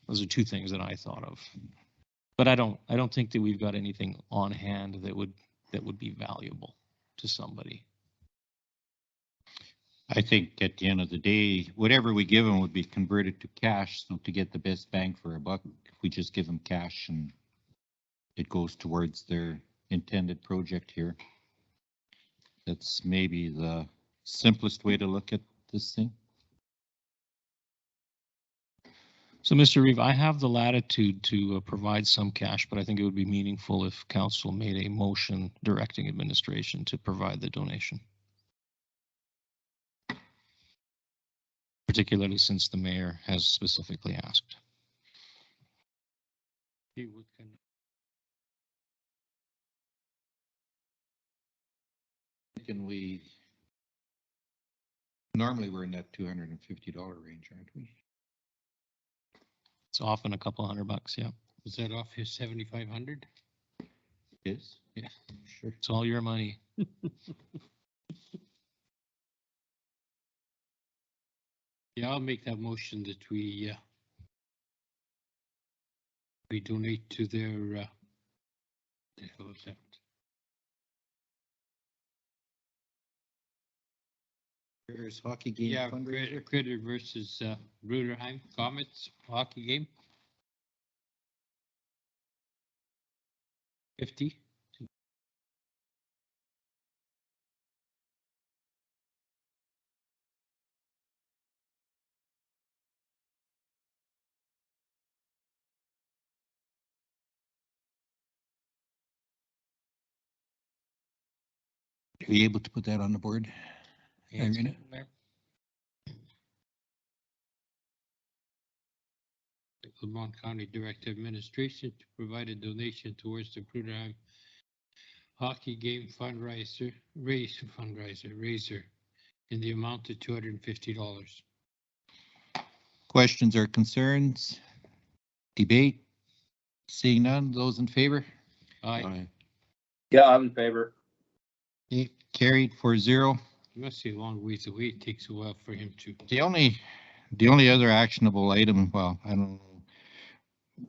Those are two things that I thought of. But I don't think that we've got anything on hand that would be valuable to somebody. I think at the end of the day, whatever we give them would be converted to cash. So to get the best bang for a buck, if we just give them cash and it goes towards their intended project here. That's maybe the simplest way to look at this thing. So, Mr. Reeve, I have the latitude to provide some cash, but I think it would be meaningful if council made a motion directing administration to provide the donation. Particularly since the mayor has specifically asked. Can we, normally we're in that $250 range, aren't we? It's often a couple $100, yeah. Is that off his 7,500? Yes. Yeah, Sure. It's all your money. Yeah, I'll make that motion that we donate to their, the hell is that? There's hockey game Yeah, fundraiser. Critter versus Bruderheim Comets hockey game. 50. Are you able to put that on the board? Yeah, it's Irina? getting there. Lamont County Direct Administration to provide a donation towards the Bruderheim hockey game raiser in the amount of $250. Questions or concerns? Debate? Seeing none, those in favor? Aye. Yeah, I'm in favor. Okay, carried 4-0. You must see a long ways away. It takes a while for him to. The only other actionable item, well, I don't know.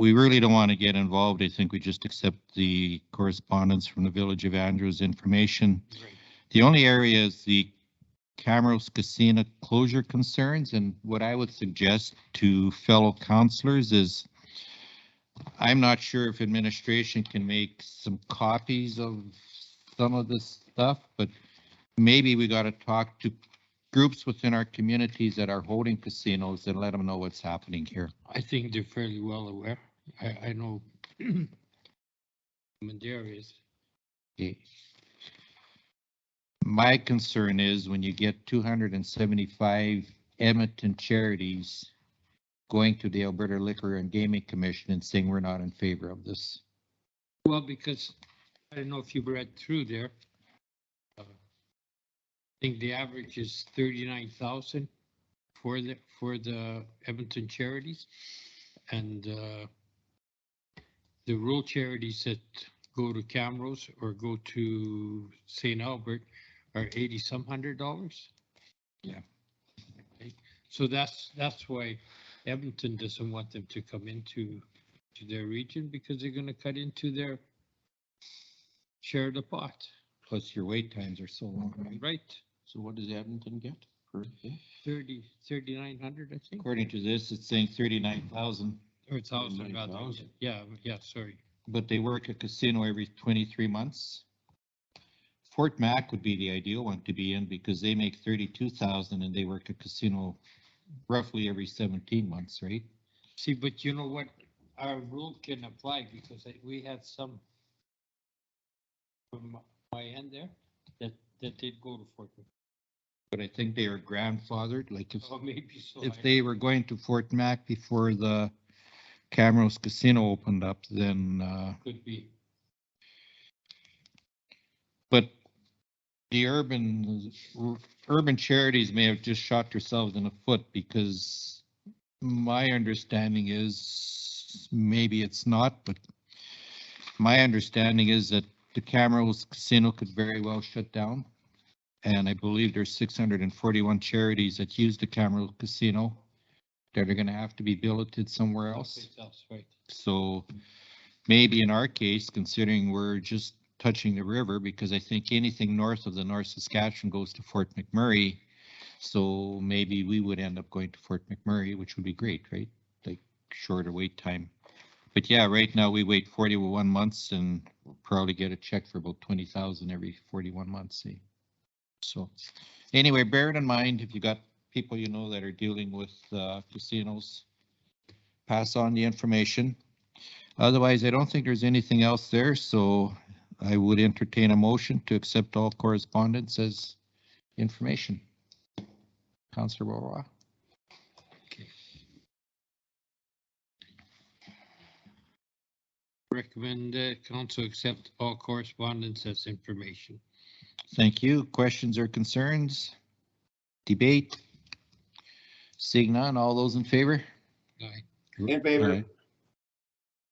We really don't want to get involved. I think we just accept the correspondence from the Village of Andrews information. Right. The only area is the Camrose Casino closure concerns, and what I would suggest to fellow councillors is I'm not sure if administration can make some copies of some of this stuff, but maybe we got to talk to groups within our communities that are holding casinos and let them know what's happening here. I think they're fairly well aware. I know Madera is. Okay. My concern is when you get 275 Edmonton charities going to the Alberta Liquor and Gaming Commission and saying we're not in favor of this. Well, because I don't know if you've read through there. I think the average is 39,000 for the Edmonton charities, and the rural charities that go to Camrose or go to St. Albert are $80-some hundred. Yeah. Okay. So that's why Edmonton doesn't want them to come into their region, because they're going to cut into their share of the pot. Plus your wait times are so long, right? Right. So what does Edmonton get per day? 3,900, I think. According to this, it's saying 39,000, Or 1,000 rather. 39,000. Yeah, sorry. but they work a casino every 23 months. Fort Mac would be the ideal one to be in because they make 32,000 and they work a casino roughly every 17 months, right? See, but you know what? Our rule can apply because we had some from my end there that did go to Fort Mac. But I think they are grandfathered, like Oh, maybe so. if they were going to Fort Mac before the Camrose Casino opened up, then, Could be. but the urban charities may have just shot themselves in the foot because my understanding is, maybe it's not, but my understanding is that the Camrose Casino could very well shut down. And I believe there's 641 charities that use the Camrose Casino that are going to have to be billeted somewhere else. Right. So maybe in our case, considering we're just touching the river, because I think anything north of the North Saskatchewan goes to Fort McMurray. So maybe we would end up going to Fort McMurray, which would be great, right? Like shorter wait time. But yeah, right now we wait 41 months and we'll probably get a check for about 20,000 every 41 months. See? So anyway, bear it in mind if you got people you know that are dealing with casinos, pass on the information. Otherwise, I don't think there's anything else there, so I would entertain a motion to accept all correspondence as information. Councillor Roy. Recommend council accept all correspondence as information. Thank you. Questions or concerns? Debate? Seeing none, all those in favor? Aye. In favor. Aye.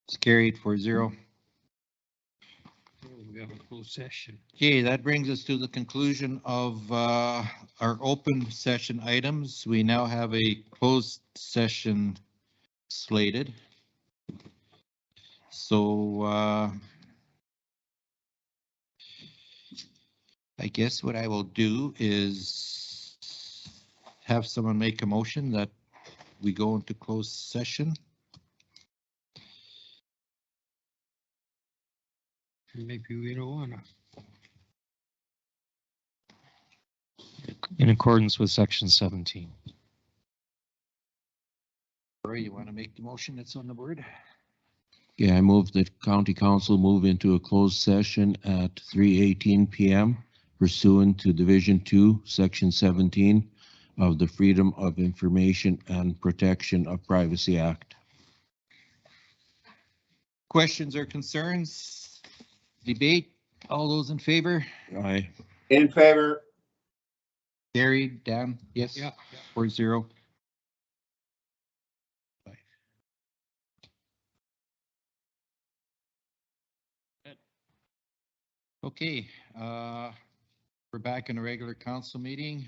It's carried 4-0. We have a closed session. Okay, that brings us to the conclusion of our open session items. We now have a closed session slated. So I guess what I will do is have someone make a motion that we go into closed session. Maybe we don't wanna. In accordance with section 17. Roy, you want to make the motion that's on the board? Yeah, I move that county council move into a closed session at 3:18 PM pursuant to Division 2, Section 17 of the Freedom of Information and Protection of Privacy Act. Questions or concerns? Debate? All those in favor? Aye. In favor. Carried. Dan? Yes? Yeah. 4-0. Okay, we're back in a regular council meeting.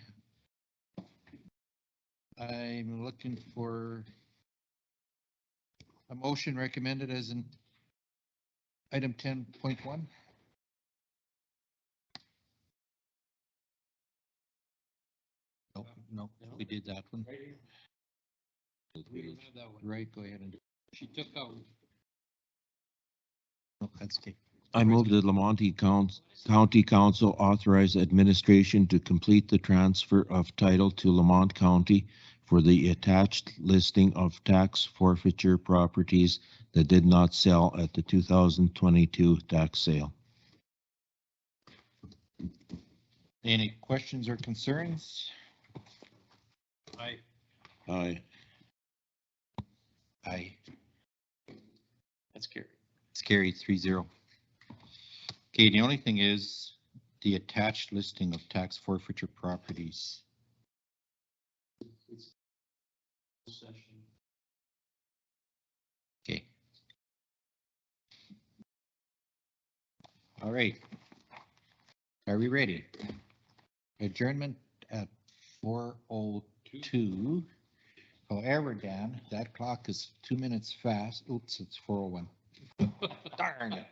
I'm looking for a motion recommended as in item 10.1. No, we did that one. We don't have that one. Right, go ahead and do. She took out. No, that's okay. I move that Lamont County Council authorize administration to complete the transfer of title to Lamont County for the attached listing of tax forfeiture properties that did not sell at the 2022 tax sale. Any questions or concerns? Aye. Aye. Aye. That's carried. It's carried 3-0. Okay, the only thing is the attached listing of tax forfeiture properties. Okay. All right. Are we ready? Adjournment at 4:02. However, Dan, that clock is 2 minutes fast. Oops, it's 4:01. Darn it.